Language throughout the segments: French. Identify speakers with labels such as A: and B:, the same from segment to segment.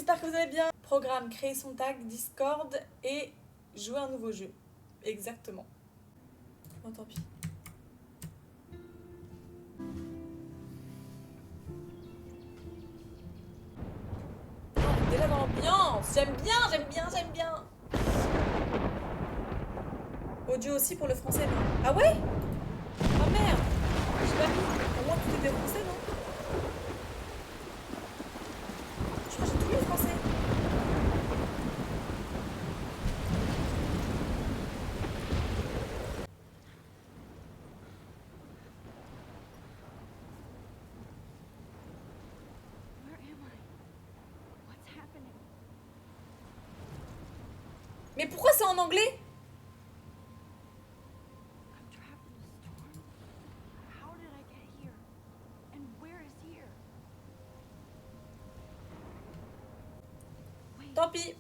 A: j'espère que vous allez bien. Programme, créer son tag, Discord et jouer un nouveau jeu. Exactement. Bon, tant pis. Oh, déjà dans l'ambiance. J'aime bien. Audio aussi pour le français, non? Ah ouais? Ah merde. J'ai pas mis. Au moins tout était français, non? Je crois que j'ai tout mis français. Mais pourquoi c'est en anglais? Tant pis.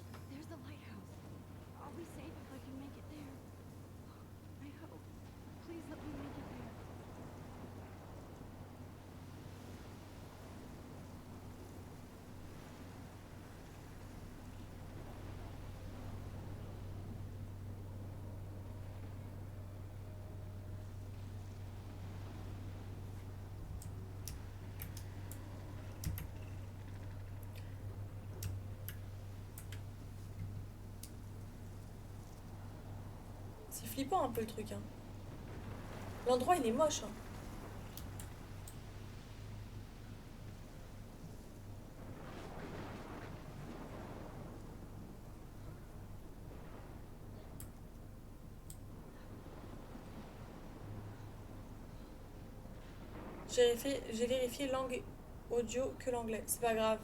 A: C'est flippant un peu le truc. Hein. L'endroit il est moche. Hein. J'ai vérifié langue audio que l'anglais. C'est pas grave.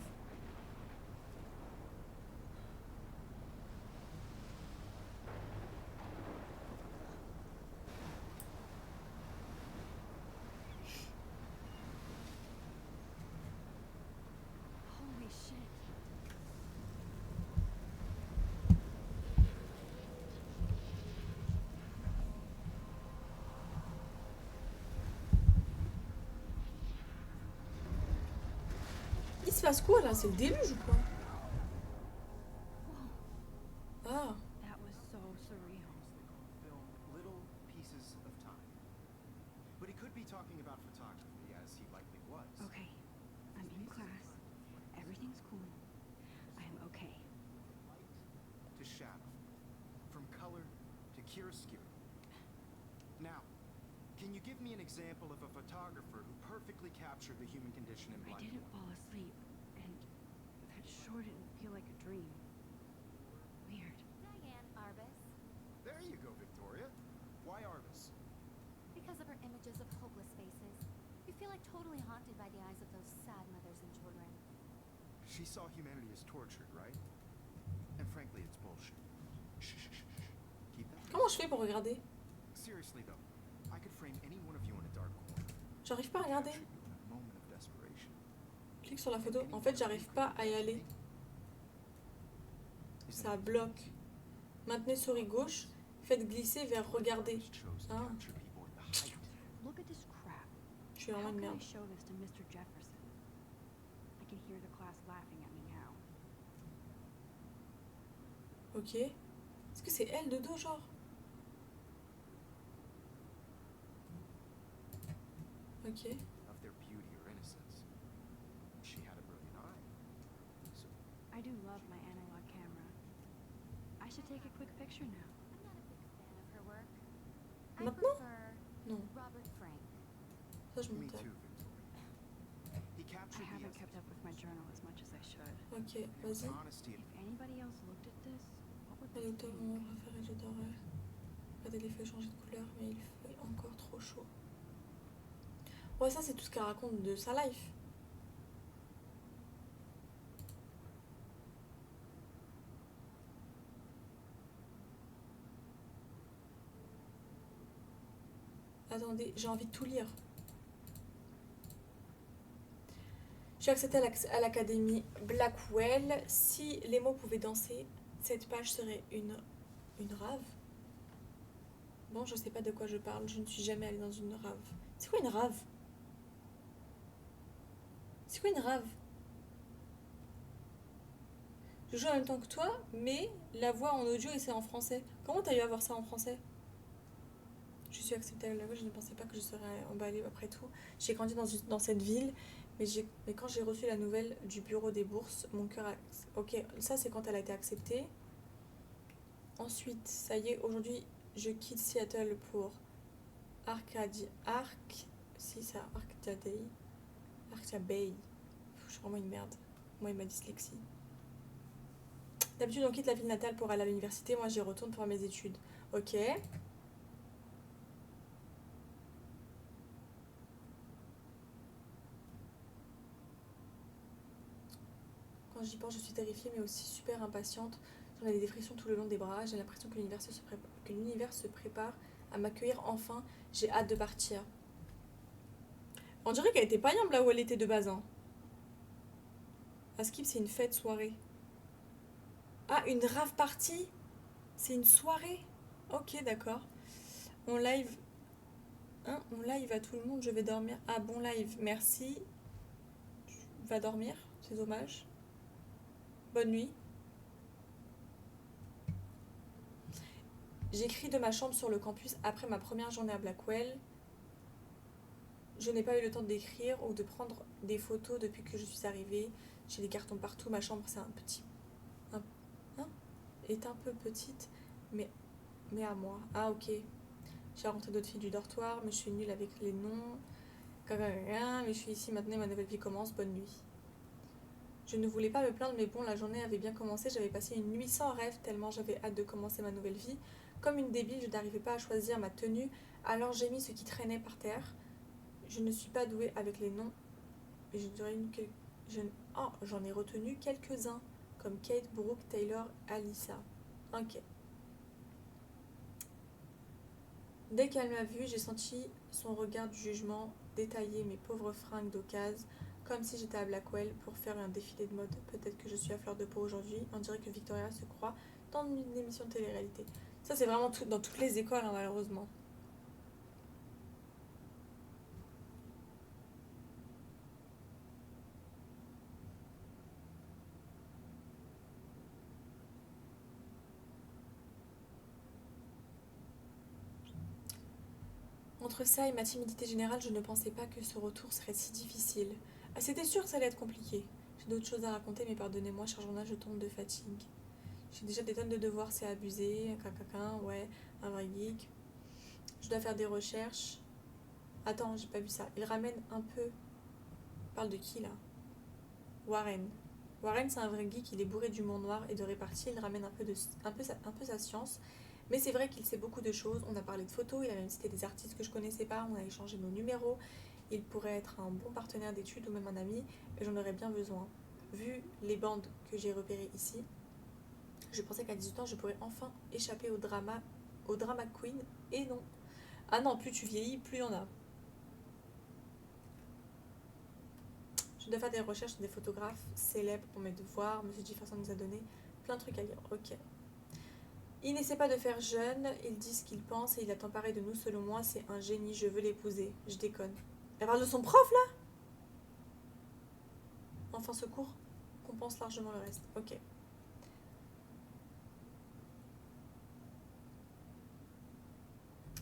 A: Il se passe quoi là? C'est le déluge ou quoi? Ah.
B: Talking about photography as he likely was.
C: Okay, I'm in class. Everything's cool. I am okay.
B: Light to shadow, from color to chiaroscuro. Now, can you give me an example of a photographer who perfectly captured the human condition in black
C: I
B: and
C: didn't
B: white?
C: fall asleep, and that sure didn't feel like a dream. Weird.
D: Diane Arbus.
B: There you go, Victoria. Why Arbus?
D: Because of her images of hopeless faces. You feel like totally haunted by the eyes of those sad mothers and children.
B: She saw humanity as tortured, right? And frankly, it's bullshit. Shh, shh, shh, shh. Keep that.
A: Comment je fais pour regarder?
B: Seriously though, I could frame any one of you in a dark corner.
A: J'arrive pas à regarder.
B: Capture you in a moment of desperation.
A: Clique sur la photo. En fait, j'arrive pas à y aller. Ça bloque. Maintenez souris gauche. Faites glisser vers regarder. Ah.
C: Look at this crap.
A: Je suis vraiment
C: How
A: une
C: can I
A: merde.
C: show this to Mr. Jefferson? I can hear the class laughing at me now.
A: Ok. Est-ce que c'est elle de dos, genre? Ok.
B: Of their beauty or innocence. She had a brilliant eye. So
C: I do love my analog camera. I should take a quick picture now.
D: I'm not a big fan of her work. I
A: Maintenant?
D: prefer
A: Non.
D: Robert Frank.
A: Ça, je
B: me
A: monte.
B: too, Victoria. He
C: I
B: captured the
C: haven't kept up with my journal as much as I should.
A: Ok, vas-y.
B: honesty
C: If anybody else looked at this, what would
A: Les
C: they
A: auteurs
C: think?
A: ont préféré, j'adorais. Regardez les feuilles changer de couleur, mais il fait encore trop chaud. Ouais, ça, c'est tout ce qu'elle raconte de sa life. Attendez, j'ai envie de tout lire. J'ai accepté à l'académie Blackwell. Si les mots pouvaient danser, cette page serait une rave. Bon, je sais pas de quoi je parle. Je ne suis jamais allée dans une rave. C'est quoi une rave? C'est quoi une rave? Je joue en même temps que toi, mais la voix en audio et c'est en français. Comment t'as eu à voir ça en français? Je suis acceptée à la voix, je ne pensais pas que je serais emballée après tout. J'ai grandi dans cette ville, mais quand j'ai reçu la nouvelle du bureau des bourses, mon cœur a... Ok, ça c'est quand elle a été acceptée. Ensuite, ça y est, aujourd'hui, je quitte Seattle pour Arcadia Bay. Je suis vraiment une merde. Moi et ma dyslexie. D'habitude, on quitte la ville natale pour aller à l'université. Moi, j'y retourne pour mes études. Ok. Quand j'y pense, je suis terrifiée, mais aussi super impatiente. J'en ai des frissons tout le long des bras. J'ai l'impression que l'univers se prépare à m'accueillir enfin. J'ai hâte de partir. On dirait qu'elle était pas yambe là où elle était de base. Hein. À Skip, c'est une fête soirée. Ah, une rave party? C'est une soirée? Ok, d'accord. On live. Hein, on live à tout le monde, je vais dormir. Ah, bon live, merci. Tu vas dormir, c'est dommage. Bonne nuit. J'écris de ma chambre sur le campus après ma première journée à Blackwell. Je n'ai pas eu le temps d'écrire ou de prendre des photos depuis que je suis arrivée. J'ai des cartons partout. Ma chambre, c'est un petit... est un peu petite, mais à moi. Ah, ok. J'ai rencontré d'autres filles du dortoir, mais je suis nulle avec les noms. Mais je suis ici maintenant et ma nouvelle vie commence. Bonne nuit. Je ne voulais pas me plaindre, mais bon, la journée avait bien commencé. J'avais passé une nuit sans rêve, tellement j'avais hâte de commencer ma nouvelle vie. Comme une débile, je n'arrivais pas à choisir ma tenue, alors j'ai mis ce qui traînait par terre. Je ne suis pas douée avec les noms, mais j'en ai retenu quelques-uns, comme Kate, Brooke, Taylor, Alyssa. Ok. Dès qu'elle m'a vue, j'ai senti son regard du jugement détailler mes pauvres fringues d'occasion, comme si j'étais à Blackwell pour faire un défilé de mode. Peut-être que je suis à fleur de peau aujourd'hui. On dirait que Victoria se croit dans une émission de télé-réalité. Ça, c'est vraiment tout, dans toutes les écoles, hein, malheureusement. Entre ça et ma timidité générale, je ne pensais pas que ce retour serait si difficile. Ah, c'était sûr que ça allait être compliqué. J'ai d'autres choses à raconter, mais pardonnez-moi, cher journal, je tombe de fatigue. J'ai déjà des tonnes de devoirs, c'est abusé. Ouais, un vrai geek. Je dois faire des recherches. Attends, j'ai pas vu ça. Il ramène un peu. Il parle de qui là? Warren. Warren, c'est un vrai geek, il est bourré d'humour noir et de répartie. Il ramène un peu sa science. Mais c'est vrai qu'il sait beaucoup de choses. On a parlé de photos, il a même cité des artistes que je connaissais pas. On a échangé nos numéros. Il pourrait être un bon partenaire d'études ou même un ami. Et j'en aurais bien besoin. Vu les bandes que j'ai repérées ici, je pensais qu'à 18 ans, je pourrais enfin échapper au drama queen. Et non. Ah non, plus tu vieillis, plus il y en a. Je dois faire des recherches sur des photographes célèbres pour mes devoirs. Monsieur Jefferson nous a donné plein de trucs à lire. Ok. Il n'essaie pas de faire jeune, il dit ce qu'il pense et il attend pareil de nous. Selon moi, c'est un génie, je veux l'épouser. Je déconne. Elle parle de son prof là? Enfin, ce cours compense largement le reste. Ok.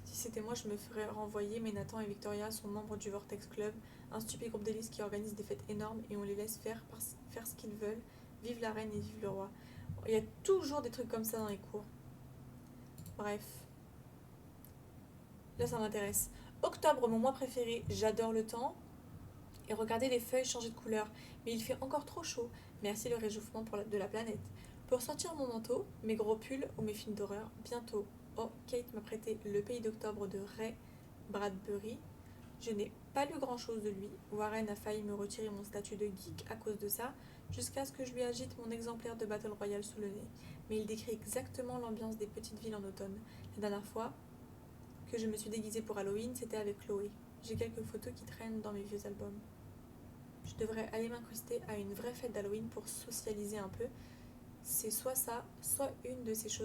A: Si c'était moi, je me ferais renvoyer, mais Nathan et Victoria sont membres du Vortex Club, un stupide groupe d'hélices qui organise des fêtes énormes et on les laisse faire ce qu'ils veulent. Vive la reine et vive le roi. Il y a toujours des trucs comme ça dans les cours. Bref. Là, ça m'intéresse. Octobre, mon mois préféré. J'adore le temps. Et regarder les feuilles changer de couleur. Mais il fait encore trop chaud. Merci le réchauffement de la planète. Pour sortir mon manteau, mes gros pulls ou mes films d'horreur, bientôt. Oh, Kate m'a prêté Le Pays d'Octobre de Ray Bradbury. Je n'ai pas lu grand-chose de lui. Warren a failli me retirer mon statut de geek à cause de ça, jusqu'à ce que je lui agite mon exemplaire de Battle Royale sous le nez. Mais il décrit exactement l'ambiance des petites villes en automne. La dernière fois que je me suis déguisée pour Halloween, c'était avec Chloé. J'ai quelques photos qui traînent dans mes vieux albums. Je devrais aller m'incruster à une vraie fête d'Halloween pour socialiser un peu. C'est soit ça, soit une de ces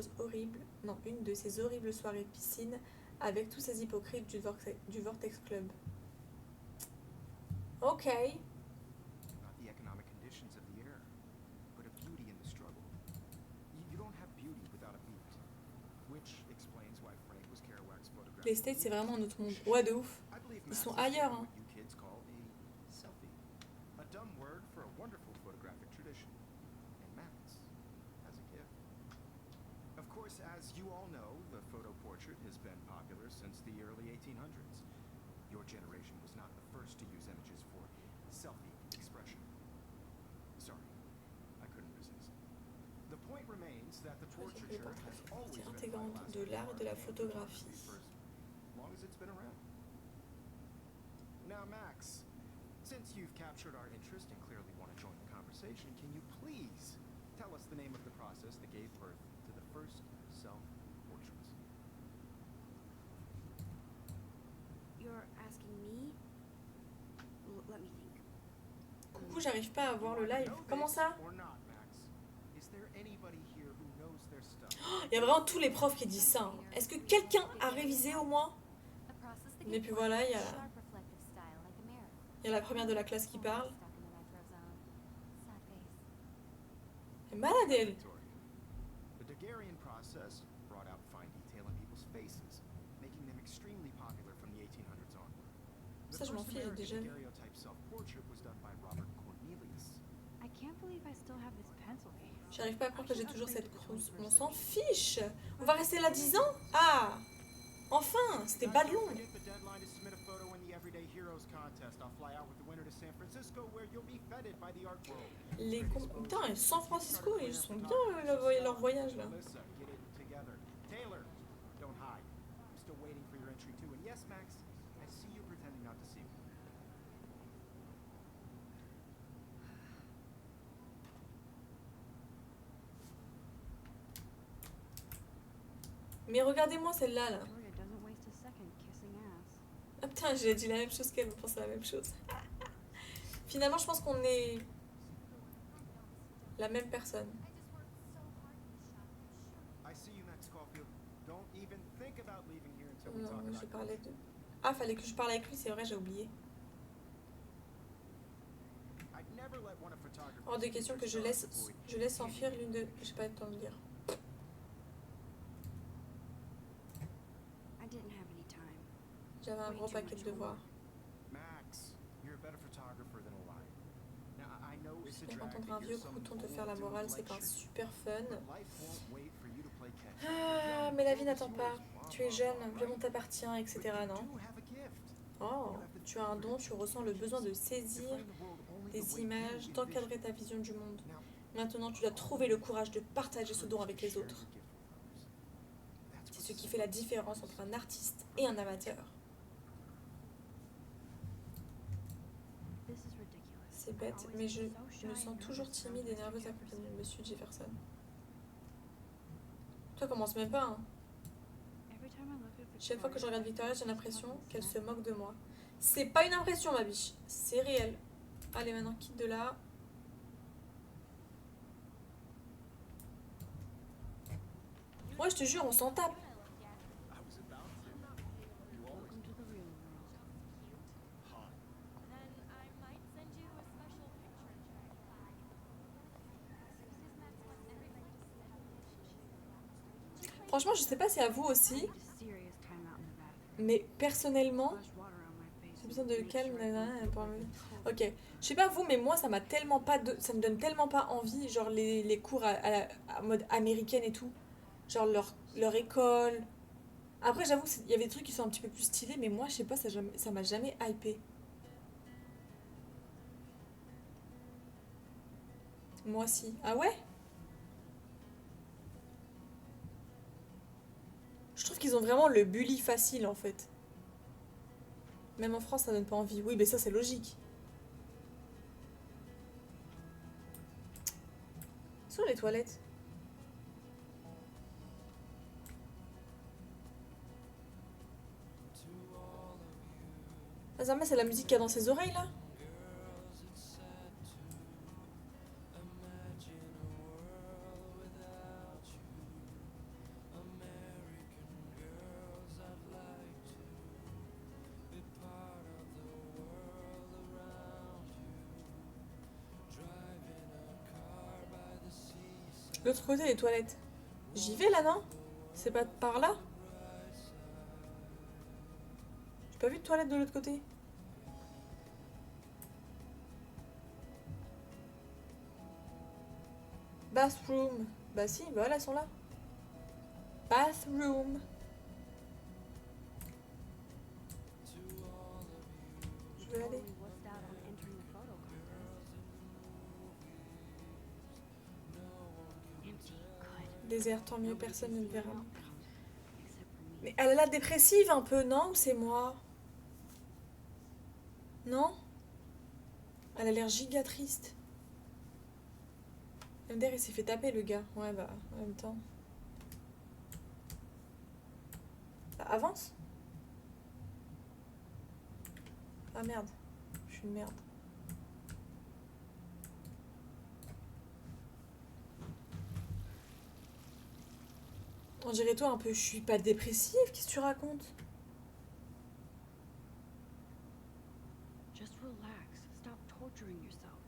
A: horribles soirées piscine avec tous ces hypocrites du Vortex Club. Ok.
B: Not the economic conditions of the era, but a beauty in the struggle.
A: Les States, c'est vraiment notre monde. Ouais, de ouf.
B: I believe
A: Ils
B: Max
A: sont
B: is
A: ailleurs,
B: what
A: hein.
B: you kids call a selfie. A dumb word for a wonderful photographic tradition. And Max has a gift. Of course, as you all know, the photo portrait has been popular since the early 1800s. Your generation was not the first to use images for selfie expression. Sorry, I couldn't resist. The point remains that the portraiture has always been
A: Intégrante
B: vitalized
A: de
B: by
A: l'art et de la
B: art and
A: photographie.
B: photography for as long as it's been around. Now, Max, since you've captured our interest and clearly want to join the conversation, can you please tell us the name of the process that gave birth to the first self-portraits?
C: You're asking me? Let me think.
A: Coucou, j'arrive pas à voir le live.
B: Know
A: Comment
B: this
A: ça?
B: or not, Max? Is there anybody here who knows their stuff?
A: Il y a vraiment tous les profs qui disent ça, hein. Est-ce que quelqu'un a révisé au moins?
D: A process that
A: Mais
D: gives
A: puis
D: birth
A: voilà,
D: to
A: il y
D: a
A: a,
D: sharp reflective style like a mirror.
A: il y a la première de la classe qui parle.
D: Stuck in the retro zone. Sad face.
A: Elle est malade, elle.
B: Victoria. The Daguerrean process brought out fine detail in people's faces, making them extremely popular from the 1800s onward. The
A: Ça, je m'en
B: first
A: fiche, j'ai
B: American
A: déjà vu.
B: daguerreotype self-portrait was done by Robert Cornelius.
C: I can't believe I still have this pencil case.
A: J'arrive pas à croire que j'ai toujours cette crouse. On s'en fiche. On va rester là 10 ans? Ah! Enfin! C'était
B: Guys,
A: pas
B: don't
A: long.
B: forget the deadline to submit a photo in the Everyday Heroes contest. I'll fly out with the winner to San Francisco, where you'll be feted by the art world.
A: Putain, San Francisco, ils sont bien leur voyage là.
B: Melissa, get it together. Taylor, don't hide. I'm still waiting for your entry too. And yes, Max, I see you pretending not to see me.
A: Mais regardez-moi celle-là là.
C: Victoria doesn't waste a second kissing ass.
A: Ah putain, j'ai dit la même chose qu'elle, on pense à la même chose. Finalement, je pense qu'on est la même personne.
B: I see you, Max Caulfield. Don't even think about leaving here until we
A: Non,
B: talk
A: mais
B: about
A: j'ai parlé de... Ah, fallait que je parle avec lui, c'est vrai, j'ai oublié.
B: I'd never let one of photography's
A: Hors de question que je laisse s'enfuir l'une de... J'ai pas le temps de dire.
C: I didn't have any time.
A: J'avais un gros paquet de devoirs.
B: Max, you're a better photographer than a liar. Now, I know it's a
A: Et
B: drag
A: entendre un
B: that
A: vieux
B: you're some
A: crouton te
B: old
A: faire la
B: dude
A: morale,
B: like
A: c'est pas
B: Shirley,
A: super fun.
B: but life won't wait for you to play catch.
A: Ah, mais la vie n'attend pas. Tu es jeune, le monde t'appartient,
B: But
A: etc.
B: you
A: Non?
B: do have a gift.
A: Oh, tu as un don, tu ressens le besoin de saisir
B: Define the world only the
A: des
B: way you
A: images,
B: envision.
A: d'encadrer ta vision du monde.
B: Now,
A: Maintenant, tu dois trouver le courage de partager ce don avec les
B: share
A: autres.
B: your gift with others. That's
A: C'est
B: what
A: ce qui fait la différence entre un artiste et un amateur.
C: This is ridiculous.
A: C'est bête,
C: Always
A: mais je
C: so shy
A: me sens
C: and
A: toujours
C: nervous
A: timide et
C: around
A: nerveuse
C: Mr.
A: accompagnée de
C: Jefferson.
A: Monsieur Jefferson. Toi, commence même pas, hein.
C: Every time I look at
A: Chaque fois que je
C: Victoria,
A: regarde Victoria, j'ai
C: she's
A: l'impression
C: fucking
A: qu'elle se
C: sad.
A: moque de moi. C'est pas une impression, ma biche. C'est réel. Allez, maintenant, quitte de là. Ouais, je te jure, on s'en tape.
B: I was about to. You always
C: Welcome to the real world.
B: hot.
D: Then I might send you a special picture
A: Franchement, je sais pas si à vous
C: I
A: aussi,
C: need a serious time out in the bathroom.
A: mais personnellement,
C: Splash water on my face
A: j'ai besoin
C: and
A: de
C: make
A: calme.
C: sure I
A: Nanana,
C: don't
A: pour
C: feel
A: me-
C: like a
A: Ok, je sais pas vous, mais moi ça m'a tellement pas ça me donne tellement pas envie, genre les cours à mode américaine et tout, genre leur école. Après j'avoue, il y avait des trucs qui sont un petit peu plus stylés, mais moi je sais pas, ça m'a jamais hypé. Moi si. Ah ouais? Je trouve qu'ils ont vraiment le bully facile en fait. Même en France ça donne pas envie. Oui, mais ça c'est logique. Sur les toilettes. Azama, c'est la musique qu'il y a dans ses oreilles là? L'autre côté, les toilettes. J'y vais là, non? C'est pas par là? pas vu de toilette de l'autre côté? Bathroom. Bah si, voilà, elles sont là. Bathroom. Je veux aller.
C: Totally wussed out on entering the photo contest. Empty, good.
A: Désert, tant mieux, personne ne le verra.
C: Except for me.
A: Mais elle a l'air dépressive un peu, non? Ou c'est moi? Non? Elle a l'air giga triste. MDR, il s'est fait taper, le gars. Ouais, bah, en même temps. Bah, avance. Ah merde. Je suis une merde. On dirait toi un peu, je suis pas dépressive, qu'est-ce que tu racontes?
C: Just relax. Stop torturing yourself.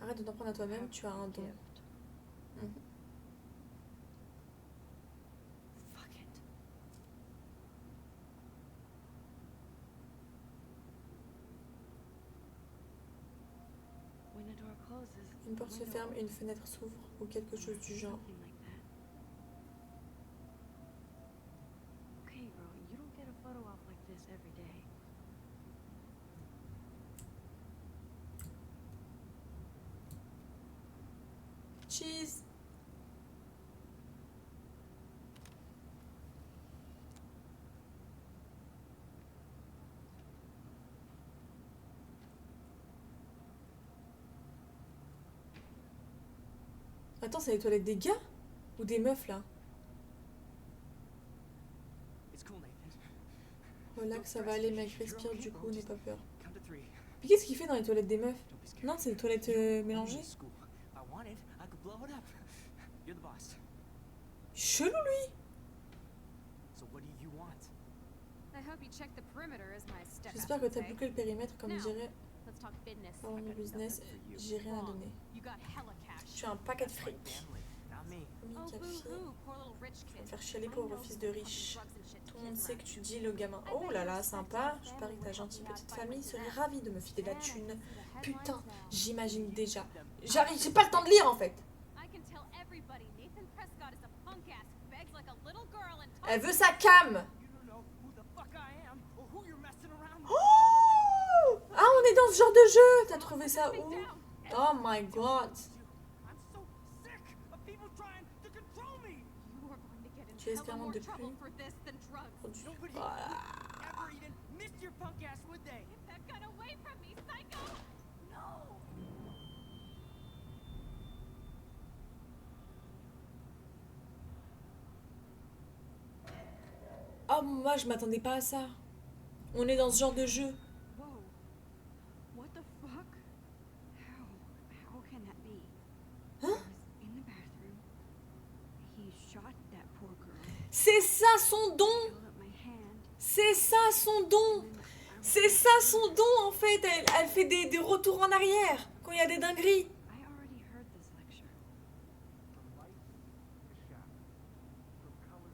A: Arrête de t'en prendre à toi-même,
C: Have
A: tu as un
C: a
A: don.
C: gift.
A: Mhm.
C: Fuck it. When a door closes,
A: Une porte se
C: window
A: ferme, une fenêtre s'ouvre, ou quelque chose du genre.
C: something like that. Okay, girl, you don't get a photo op like this every day.
A: Cheese. Attends, c'est les toilettes des gars? Ou des meufs là?
E: It's cool, Nathan.
A: Relax, ça va aller, mec, respire du coup, n'aie pas peur.
E: Count to 3.
A: Puis qu'est-ce qu'il fait dans les toilettes des meufs?
E: Don't be scared.
A: Non, c'est les toilettes mélangées.
E: This school. If I wanted, I could blow it up. You're the boss.
A: Chelou lui.
E: So what do you want?
F: I hope you check the perimeter, as my step
A: J'espère que t'as bouclé le périmètre comme dirait
F: Let's talk business.
A: dans mon business. J'ai rien à donner.
F: You got hella
A: Je
F: cash.
A: suis un paquet de
E: That's my
A: fric.
E: family, not me.
F: Oh,
A: Mika fille.
F: boo-hoo, poor little rich
A: Faut
F: kid.
A: faire chialer
F: I
A: pauvre
F: know
A: fils
F: who's
A: de
F: pumping
A: riche.
F: drugs and shit to
A: Tout le monde
F: kids
A: sait
F: around
A: que tu dis le gamin. Oh là là, sympa. Je parie que ta gentille petite famille serait ravie de me filer la thune. Putain, j'imagine déjà. J'arrive, j'ai pas le temps de lire en fait.
F: I can tell everybody Nathan Prescott is a punk ass who begs like a little girl and
A: Elle veut sa cam.
E: You don't know who the fuck I am or who you're messing around with.
A: Oh, ah, on est dans ce genre de jeu. T'as trouvé ça où? Oh my god.
E: I'm so sick of people trying to control me.
F: You are going to get in
A: Tu
F: hella
A: espères
F: more
A: de
F: trouble
A: pluie.
F: for this than drugs.
E: Nobody
A: Voilà.
E: would ever even miss your punk ass, would they?
F: Get that gun away from me, psycho!
E: No.
A: Oh, moi je m'attendais pas à ça. On est dans ce genre de jeu.
C: Whoa. What the fuck? How can that be?
A: Huh?
C: I was in the bathroom. He shot that poor girl.
A: C'est ça son don.
C: Held up my hand.
A: C'est ça son don.
C: And then
A: C'est ça son don en fait. Elle fait des retours en arrière quand il y a des dingueries.
C: I already heard this lecture.
B: From light to shadow. From color.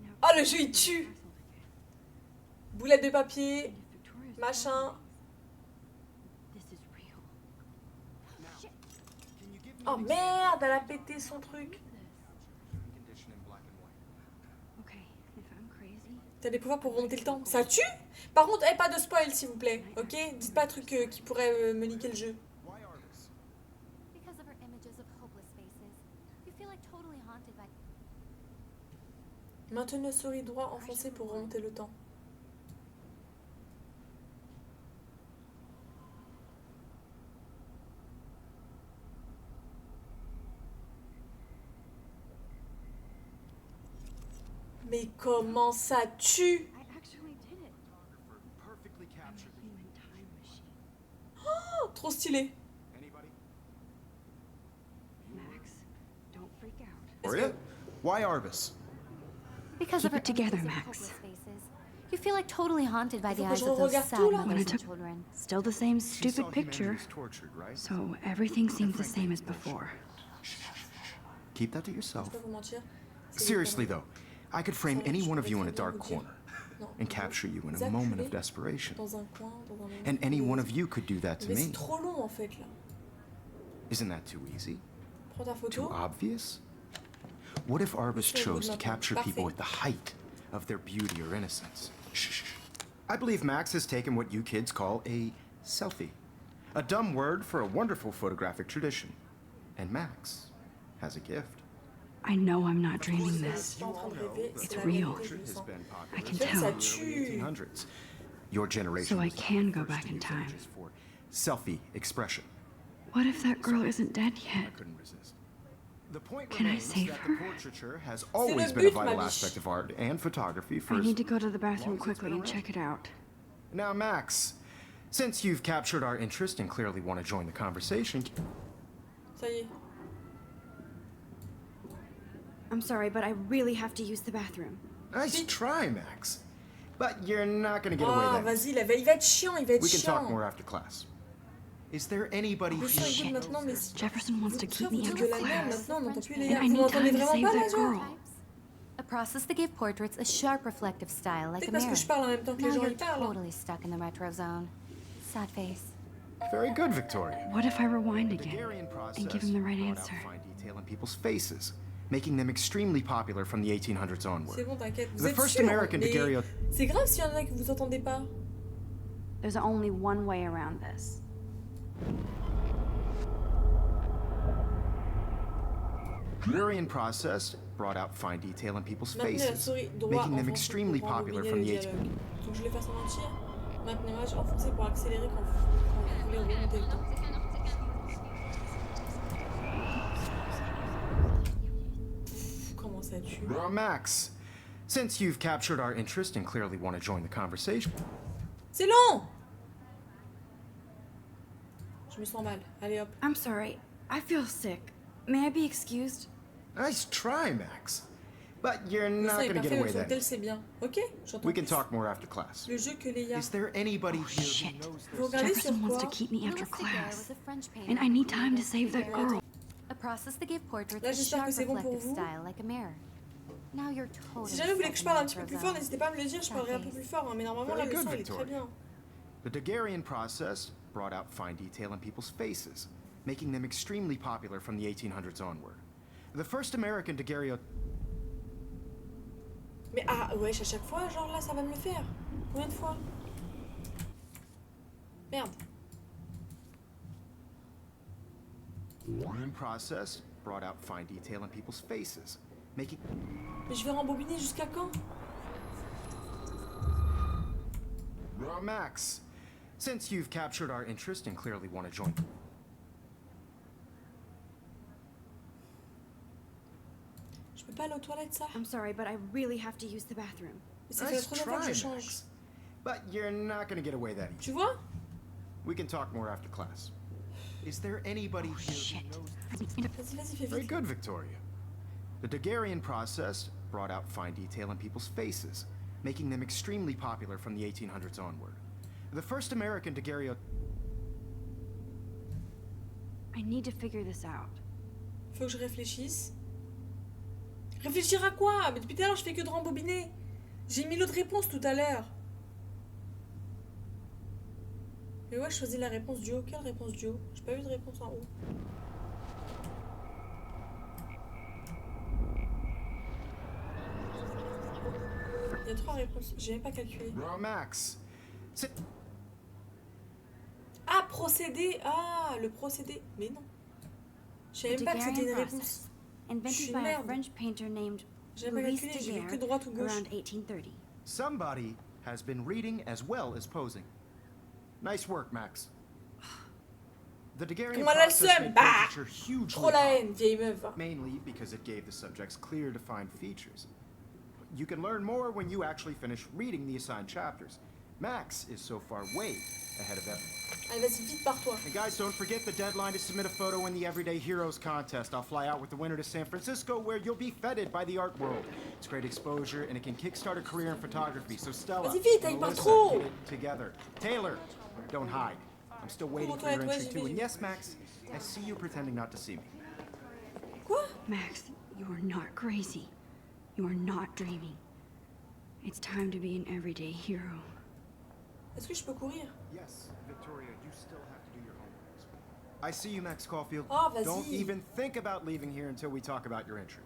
C: Now,
A: Oh, le jeu, il tue.
C: castle again.
A: Boulette de papier.
C: And if Victoria's
A: Machin.
C: telling me this is real.
B: Now, can you give me
A: Oh
B: an example
A: merde, elle a pété son truc.
C: This.
B: human condition in black and white?
C: Okay, if I'm crazy,
A: T'as des pouvoirs pour remonter le temps. Ça tue? Par contre, pas de spoil s'il vous plaît. Ok? Dites pas un truc qui pourrait me niquer le jeu.
B: Why Argus?
D: Because of her images of hopeless faces, you feel like totally haunted by.
A: Maintenez souris droit enfoncé pour remonter le temps. Mais comment ça tue?
C: I actually did it.
B: Photographer who perfectly
C: I'm
B: captured
C: a
B: the
C: human time machine.
A: Oh, trop stylé.
B: Anybody?
C: Max, don't freak out.
B: Maria? Why Arbus?
D: Because
C: Keep
D: of her
C: it together,
D: images of
C: Max.
D: hopeless faces, you feel like totally haunted by
A: Il
D: the
A: faut que
D: eyes
A: je
D: of those
A: regarde
D: sad
A: tout, là.
C: When I
D: mothers and
C: took-
D: children.
C: Still the same
B: She saw
C: stupid
B: humanity
C: picture.
B: was tortured, right?
C: So everything seems the same as before.
B: Keep that to
A: Je
B: yourself.
A: vais pas vous mentir. c'est des
B: Seriously
A: conneries.
B: though, I could frame
A: Sorry,
B: any
A: je
B: one of
A: pourrais
B: you in
A: très
B: a
A: bien
B: dark
A: vous dire.
B: corner.
A: Non.
B: and capture you in
A: Vous
B: a moment
A: acculez
B: of desperation.
A: dans un coin, dans un moment.
B: And any one of you could do that to
A: Mais c'est
B: me.
A: trop long en fait là.
B: Isn't that too easy?
A: Prends ta
B: Too
A: photo.
B: obvious? What if Arbus
A: Sur le bout
B: chose
A: de
B: to
A: ma
B: capture
A: main.
B: people
A: Parfait.
B: at the height of their beauty or innocence? Shh. I believe Max has taken what you kids call a selfie. A dumb word for a wonderful photographic tradition. And Max has a gift.
C: I know I'm not dreaming this.
A: Je suis pas en train de rêver,
C: It's
A: c'est la
C: real.
A: vérité, je le
B: Has
A: sens.
B: been popular
C: I can
B: since
C: tell.
B: the
A: Ça
B: early
A: tue.
B: 1800s. Your generation
C: So I
B: was the
C: can go
B: first
C: back
B: to
C: in
B: use
C: time.
B: images for selfie expression.
C: What if that girl isn't dead
B: I
C: yet?
B: couldn't resist. The point
C: Can I
B: remains
C: save
B: that
C: her?
B: the portraiture has always
A: le
B: been a
A: but, ma
B: vital
A: biche.
B: aspect of art and photography for
C: I
B: as
C: need to go to the
B: long
C: bathroom
B: as it's
C: quickly
B: been
C: and
B: around.
C: check it out.
B: Now, Max, since you've captured our interest and clearly want to join the conversation,
A: Ça y est.
C: I'm sorry, but I really have to use the bathroom.
B: nice try, Max. But you're not going to get
A: Ah,
B: away then.
A: vas-y, il va être chiant, il va être
B: We can talk
A: chiant.
B: more after class. Is there anybody
A: Le
B: here
A: chien
B: who
A: écoute
B: knows
A: maintenant, mais
B: this?
C: Jefferson wants to
A: Vous-
C: keep
A: vous
C: me
A: dites
C: after
A: de la merde
C: class.
A: maintenant, on n'entend plus les
C: And
A: gars.
C: I
A: Vous
C: need
A: m'entendez
C: time to
A: vraiment
C: save
A: pas là,
C: that
A: genre
C: girl.
D: A process that gave portraits a sharp reflective style like
A: Peut-être
D: a
A: parce
D: mirror.
A: que je parle en même temps que
D: Now
A: les gens
D: you're
A: ils parlent.
D: totally stuck in the retro zone. Sad face.
B: Very good, Victoria.
C: What if I rewind
B: The
C: again
B: Daguerrean process
C: and give him the right
B: brought out
C: answer?
B: fine detail in people's faces, making them extremely popular from the 1800s onward.
A: C'est bon, t'inquiète. Vous
B: The
A: êtes
B: first
A: sûrs,
B: American
A: mais
B: daguerreotype.
A: c'est grave s'il y en a que vous entendez pas.
C: There's only one way around this.
B: Daguerrean process brought out fine detail in people's
A: Maintenez la
B: faces,
A: souris droit
B: making them
A: enfoncée
B: extremely
A: pour
B: popular
A: rembobiner
B: from
A: le
B: the 1800s.
A: dialogue. Donc je le fasse en entier. Maintenez l'image enfoncée pour accélérer quand vous voulez remonter le temps. Pff, comment ça tue.
B: Well, Max, since you've captured our interest and clearly want to join the conversation,
A: C'est long. Je me sens mal. Allez hop.
C: I'm sorry. I feel sick. May I be excused?
B: nice try, Max. But you're
A: Le
B: not
A: son est
B: going to get
A: parfait,
B: away
A: le son
B: then.
A: tel c'est bien. Ok, j'entends.
B: We can
A: plus.
B: talk more after class.
A: Le jeu que Léa.
B: Is there anybody here
C: shit.
B: who knows
A: Vous
B: this?
A: regardez sur
C: Jefferson wants to
A: quoi?
C: keep me after
D: Louis Daguerre
C: class.
D: was a French painter
C: And I need
D: who
C: time to
D: created
C: save that
D: Daguerre.
C: girl.
D: A process that gave portraits
A: Là,
D: a
A: j'espère
D: sharp
A: que c'est bon pour
D: reflective
A: vous.
D: style like a mirror. Now you're totally
A: Si jamais vous voulez que je parle un petit peu
D: stuck in
A: plus
D: the
A: fort,
D: retro
A: n'hésitez pas à me le dire, je parlerai un peu plus fort. Hein, mais normalement, là,
B: Very
A: le
B: good,
A: son, il est très
B: Victoria.
A: bien.
B: The Daguerrean process brought out fine detail in people's faces, making them extremely popular from the 1800s onward. The first American daguerreotype.
A: Mais ah, wesh, à chaque fois, genre là, ça va me le faire. Combien de fois? Merde.
B: Process brought out fine detail in people's faces, making.
A: Mais je vais rembobiner jusqu'à quand?
B: Well, Max, since you've captured our interest and clearly want to join.
A: Je peux pas aller aux toilettes, ça?
C: I'm sorry, but I really have to use the bathroom.
A: Mais ça fait
B: Nice
A: trop longtemps que
B: try,
A: je change.
B: Max. But you're not going to get away that easy.
A: Tu vois?
B: We can talk more after class. Is there anybody here
C: Shit.
B: who knows?
A: Vas-y, vas-y, fais
B: Very
A: vite.
B: good, Victoria. The Daguerrean process brought out fine detail in people's faces, making them extremely popular from the 1800s onward. The first American daguerreotype.
C: I need to figure this out.
A: Faut que je réfléchisse. Réfléchir à quoi? Mais depuis tout à l'heure, je fais que de rembobiner. J'ai mis l'autre réponse tout à l'heure. Mais ouais, je choisis la réponse du haut. Quelle réponse du haut? J'ai pas vu de réponse en haut. Il y a 3 réponses. J'ai même pas calculé.
B: Well, Max,
A: Ah, procédé. Ah, le procédé. Mais non. Je savais
D: The
A: même pas que c'était une
D: Daguerrean
A: réponse.
D: process,
A: Je suis
D: invented by a
A: merde.
D: French painter named
A: J'ai pas
D: Louis
A: calculé. J'ai vu que
D: Daguerre
A: droite ou gauche.
D: around 1830.
B: somebody has been reading as well as posing. Nice work, Max. The Daguerrean
A: Comment elle a le
B: process
A: seum?
B: made
A: Bah
B: portraiture hugely
A: Trop la
B: popular,
A: haine, vieille meuf. va.
B: mainly because it gave the subjects clear, defined features. You can learn more when you actually finish reading the assigned chapters. Max is so far way ahead of everyone.
A: Allez, vas-y, vite, pars-toi.
B: And guys, don't forget the deadline to submit a photo in the Everyday Heroes contest. I'll fly out with the winner to San Francisco, where you'll be feted by the art world. It's great exposure, and it can kickstart a career in photography. So Stella,
A: Vas-y, vite,
B: and
A: il part
B: Melissa,
A: trop.
B: get it together. Taylor, don't hide. I'm still waiting for your entry too. And yes, Max, I see you pretending not to see me.
A: Quoi?
C: Max, you are not crazy. You are not dreaming. It's time to be an everyday hero.
A: Est-ce que je peux courir?
B: Yes, Victoria, you still have to do your homework this week. I see you, Max Caulfield.
A: Oh, vas-y.
B: Don't even think about leaving here until we talk about your entry.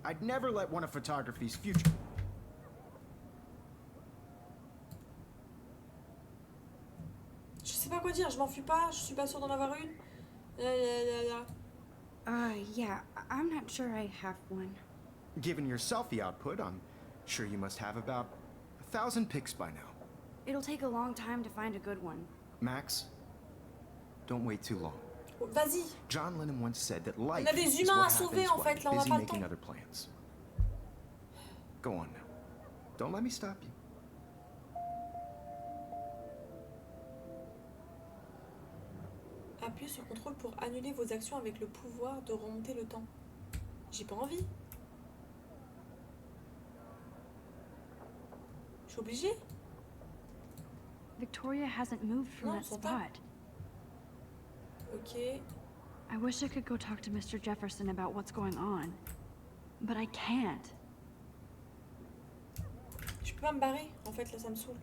B: I'd never let one of photography's future...
A: Je sais pas quoi dire, je m'enfuis pas, je suis pas sûre d'en avoir une.
C: Yeah, I'm not sure I have one.
B: Given your selfie output, I'm sure you must have about 1,000 pics by now.
C: It'll take a long time to find a good one.
B: Max, don't wait too long.
A: Oh, vas-y.
B: John Lennon once said that life
A: a des
B: is
A: humains
B: what
A: à sauver,
B: happens
A: en
B: while
A: fait, là, on
B: you're
A: a
B: busy
A: pas le
B: making
A: temps.
B: other plans. Go on now. Don't let me stop you.
A: Appuyez sur CTRL pour annuler vos actions avec le pouvoir de remonter le temps. J'ai pas envie. Je suis obligée.
C: Victoria hasn't moved from
A: Non,
C: that
A: son temps.
C: spot.
A: Ok.
C: I wish I could go talk to Mr. Jefferson about what's going on. But I can't.
A: Je peux pas me barrer. En fait, là, ça me saoule.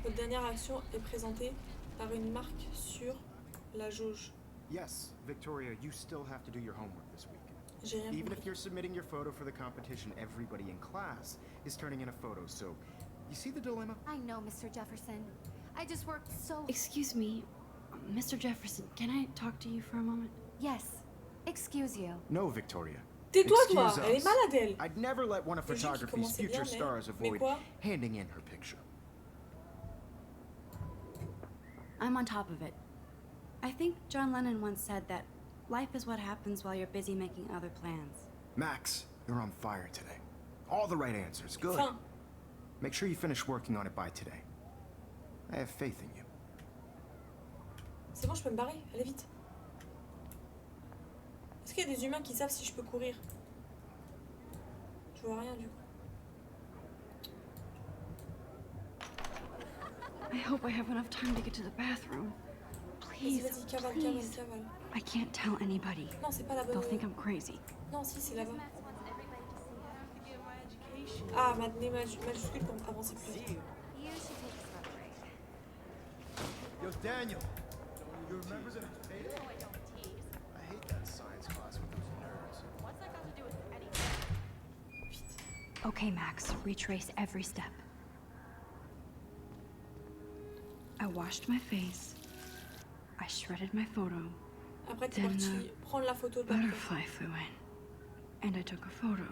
A: Votre dernière action est présentée par une marque sur la jauge.
B: Yes, Victoria, you still have to do your homework this week.
A: J'ai rien
B: Even if
A: compris.
B: you're submitting your photo for the competition, everybody in class is turning in a photo, so you see the dilemma?
D: I know, Mr. Jefferson. I just worked so...
C: Excuse me, Mr. Jefferson, can I talk to you for a moment?
D: Yes. Excuse you.
B: No, Victoria.
A: Tais-toi, toi.
B: Excuse
A: Elle est
B: us.
A: malade, elle.
B: I'd never let one of
A: Le jeu qui
B: photography's
A: commençait bien,
B: future
A: mais...
B: stars
A: Mais
B: avoid
A: quoi?
B: handing in her picture.
C: I'm on top of it. I think John Lennon once said that life is what happens while you're busy making other plans.
B: Max, you're on fire today. All the right answers. Good.
A: Fin.
B: Make sure you finish working on it by today. I have faith in you.
A: C'est bon, je peux me barrer. Allez vite. Est-ce qu'il y a des humains qui savent si je peux courir? Je vois rien du coup.
C: I hope I have enough time to get to the bathroom.
A: Vas-y,
C: Please,
A: vas-y, cavale,
C: please.
A: cavale, cavale.
C: I can't tell anybody.
A: Non, c'est pas la bonne.
C: They'll think I'm crazy.
A: Non, si, c'est là-bas.
F: Max wants everybody to see it.
A: Ah, majuscule pour avancer plus vite.
D: You should take a smoke break.
B: Yo, Daniel. You remember the debate?
F: No, I don't tease.
B: I hate that science class with those nerds.
F: What's that got to do with anything?
C: Okay, Max, retrace every step. I washed my face. I shredded my photo.
A: Après, t'es
C: Then,
A: parti prendre la photo de la
C: Butterfly flew in. And I took a photo.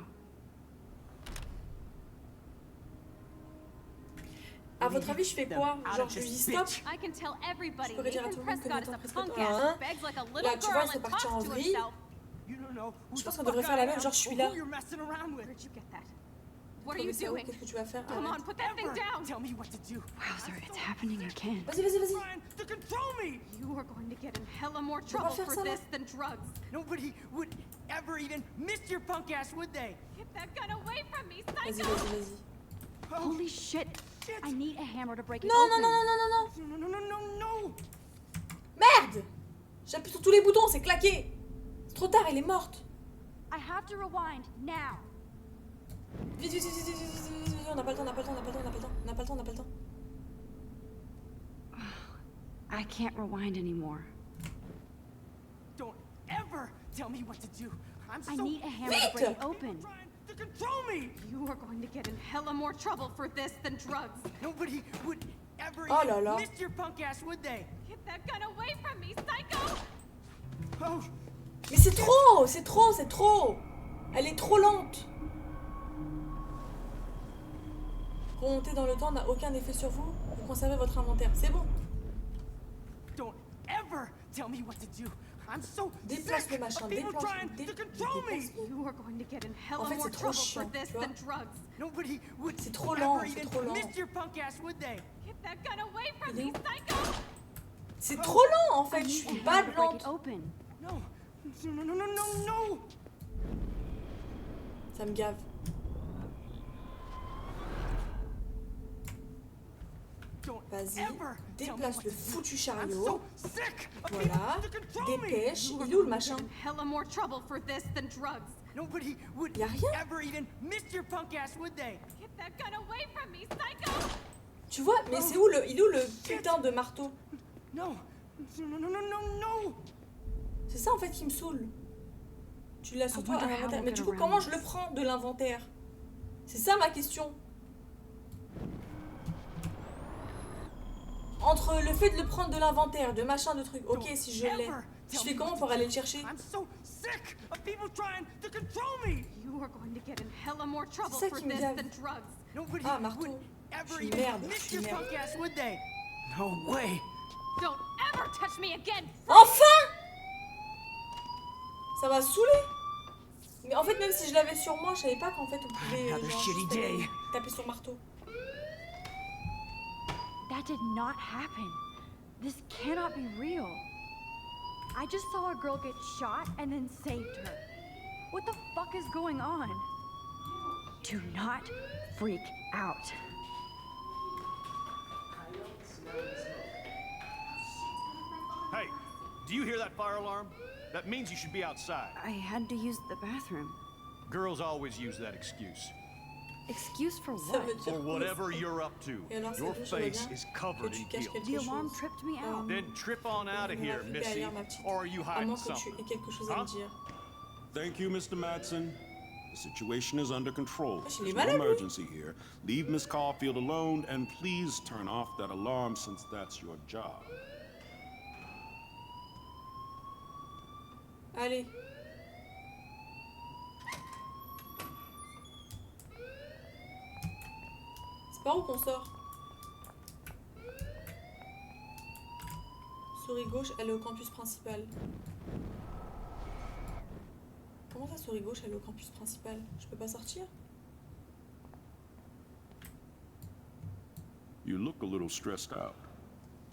A: À votre avis, je fais quoi? Genre, je lui dis stop?
F: I can tell everybody
A: Je pourrais dire à
F: Nathan
A: tout le monde que
F: Prescott is
A: Nathan
F: a
A: Prescott
F: punk
A: a
F: ass
A: un.
F: who begs like a little
A: Là, tu vois,
F: girl
A: c'est
F: and
A: parti en
F: talks to
A: vrille.
F: himself.
E: You don't know who
A: Je pense
E: the
A: qu'on devrait
E: fuck
A: faire la
E: I
A: même,
E: am
A: genre, je suis
E: or
A: là.
E: who you're messing around with.
F: Where'd you get that? What are
A: Toi,
F: you
A: le cerveau,
F: doing?
A: qu'est-ce que tu vas faire?
F: Come on,
A: Arrête.
F: put that thing
E: Ever
F: down.
E: tell me what to do.
C: Wowzer, it's happening again.
A: Vas-y, vas-y, vas-y.
E: Trying to control me.
F: You are going to get in hella more
A: pas
F: trouble
A: faire
F: for
A: ça, là.
F: this than drugs.
E: Nobody would ever even miss your punk ass, would they?
F: Get that gun away from me,
A: Vas-y,
F: psycho!
A: vas-y, vas-y.
E: Oh,
C: Holy shit!
E: shit.
C: I need a hammer to break it
A: Non, non,
C: open.
A: non, non, non, non, non.
E: No, no, no, no, no.
A: Merde! J'appuie sur tous les boutons, c'est claqué. C'est trop tard, elle est morte.
C: I have to rewind now.
A: Vite, vite, vite, vite, vite, vite, vite, vite. On n'a pas le temps, on n'a pas le temps, on n'a pas le temps, on n'a pas le temps, on n'a pas le temps, on n'a pas le temps.
C: I can't rewind anymore.
E: Don't ever tell me what to do. I'm
C: I
E: so
C: need a hammer
A: Vite!
C: to break it open.
E: trying to control me.
F: You are going to get in hella more trouble for this than drugs.
E: Nobody would ever
A: Oh
E: even
A: là là.
E: miss your punk ass, would they?
F: Get that gun away from me, psycho!
E: Oh,
A: Mais c'est trop, c'est trop, c'est trop. Elle est trop lente. Remonter dans le temps n'a aucun effet sur vous. Vous conservez votre inventaire. C'est bon.
E: don't ever tell me what to do. I'm so
A: Déplace
E: sick
A: le machin,
E: of people
A: déplace,
E: trying to control me.
A: déplace.
F: You are going to get in hella
A: En fait,
F: more
A: c'est trop
F: trouble for
A: chiant,
F: this
A: tu vois.
F: than drugs.
E: Nobody would
A: C'est trop
E: ever
A: lent, c'est
E: even
A: trop lent.
E: miss your punk ass, would they?
F: Get that gun away from
A: Il est
F: me,
A: où?
F: psycho!
A: C'est trop lent en
C: I
A: fait. Je
C: need
A: suis
C: a
A: pas
C: hammer to break
A: lente.
C: it open.
E: No, no, no, no, no, no.
A: Ça me gave.
E: Don't
A: Vas-y,
E: ever tell me
A: déplace
E: what
A: le
E: to do.
A: foutu
E: I'm
A: chariot.
E: so sick of
A: Voilà,
E: people to control me.
A: dépêche.
F: You are
A: Il est où le
F: going to
A: machin?
F: get in hella more trouble for this than drugs.
E: Nobody would
A: Y a rien.
E: ever even miss your punk ass, would they?
F: Get that gun away from me, psycho!
A: Tu vois, mais c'est où il est où le putain de marteau?
E: No. No, no, no, no, no.
A: C'est ça en fait qui me saoule. Tu l'as sur toi à
C: wonder how
A: l'inventaire.
C: we'll
A: Mais
C: get
A: du coup,
C: around
A: comment je
C: this.
A: le prends de l'inventaire? C'est ça ma question. Entre le fait de le prendre de l'inventaire, de machin, de truc. Ok,
E: Don't
A: si je l'ai.
E: ever
A: Je
E: tell
A: fais
E: me
A: comment
E: what
A: pour
E: to
A: aller
E: do.
A: le chercher?
E: I'm so sick of people trying to control me.
F: You are going to get in hella more trouble
A: ça
F: for
A: qui me
F: this
A: gave.
F: than drugs.
E: Nobody
A: Ah, marteau.
E: would ever
A: Je suis
E: even
A: merde, je
E: miss
A: suis
E: your
A: merde.
E: punk ass, would they? No way.
F: Don't ever touch me again!
A: Enfin! Ça m'a saoulé. Mais en fait, même si je l'avais sur moi, je savais pas qu'en fait on pouvait
E: Another
A: genre,
E: shitty
A: juste
E: day.
A: aller taper sur marteau.
C: That did not happen. This cannot be real.
G: I just saw a girl get shot and then saved her. What the fuck is going on?
C: Do not freak out.
H: Hey, do you hear that fire alarm? That means you should be outside.
C: I had to use the bathroom.
H: Girls always use that excuse.
C: Excuse for
A: Ça
C: what?
A: veut dire
H: For
A: quoi,
H: whatever
A: ça?
H: you're up to.
A: Et alors, c'est
H: Your
A: bon, je vois
H: face
A: bien
H: is
A: que
H: covered
A: tu
H: in
A: caches
H: guilt.
A: quelque
C: The alarm
A: chose.
C: tripped me out.
H: Then trip on out of
A: On
H: here,
A: a vu
H: Missy.
A: derrière ma petite.
H: Or are you
A: À
H: hiding
A: moins que tu
H: something?
A: aies quelque chose à me dire.
I: Thank you, Mr. Madsen. The situation is under control.
A: Wesh, il est
I: There's
A: malade,
I: no
A: lui.
I: emergency here. Leave Miss Caulfield alone and please turn off that alarm since that's your job.
A: Allez. C'est par où qu'on sort? Souris gauche, elle est au campus principal. Comment ça, souris gauche, elle est au campus principal? Je peux pas sortir?
I: You look a little stressed out.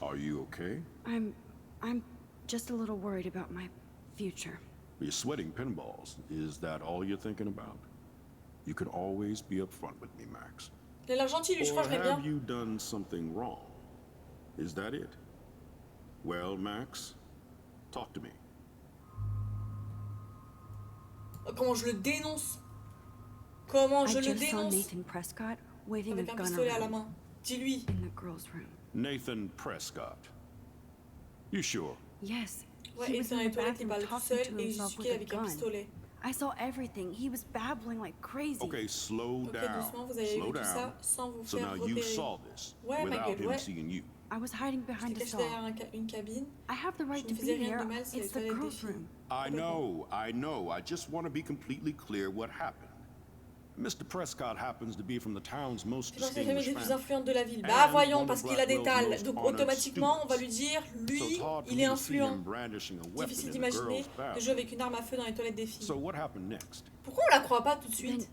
I: Are you okay?
C: I'm just a little worried about my future.
I: You're sweating pinballs. Is that all you're thinking about? You can always be upfront with me, Max.
A: Il a l'air gentil, lui, je crois
I: Or
A: que je l'aime bien.
I: have you done something wrong? Is that it? Well, Max, talk to me.
A: Comment je le dénonce? Comment je
C: I
A: le
C: just saw
A: dénonce?
C: Nathan Prescott waving a
A: Avec un
C: gun
A: pistolet à la
C: around
A: main. Dis-lui.
C: in the girls' room.
I: Nathan Prescott. You sure?
C: Yes,
A: Ouais,
C: he
A: et
C: was
A: dans
C: in
A: les
C: the
A: toilettes, il
C: bathroom
A: parle tout
C: talking
A: seul
C: to
A: et il
C: himself
A: justifiait
C: with a
A: avec un
C: gun.
A: pistolet.
C: I saw everything. He was babbling like crazy.
I: Okay, slow
A: Ok,
I: down.
A: doucement, vous avez
I: Slow
A: vu tout ça
I: down.
A: sans vous
I: So
A: faire
I: now you
A: repérer.
I: saw this
A: Ouais, ma
I: without
A: gueule,
I: him
A: ouais.
I: seeing you.
C: I was hiding
A: Je
C: behind
A: t'ai
C: a
A: caché derrière
C: stall.
A: une cabine.
C: I have the right
A: Je
C: to
A: ne
C: be
A: faisais rien
C: here.
A: de mal, c'est les
C: It's the
A: toilettes des
C: girls'
A: filles.
C: room.
I: I know. I just want to be completely clear what happened. Mr. Prescott happens to be from the town's most
A: C'est dans ses familles
I: distinguished
A: les plus
I: family.
A: influentes de la ville.
I: And
A: Bah voyons,
I: one of
A: parce qu'il a des
I: Blackwell's
A: talles.
I: most
A: Donc
I: honored
A: automatiquement, on va lui
I: students.
A: dire,
I: So
A: lui,
I: it's hard for
A: il
I: me
A: est
I: to see him
A: influent.
I: brandishing a weapon
A: Difficile
I: in a
A: d'imaginer
I: girl's
A: de
I: bathroom.
A: jouer avec une arme à feu dans les toilettes des filles.
I: So what happened next?
A: Pourquoi on la croit pas tout de suite?
C: Then-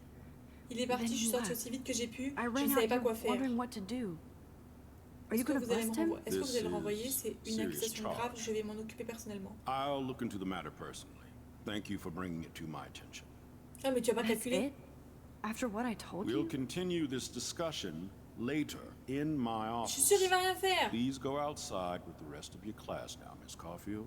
A: Il est parti,
C: then
A: je suis
C: he
A: sortie
C: left.
A: aussi vite que j'ai pu.
C: I
A: Je
C: ran
A: ne savais
C: out
A: pas
C: here
A: quoi faire.
C: wondering what to do. Are
A: Est-ce
C: you
A: que
C: gonna
A: vous allez me
C: bust him?
A: renvoyer? Est-ce que vous allez le
I: This
A: renvoyer?
I: is
A: C'est une
I: serious
A: accusation
I: charge.
A: grave, je vais m'en occuper personnellement.
I: I'll look into the matter personally. Thank you for bringing it to my attention.
A: Ah mais tu as pas
C: That's
A: calculé?
C: it? After what I told
I: We'll
C: you?
I: continue this discussion later in my
A: Je suis
I: office.
A: sûre il va rien faire.
I: Please go outside with the rest of your class now, Miss Caulfield.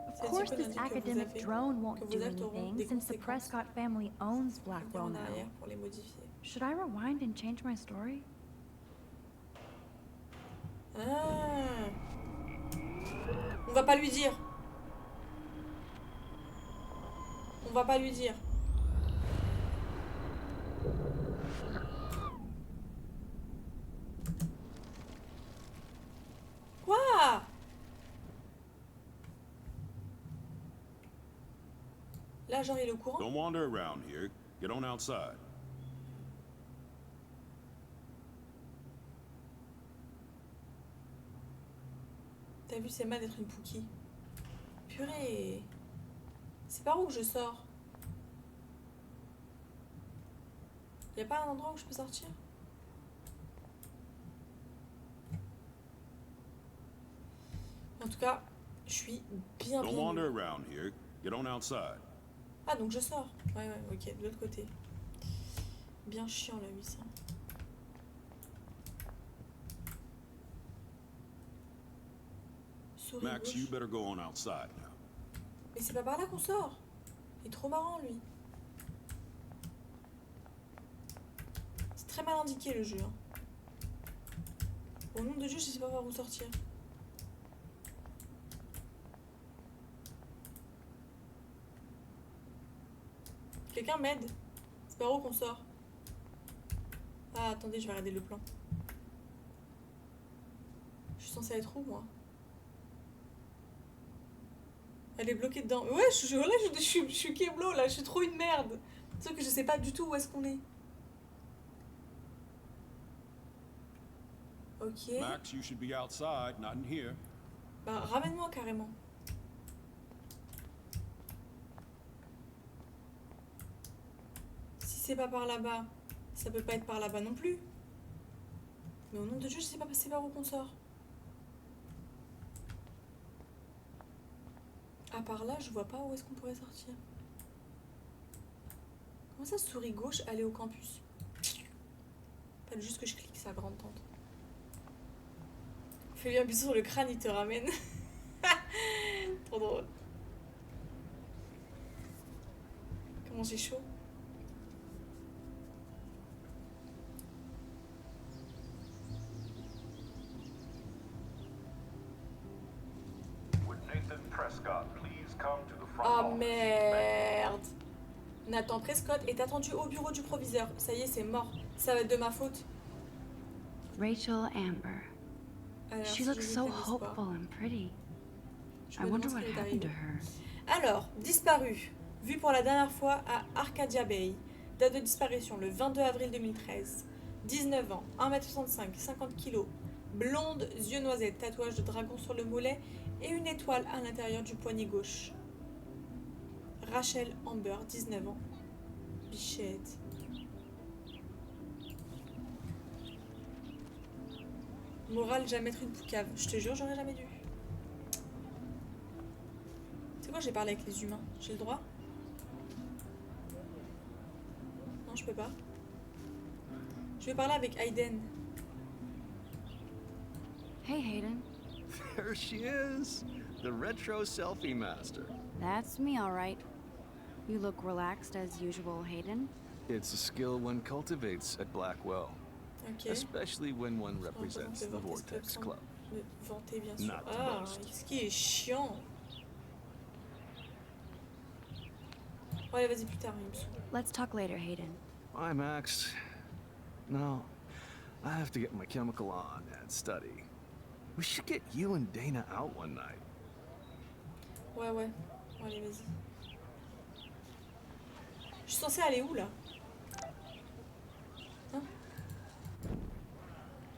G: Of
A: C'est
G: course,
A: un
G: this
A: petit peu que vous
G: academic
A: avez-
G: drone
A: que
G: won't
A: vos
G: do
A: actes auront
G: anything
A: des
G: since the
A: conséquences.
G: Prescott family owns
A: Revenir
G: Blackwell
A: en
G: now.
A: arrière pour les modifier.
G: Should I rewind and change my story?
A: Ah. On va pas lui dire. On va pas lui dire. Quoi? Là, genre, il est au courant?
I: Don't wander around here. Get on outside.
A: T'as vu, c'est mal d'être une Pookie. Purée. C'est par où que je sors? Y a pas un endroit où je peux sortir? En tout cas, je suis bien
I: Don't
A: bien
I: wander
A: nulle.
I: around here. Get on outside.
A: Ah, donc je sors. Ouais, ok, de l'autre côté. Bien chiant, là, 800. souris
I: Max, you
A: gauche.
I: better go on outside now.
A: Mais c'est pas par là qu'on sort. Il est trop marrant, lui. C'est très mal indiqué, le jeu. Hein. Au nom de Dieu, je sais pas par où sortir. Quelqu'un m'aide. C'est par où qu'on sort? Ah, attendez, je vais regarder le plan. Je suis censée être où, moi? Elle est bloquée dedans. Ouais, je suis Keblo, là. Je suis trop une merde. Sauf que je sais pas du tout où est-ce qu'on est. Ok.
I: Max, you should be outside, not in here.
A: Bah, ramène-moi carrément. Si c'est pas par là-bas, ça peut pas être par là-bas non plus. Mais au nom de Dieu, je sais pas c'est par où qu'on sort. À part là, je vois pas où est-ce qu'on pourrait sortir. Comment ça, souris gauche, aller au campus? Fallait juste que je clique sa grande tante. Fais-lui un bisou sur le crâne, il te ramène. Trop drôle. Comment j'ai chaud.
I: Would Nathan Prescott please come to the front
A: Oh merde. Nathan Prescott est attendu au bureau du proviseur. Ça y est, c'est mort. Ça va être de ma faute.
C: Rachel Amber.
A: Alors,
C: She
A: si
C: looks
A: je
C: so
A: lui fais l'espoir,
C: hopeful and pretty.
A: je
C: I
A: me
C: wonder
A: demande
C: what
A: ce qui est
C: happened to
A: arrivé.
C: her.
A: Alors, disparu. Vu pour la dernière fois à Arcadia Bay. Date de disparition le 22 avril 2013. 19 ans, 1m65, 50 kg. Blonde, yeux noisettes, tatouage de dragon sur le mollet et une étoile à l'intérieur du poignet gauche. Rachel Amber, 19 ans. Bichette. Morale, jamais être une poucave. Je te jure, j'aurais jamais dû. C'est quoi, j'ai parlé avec les humains? J'ai le droit? Non, je peux pas. Je vais parler avec Hayden.
C: Hey, Hayden.
J: There she is, the retro selfie master.
C: That's me, all right. You look relaxed as usual, Hayden.
J: It's a skill one cultivates at Blackwell,
A: Ok.
J: especially when one
A: Je
J: represents the
A: représente
J: Vortex
A: Club
J: Club.
A: sans me vanter, bien sûr.
J: Not to
A: Ah,
J: boast.
A: ce qui est chiant. Bon, allez, vas-y, plus tard, il me saoule.
C: Let's talk later, Hayden.
J: Bye, Max. No, I have to get my chemical on and study. We should get you and Dana out one night.
A: Ouais, ouais. Bon, allez, vas-y. Je suis censée aller où, là? Hein?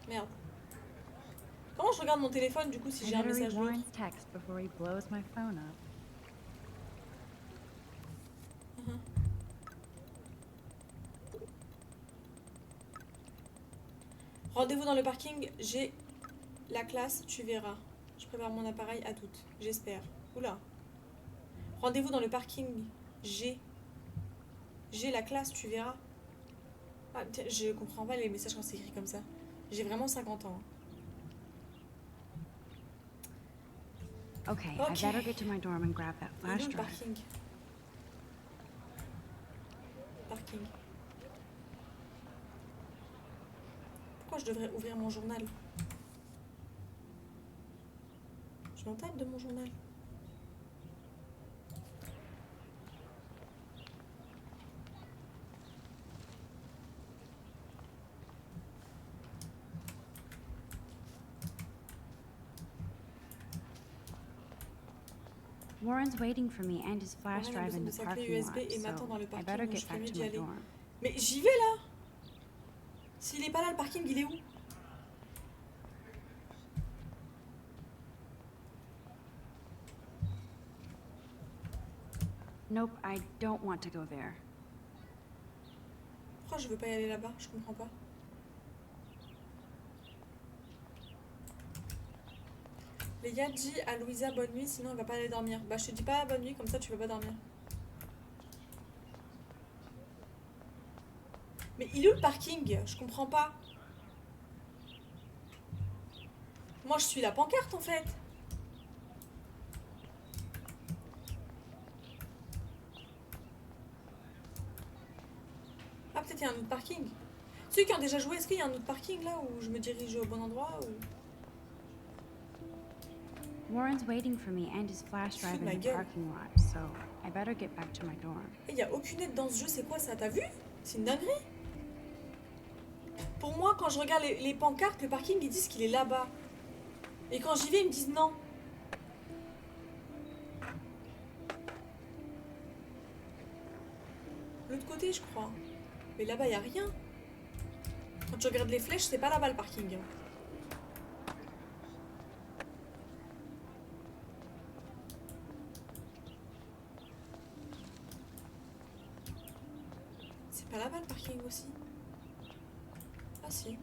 A: Merde. Comment je regarde mon téléphone, du coup, si
G: I
A: j'ai un
G: better read
A: message d'autre?
G: Warren's text before he blows my phone up.
A: Rendez-vous dans le parking, j'ai la classe, tu verras. Je prépare mon appareil à toutes, j'espère. Oula. Rendez-vous dans le parking, j'ai la classe, tu verras. Ah, tiens, je comprends pas les messages quand c'est écrit comme ça. J'ai vraiment 50 ans.
C: Okay, I
A: Okay.
C: better get to my dorm and grab that
A: Il est où
C: flash
A: le
C: drive.
A: parking? Parking. Pourquoi je devrais ouvrir mon journal? Je m'en tape de mon journal.
C: Warren's waiting for me and his flash
A: Warren a
C: drive in
A: besoin
C: the
A: de sa clé
C: parking
A: USB
C: lot,
A: et m'attend dans
C: so
A: le
C: I
A: parking,
C: better
A: donc je
C: get
A: ferais
C: back
A: mieux
C: to
A: d'y
C: my
A: aller.
C: dorm.
A: Mais j'y vais là! S'il est pas là, le parking, il est où?
C: Nope, I don't want to go there.
A: Pourquoi je veux pas y aller là-bas? Je comprends pas. Les gars, dis à Louisa bonne nuit, sinon elle va pas aller dormir. Bah, je te dis pas bonne nuit, comme ça tu vas pas dormir. Mais il est où le parking? Je comprends pas. Moi, je suis la pancarte en fait. qu'il y a un autre parking? Ceux qui ont déjà joué, est-ce qu'il y a un autre parking là où je me dirige au bon endroit ou...
C: Warren's waiting for me and his flash drive in
A: Ma
C: the
A: gueule.
C: parking lot, so I better get back to my dorm.
A: Il y a aucune aide dans ce jeu, c'est quoi ça? T'as vu? C'est une dinguerie. Pour moi, quand je regarde les pancartes, le parking, ils disent qu'il est là-bas. Et quand j'y vais, ils me disent non. L'autre côté, je crois. Mais là-bas, il n'y a rien. Quand tu regardes les flèches, c'est pas là-bas le parking. C'est pas là-bas le parking aussi. Ah si.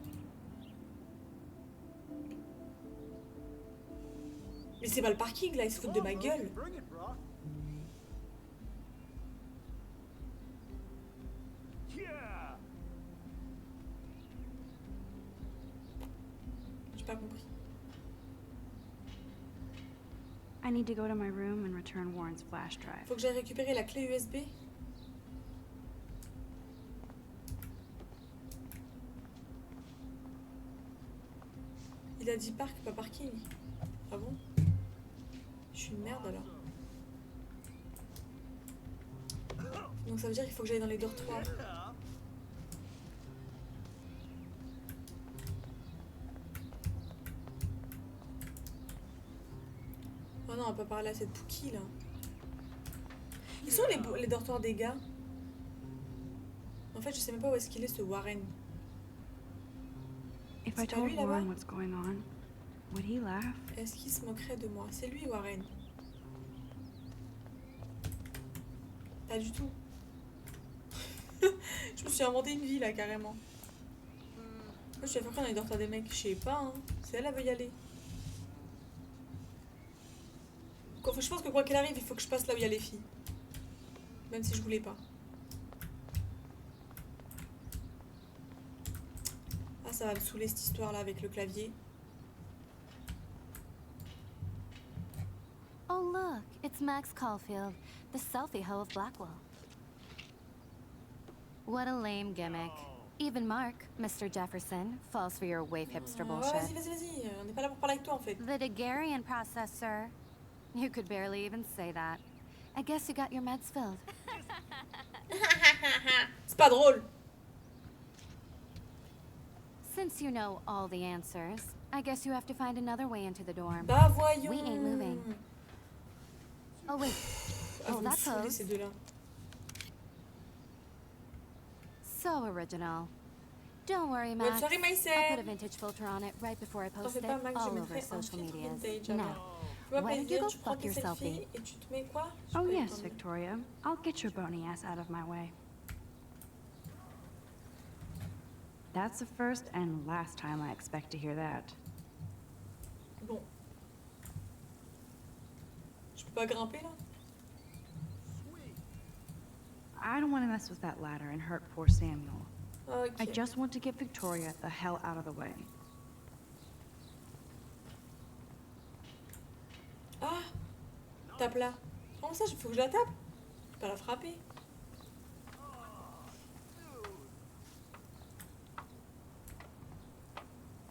A: Mais c'est pas le parking là, ils se foutent de ma gueule.
B: Bring it, bro.
H: Yeah!
A: J'ai pas compris.
C: I need to go to my room and return Warren's flash drive.
A: Faut que j'aille récupérer la clé USB. Il a dit parc, pas parking. Ah bon? Je suis une merde alors. Donc ça veut dire qu'il faut que j'aille dans les dortoirs. Oh non, on va pas parler à cette Pookie là. Ils sont les dortoirs des gars. En fait, je sais même pas où est-ce qu'il est ce Warren.
C: If
A: C'est
C: I
A: pas
C: told
A: lui, là-bas?
C: Warren what's going on, would he laugh?
A: Est-ce qu'il se moquerait de moi? C'est lui, Warren. Pas du tout. Je me suis inventé une vie là, carrément. Moi, je vais faire quoi dans les dortoirs des mecs? Je sais pas, hein. C'est elle, elle veut y aller. Je pense que quoi qu'il arrive, il faut que je passe là où il y a les filles. Même si je voulais pas. Ah, ça va me saouler cette histoire là avec le clavier.
D: Oh look, it's Max Caulfield, the selfie hoe of Blackwell. What a lame gimmick. Even Mark, Mr. Jefferson, falls for your wave hipster bullshit.
A: Vas-y, vas-y, vas-y. On n'est pas là pour parler avec toi en fait.
D: The Daguerrean process, sir. You could barely even say that. I guess you got your meds filled.
A: C'est pas drôle.
D: Since you know all the answers, I guess you have to find another way into the dorm.
A: Bah voyons.
D: We ain't moving. Oh wait.
A: Ah,
D: Oh,
A: vous me
D: that
A: saoulez
D: pose.
A: ces deux-là.
D: So original. Don't worry,
A: Bonne
D: Max.
A: soirée,
D: I'll put a
A: Maïsel.
D: vintage filter on it right before I
A: T'en
D: post
A: fais
D: it
A: pas, Max, je
D: all over
A: mettrai un
D: social
A: filtre
D: medias.
A: vintage
D: Now,
A: alors. Tu vas
D: why
A: pas
D: don't you
A: dire,
D: go
A: tu prends
D: fuck
A: tes
D: your
A: selfies
D: selfie?
A: et tu te mets quoi? J'ai
C: Oh
A: pas
C: yes,
A: entendu.
C: Victoria. I'll get your bony ass out of my way. That's the first and last time I expect to hear that.
A: Bon. Je peux pas grimper là?
C: I don't want to mess with that ladder and hurt poor Samuel.
A: Ok.
C: I just want to get Victoria the hell out of the way.
A: Ah! Tape là. Comment ça, il faut que je la tape? Je peux pas la frapper.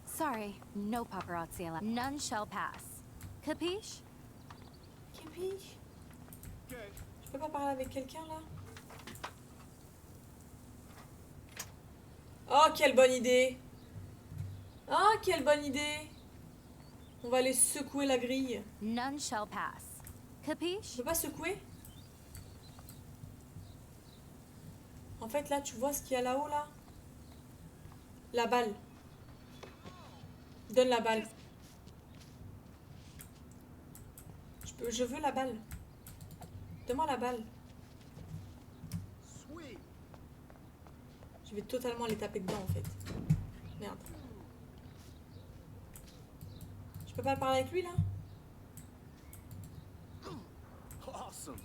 D: Sorry, no paparazzi allowed. None shall pass. Capiche?
A: Képi? Je peux pas parler avec quelqu'un là? Oh, quelle bonne idée! Oh, quelle bonne idée! On va aller secouer la grille.
D: None shall pass. Capiche?
A: Je peux pas secouer? En fait, là, tu vois ce qu'il y a là-haut, là? La balle. Donne la balle. Je veux la balle. Donne-moi la balle.
B: Sweet.
A: Je vais totalement les taper dedans, en fait. Merde. Je peux pas parler avec lui, là?
J: Awesome.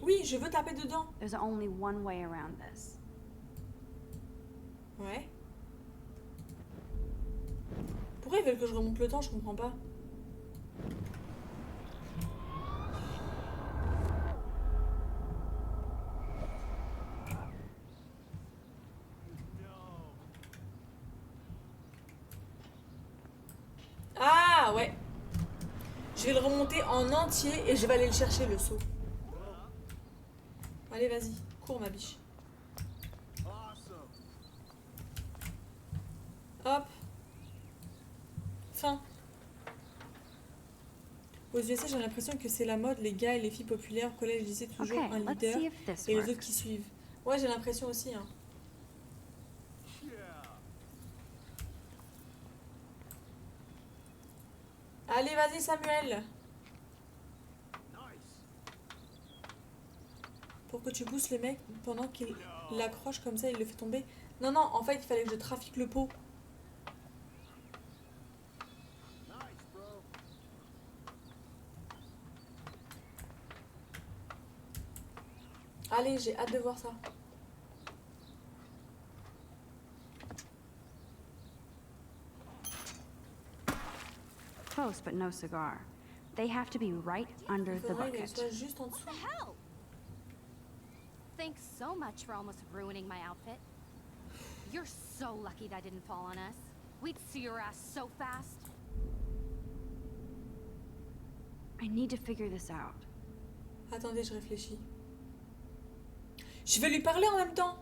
A: Oui, je veux taper dedans.
C: There's only one way around this.
A: Ouais. Pourquoi ils veulent que je remonte le temps? Je comprends pas. Ah ouais. Je vais le remonter en entier et je vais aller le chercher, le seau. Allez, vas-y. Cours, ma biche. Hop. Fin. Aux USA, j'ai l'impression que c'est la mode, les gars et les filles populaires au collège, lycée, toujours
C: Okay,
A: un
C: let's
A: leader
C: see if this
A: et les
C: works.
A: autres qui suivent. Ouais, j'ai l'impression aussi. Hein. Allez, vas-y, Samuel. Pour que tu pousses le mec pendant qu'il l'accroche comme ça, il le fait tomber. Non, non, en fait, il fallait que je trafique le pot. Allez, j'ai hâte de voir ça.
C: Close, but no cigar. They have to be right under
A: Il
C: the
A: faudrait qu'elle
C: bucket.
A: soit juste en dessous.
D: What the hell? Thanks so much for almost ruining my outfit. You're so lucky that didn't fall on us. We'd see your ass so fast.
C: I need to figure this out.
A: Attendez, je réfléchis. Je vais lui parler en même temps.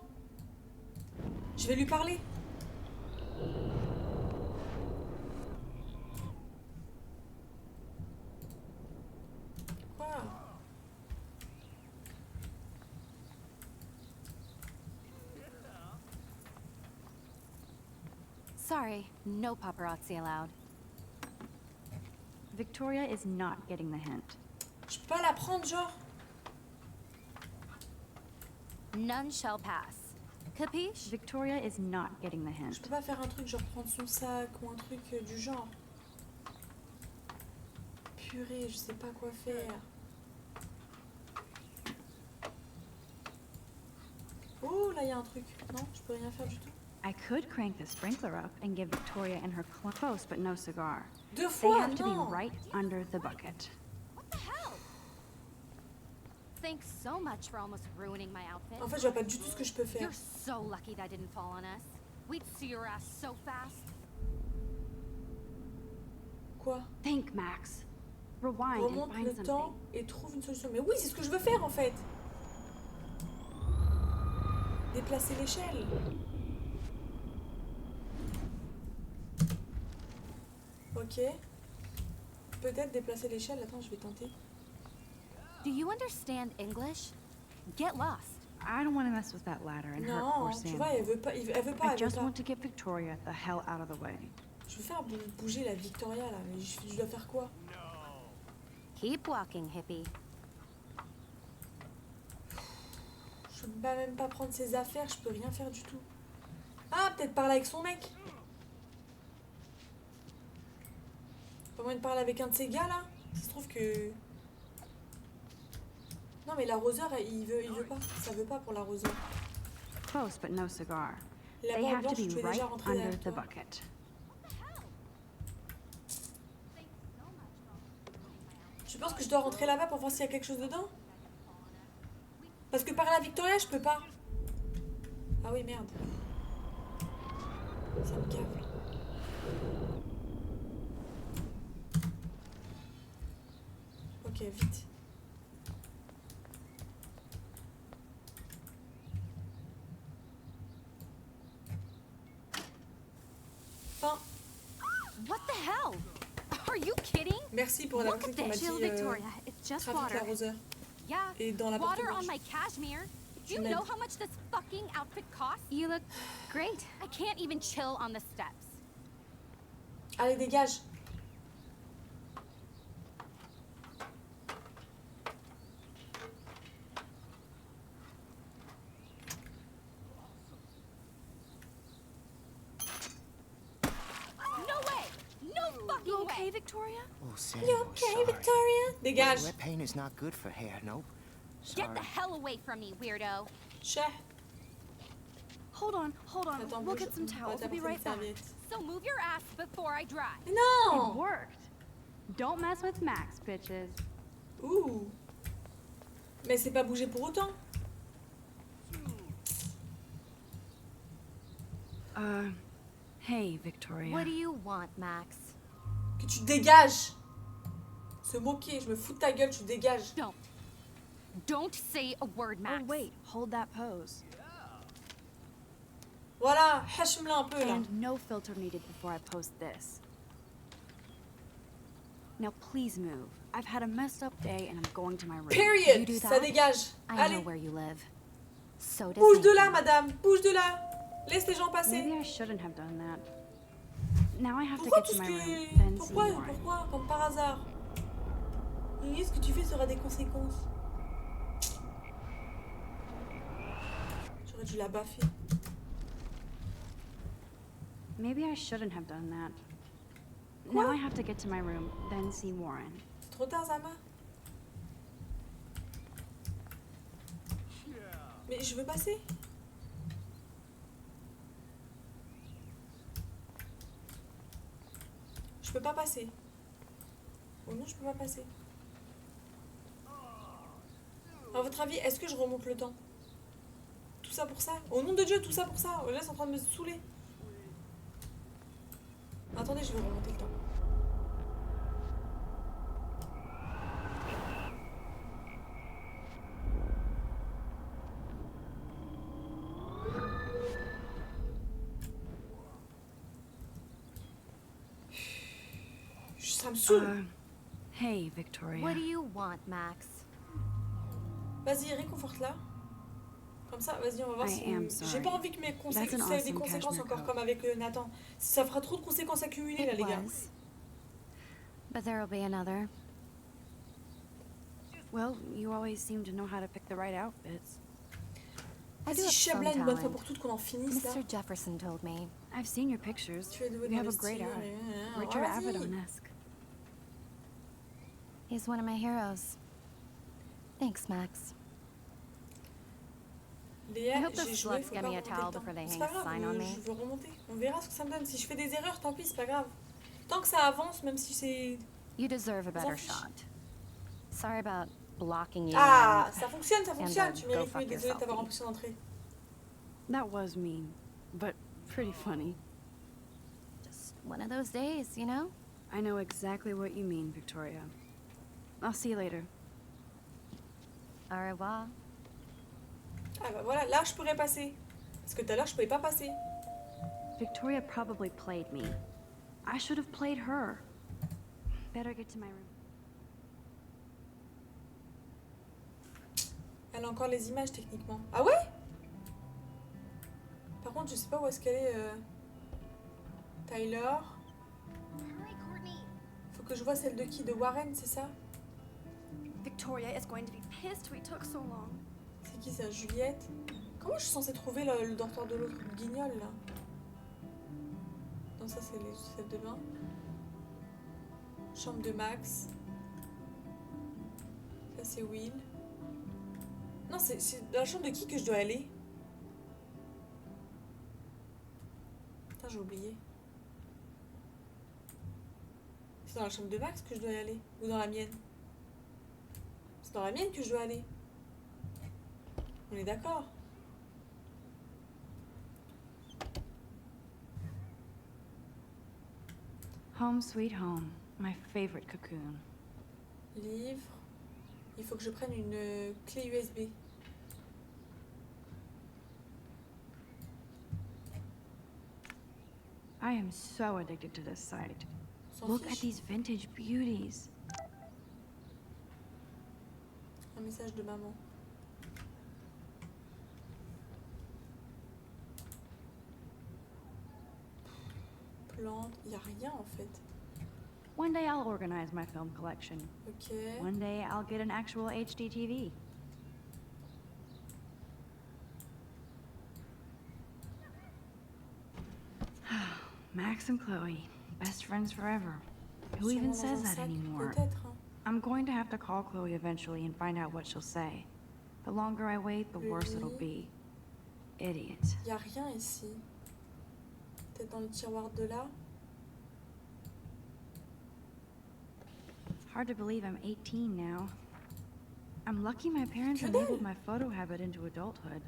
A: Je vais lui parler. Quoi?
D: Sorry, no paparazzi allowed.
C: Victoria is not getting the hint.
A: Je peux pas la prendre, genre?
D: None shall pass. Capiche?
C: Victoria is not getting the
A: Je
C: hint.
A: peux pas faire un truc genre prendre son sac ou un truc du genre. Purée, je sais pas quoi faire. Oh, là, il y a un truc. Non, je peux rien faire du tout.
C: I could crank the sprinkler up and give Victoria and her close, but no cigar.
A: Deux
C: They
A: fois,
C: have to be
A: non.
C: right under the bucket.
D: What the hell? Thanks so much for almost ruining my outfit.
A: En fait, je vois pas du tout ce que je peux faire.
D: You're so lucky that didn't fall on us. We'd see your ass so fast.
A: Quoi?
C: Think, Max. Rewind and
A: Remonte
C: find
A: le
C: something.
A: temps et trouve une solution. Mais oui, c'est ce que je veux faire en fait. Déplacer l'échelle. Ok. Peut-être déplacer l'échelle. Attends, je vais tenter.
D: Do you understand English? Get lost.
C: I don't want to mess with that ladder and hurt
A: Non,
C: poor
A: tu
C: Sam.
A: vois, elle veut pas. Elle veut pas.
C: I
A: Elle veut
C: just
A: pas.
C: want to get Victoria the hell out of the way.
A: Je veux faire bouger la Victoria là. Mais je dois faire quoi?
D: Keep walking, hippie.
A: Je peux même pas prendre ses affaires. Je peux rien faire du tout. Ah, peut-être parler avec son mec. Pas moyen de parler avec un de ces gars là? Ça se trouve que. Non mais l'arroseur il veut pas, ça veut pas pour l'arroseur.
C: Close, but no cigar.
A: La
C: They
A: barre
C: have to
A: blanche,
C: be
A: tu es
C: right
A: déjà rentré
C: under
A: derrière
C: the
A: toi.
C: bucket.
A: Tu penses que je dois rentrer là-bas pour voir s'il y a quelque chose dedans? Parce que par la Victoria je peux pas. Ah oui merde. Ça me cave. Ok, vite. Fin.
D: What the hell? Are you kidding?
A: Merci pour la
D: Look
A: personne
D: at
A: qui m'a
D: this.
A: dit
D: Victoria, it's just
A: trafic
D: water.
A: l'arroseur.
D: Yeah,
A: Et dans la porte
D: water on
A: blanche.
D: my cashmere. Do you
A: Je
D: know
A: l'aide.
D: how much this fucking outfit costs?
C: You look great.
D: I can't even chill on the steps.
A: Allez, dégage.
D: No way! No fucking
C: You okay,
D: way!
C: Victoria?
K: Oh, Sam,
A: You okay, Victoria? Dégage.
K: Wet paint is not good for hair, nope.
D: Get
K: Sorry.
D: the hell away from me, weirdo.
A: Chef.
C: Hold on.
A: Attends,
C: We'll
A: bouge.
C: get some
A: On va
C: towels. We'll be
A: t'apporter
C: right
A: une
C: back.
A: serviette.
D: So move your ass before I dry.
A: Mais
C: It
A: non.
C: worked. Don't mess with Max, bitches.
A: Ouh. Mais c'est pas bougé pour autant.
C: Hey, Victoria.
D: What do you want, Max?
A: Qu'est-ce Que tu dégages. Se moquer, je me fous de ta gueule, tu dégages.
D: Don't say a word, Max.
C: Oh wait, hold that pose.
A: Voilà, hâche-me-la un peu là.
C: And no filter needed before I post this. Now please move. I've had a messed up day and I'm going to my room.
A: Period.
D: You do
A: Ça
D: that?
A: dégage.
D: I know
A: Allez.
D: where you live. So does
A: Bouge de là,
D: Nathan.
A: madame. Bouge de là. Laisse les gens passer.
C: Maybe I shouldn't have done that. Now I have to
A: Pourquoi
C: get
A: tout
C: to
A: ce
C: my room,
A: que...
C: then see
A: Pourquoi
C: more.
A: Pourquoi Comme par hasard. Et ce que tu fais sera des conséquences. J'aurais dû la baffer.
C: Maybe I shouldn't have done that. Now I have to get to my room, then see Warren.
A: C'est trop tard, Zama. Mais je veux passer. Je peux pas passer. Oh non, je peux pas passer. À votre avis, est-ce que je remonte le temps? Tout ça pour ça? Au nom de Dieu, tout ça pour ça? Là, c'est en train de me saouler. Attendez, je vais remonter le temps. Ça me saoule.
C: Hey, Victoria.
D: What do you want, Max?
A: Vas-y, réconforte-la. Comme ça, vas-y, on va voir
C: I
A: si...
C: am
A: J'ai
C: sorry.
A: pas envie que mes
C: That's
A: conséquences...
C: an
A: Ça ait des
C: awesome
A: conséquences
C: cashmere
A: encore
C: coat.
A: comme avec Nathan. Ça fera trop de conséquences accumulées, là,
D: It
A: les gars.
D: was. But there'll be another.
C: Well, you always seem to know how to pick the right outfits.
D: I do
A: Vas-y,
D: have some
A: chèbe-la une bonne fois
D: talent.
A: pour toutes qu'on en finisse, là.
D: Mr. Jefferson told me.
C: I've seen your pictures.
A: Tu es douée
C: You
A: dans
C: have
A: le
C: a great
A: style,
C: eye.
A: ouais.
C: Richard
A: Oh, vas-y.
C: Avedon-esque.
D: He's one of my heroes. Thanks, Max.
A: Léa,
D: I hope the
A: j'ai joué,
D: slugs
A: faut
D: get
A: pas
D: me a
A: remonter le
D: towel
A: temps.
D: before they
A: C'est
D: hang
A: pas
D: a
A: grave,
D: sign on me.
A: je veux remonter. On verra ce que ça me donne. Si je fais des erreurs, tant pis, c'est pas grave. Tant que ça avance, même si c'est...
D: You deserve a
A: On s'en
D: better
A: fiche.
D: shot. Sorry about blocking you.
A: Ah,
D: and-
A: ça fonctionne, ça fonctionne.
D: and,
A: Tu
D: go
A: mérites
D: fuck
A: mieux, désolée de t'avoir
D: yourself.
A: empêché d'entrer.
C: That was mean, but pretty funny.
D: Just one of those days, you know?
C: I know exactly what you mean, Victoria. I'll see you later.
D: Au revoir.
A: Ah bah voilà, là je pourrais passer. Parce que tout à l'heure je pouvais pas passer.
C: Victoria probably played me. I should have played her. Better get to my room.
A: Elle a encore les images techniquement. Ah ouais? Par contre je sais pas où est-ce qu'elle est. Tyler.
F: Hurry, Courtney.
A: Faut que je vois celle de qui? De Warren, c'est ça?
G: Victoria is going to be pissed we took so long.
A: C'est qui ça? Juliette? Comment je suis censée trouver le dortoir de l'autre guignol là? Non, ça c'est celle de bain. Chambre de Max. Ça c'est Will. Non, c'est dans la chambre de qui que je dois aller? Putain, j'ai oublié. C'est dans la chambre de Max que je dois y aller? Ou dans la mienne? C'est dans la mienne que je dois aller. On est d'accord?
C: Home sweet home, my favorite cocoon.
A: Livre. Il faut que je prenne une clé USB.
C: I am so addicted to this site.
A: S'en
C: Look at
A: fiche.
C: these vintage beauties.
A: Un message de maman. Plante. Il n'y a rien en fait.
C: One day I'll organize my film collection.
A: Ok.
C: One day I'll get an actual HD TV. Max and Chloe, best friends forever. Who even
A: Sûrement dans
C: says
A: un
C: that
A: sac,
C: anymore?
A: peut-être, hein.
C: I'm going to have to call Chloe eventually and find out what she'll say. The longer I wait, the worse it'll be. Idiot.
A: Il n'y a rien ici. Peut-être dans le tiroir de là.
C: Hard to believe I'm 18 now. I'm lucky my parents
A: Que
C: enabled
A: dalle.
C: my photo habit into adulthood.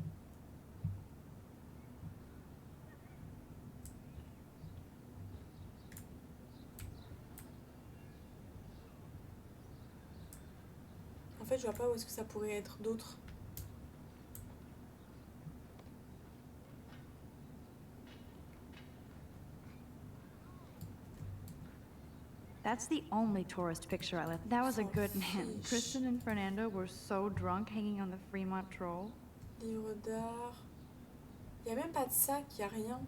A: fait, je vois pas où est-ce que ça pourrait être d'autre.
G: That's the only tourist picture I left. That was a good man.
A: Fiche.
G: Kristen and Fernando were so drunk hanging on the Fremont Troll.
A: Livre d'art. Y a même pas de sac, y a rien.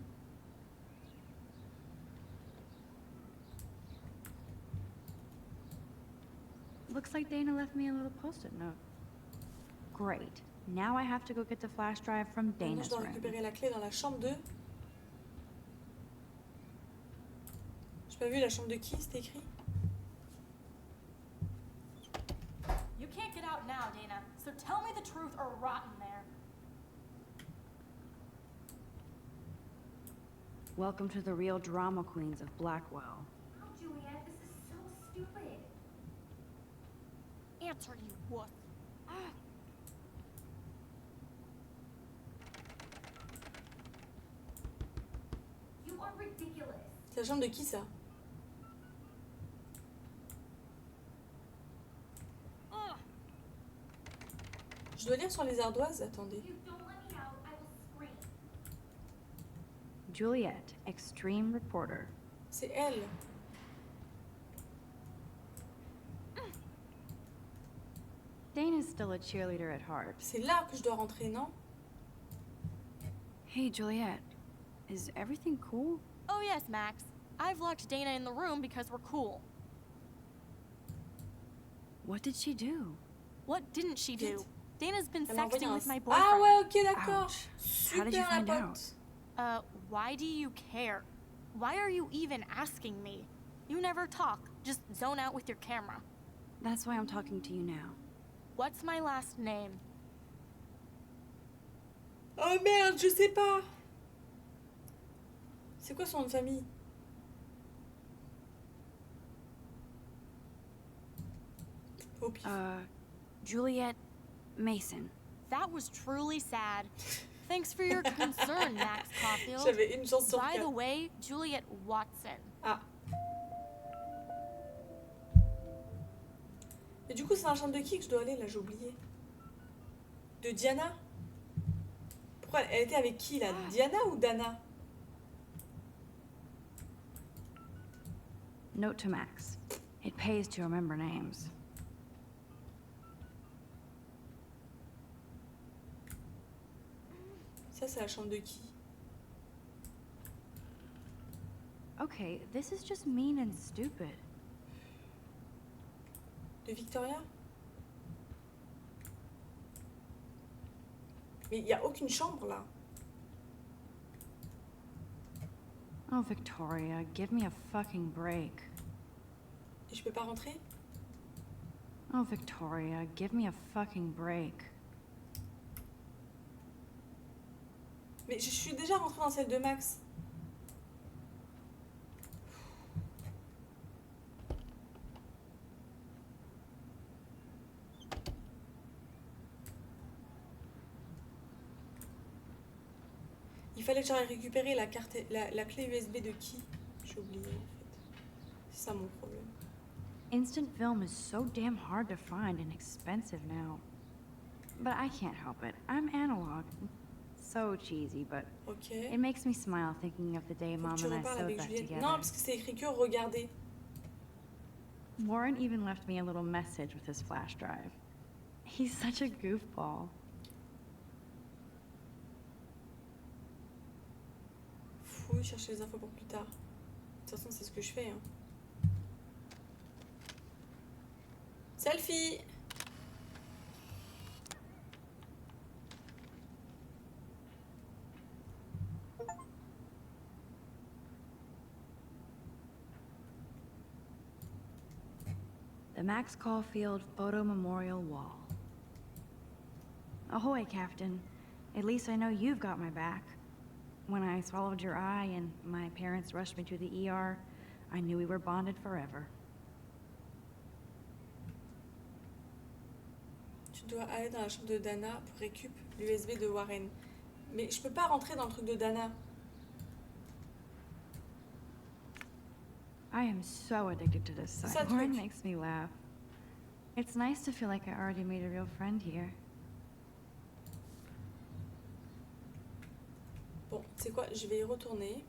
G: Looks like Dana left me a little post-it note. Great. Now I have to go get the flash drive from
A: Maintenant, je
G: Dana's
A: dois
G: room.
A: récupérer la clé dans la chambre de... J'ai pas vu la chambre de qui, c'était écrit?
F: You can't get out now, Dana. So tell me the truth or rot in there.
C: Welcome to the real drama queens of Blackwell.
D: Oh, Juliet, this is so stupid.
F: Answer, you wuss.
D: You are ridiculous.
A: C'est la chambre de qui, ça? Je dois lire sur les ardoises? Attendez.
D: If you don't let me out, I will scream.
G: Juliet, extreme reporter.
A: C'est elle.
G: Dana's still a cheerleader at heart.
A: C'est là que je dois rentrer, non?
C: Hey, Juliet. Is everything cool?
F: Oh yes, Max. I've locked Dana in the room because we're cool.
C: What did she do?
F: What didn't she do? Dana's been
A: Elle m'a envoyé
F: sexting
A: un...
F: with my boyfriend.
A: Ah ouais, ok, d'accord.
C: Ouch. How did you
A: Super, la
C: find out?
A: pote.
F: Why do you care? Why are you even asking me? You never talk, just zone out with your camera.
C: That's why I'm talking to you now.
F: What's my last name?
A: Oh merde, je sais pas. C'est quoi son nom de famille? Au pif.
C: Juliet Mason.
F: That was truly sad. Thanks for your concern, Max Caulfield.
A: J'avais une chance sur
F: By the
A: quatre.
F: way, Juliet Watson.
A: Ah. Et du coup, c'est dans la chambre de qui que je dois aller, là, j'ai oublié. De Diana? Pourquoi elle était avec qui, là? Diana ou Dana?
C: Note to Max. It pays to remember names.
A: Ça, c'est la chambre de qui?
G: Okay, this is just mean and stupid.
A: De Victoria? Mais il n'y a aucune chambre, là.
G: Oh, Victoria, give me a fucking break.
A: Et je peux pas rentrer?
G: Oh, Victoria, give me a fucking break.
A: Mais je suis déjà rentrée dans celle de Max. Il fallait que j'aille récupérer la carte, la clé USB de qui? J'ai oublié en fait. C'est ça mon problème.
G: Instant film is so damn hard to find and expensive now. But I can't help it. I'm analog. So cheesy, but
A: Ok.
G: it makes me smile thinking of the day
A: Faut
G: Mom
A: que tu
G: and I
A: reparles
G: sewed
A: avec
G: that
A: Juliette.
G: together.
A: Non, parce que c'est écrit que regardez.
G: Warren even left me a little message with his flash drive. He's such a goofball.
A: Fouille, chercher les infos pour plus tard. De toute façon, c'est ce que je fais. Hein. Selfie!
C: The Max Caulfield Photo Memorial Wall.
G: Ahoy, Captain. At least I know you've got my back. When I swallowed your eye and my parents rushed me to the ER, I knew we were bonded forever.
A: Tu dois aller dans la chambre de Dana pour récup l'USB de Warren. Mais je peux pas rentrer dans le truc de Dana.
G: I am so addicted to this
A: Ça,
G: site.
A: truc.
G: Warren makes me laugh. It's nice to feel like I already made a real friend here.
A: Bon, tu sais quoi, je vais y retourner.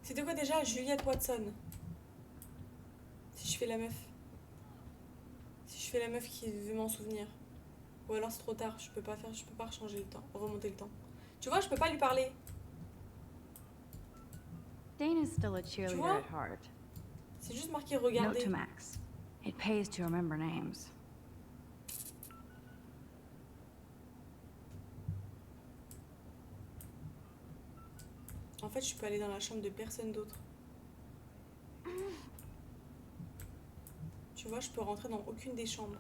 A: C'était quoi déjà? Juliette Watson. Si je fais la meuf. Si je fais la meuf qui veut m'en souvenir. Ou alors c'est trop tard, je peux pas changer le temps, remonter le temps. Tu vois, je peux pas lui parler.
G: Dana's still a cheerleader
A: vois?
G: at heart.
A: C'est juste marqué
G: Note
A: regarder.
G: to Max. It pays to remember names.
A: En fait, je peux aller dans la chambre de personne d'autre. Tu vois, je peux rentrer dans aucune des chambres.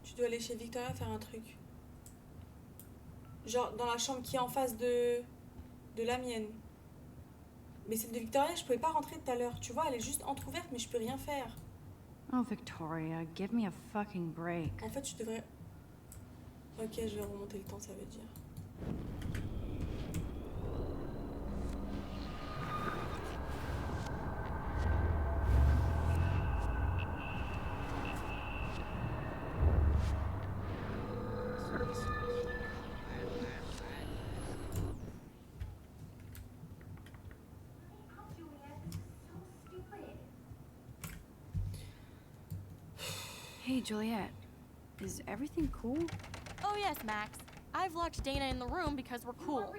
A: Tu dois aller chez Victoria faire un truc. Genre dans la chambre qui est en face de la mienne. Mais celle de Victoria, je pouvais pas rentrer tout à l'heure. Tu vois, elle est juste entrouverte, mais je peux rien faire.
G: Oh, Victoria, give me a fucking break.
A: En fait, je devrais... Ok, je vais remonter le temps, ça veut dire.
G: Hey, Juliet. Is everything cool?
F: Oh yes, Max. I've locked Dana in the room because we're cool.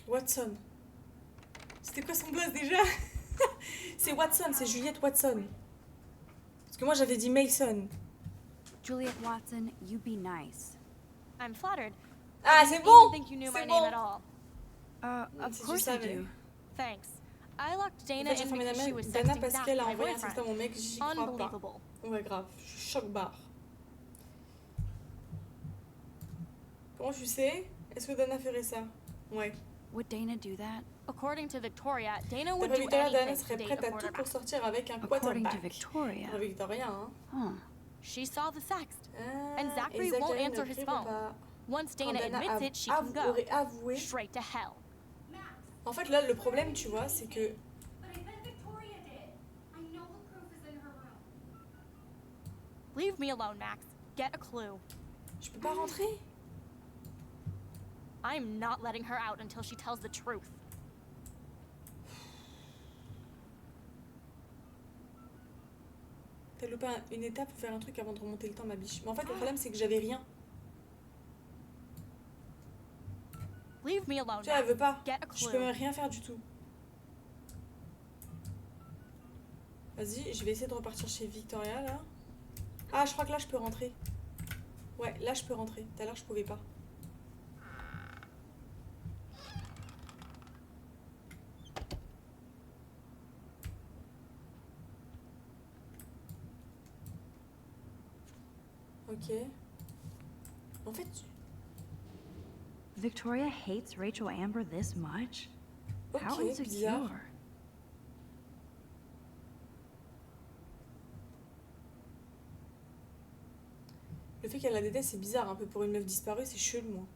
A: Watson. C'était quoi son blaze déjà? C'est Watson, c'est Juliette Watson. Parce que moi j'avais dit Mason.
C: Juliet Watson, you be nice.
F: I'm flattered.
A: Ah,
F: I
A: c'est
F: didn't
A: bon!
F: even think you knew my
A: C'est
F: name
A: bon!
F: at all.
C: Of
A: Si tu
C: course I
A: savais.
C: do.
F: Thanks. I locked
A: En
F: Dana
A: fait, j'ai
F: in
A: fermé la
F: because she
A: main
F: was
A: Dana
F: sexting
A: parce
F: Zach,
A: qu'elle a
F: my
A: envoyé un texte à
F: boyfriend.
A: mon mec, j'y crois pas.
F: Unbelievable.
A: Ouais, grave, choc barre. Comment tu sais? Est-ce que Dana ferait ça? Ouais.
C: Would Dana do that?
F: According to Victoria, Dana would
A: D'après
F: do
A: Victoria, Dana
F: anything to
A: serait
F: date
A: prête
F: a
A: à tout pour
F: quarterback.
A: sortir avec un
C: According to
A: quarterback.
C: Victoria.
A: D'après Victoria, hein.
C: Huh.
F: She saw the sext.
A: Ah,
F: And Zachary
A: et
F: won't
A: Zachary
F: answer
A: ne
F: his
A: répond
F: phone.
A: pas.
F: Once
A: Quand
F: Dana
A: Dana
F: admits it, she can go
A: aurait avoué.
F: straight to hell.
A: En fait, là, le problème, tu vois, c'est que
F: Leave me alone, Max. Get a clue.
A: je peux pas rentrer.
F: I'm not letting her out until she tells the truth.
A: T'as loupé une étape pour faire un truc avant de remonter le temps, ma biche. Mais en fait, le problème, c'est que j'avais rien.
F: Leave me alone,
A: Tu vois, elle veut
F: Max.
A: pas.
F: Get a
A: Je peux
F: clue.
A: même rien faire du tout. Vas-y, je vais essayer de repartir chez Victoria, là. Ah, je crois que là, je peux rentrer. Ouais, là, je peux rentrer. Tout à l'heure, je pouvais pas. Ok. En fait,
G: Victoria hates Rachel Amber this much? How
A: ok,
G: insecure.
A: bizarre. Le fait qu'elle la déteste, c'est bizarre un peu pour une meuf disparue, c'est chelou, moi.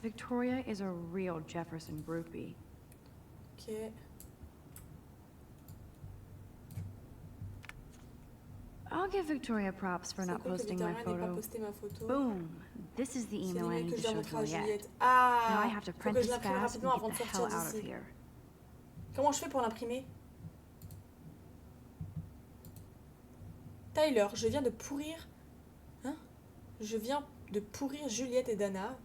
G: Victoria is a real Jefferson groupie.
A: Ok.
G: I'll give Victoria props for
A: C'est
G: not
A: cool que
G: posting my
A: Victoria n'ait pas
G: photo.
A: posté ma photo.
G: Boom! This is the
A: C'est
G: email I
A: l'email
G: need
A: que
G: to
A: je dois
G: show
A: montrer à
G: Juliet.
A: Juliette.
G: Now
A: Ah!
G: I have to
A: Faut
G: print
A: que je
G: this
A: l'imprime
G: fast and
A: rapidement avant
G: get
A: de
G: the hell
A: sortir
G: out of
A: d'ici.
G: here.
A: Comment je fais pour l'imprimer? Tyler, je viens de pourrir... Hein? Je viens de pourrir Juliette et Dana.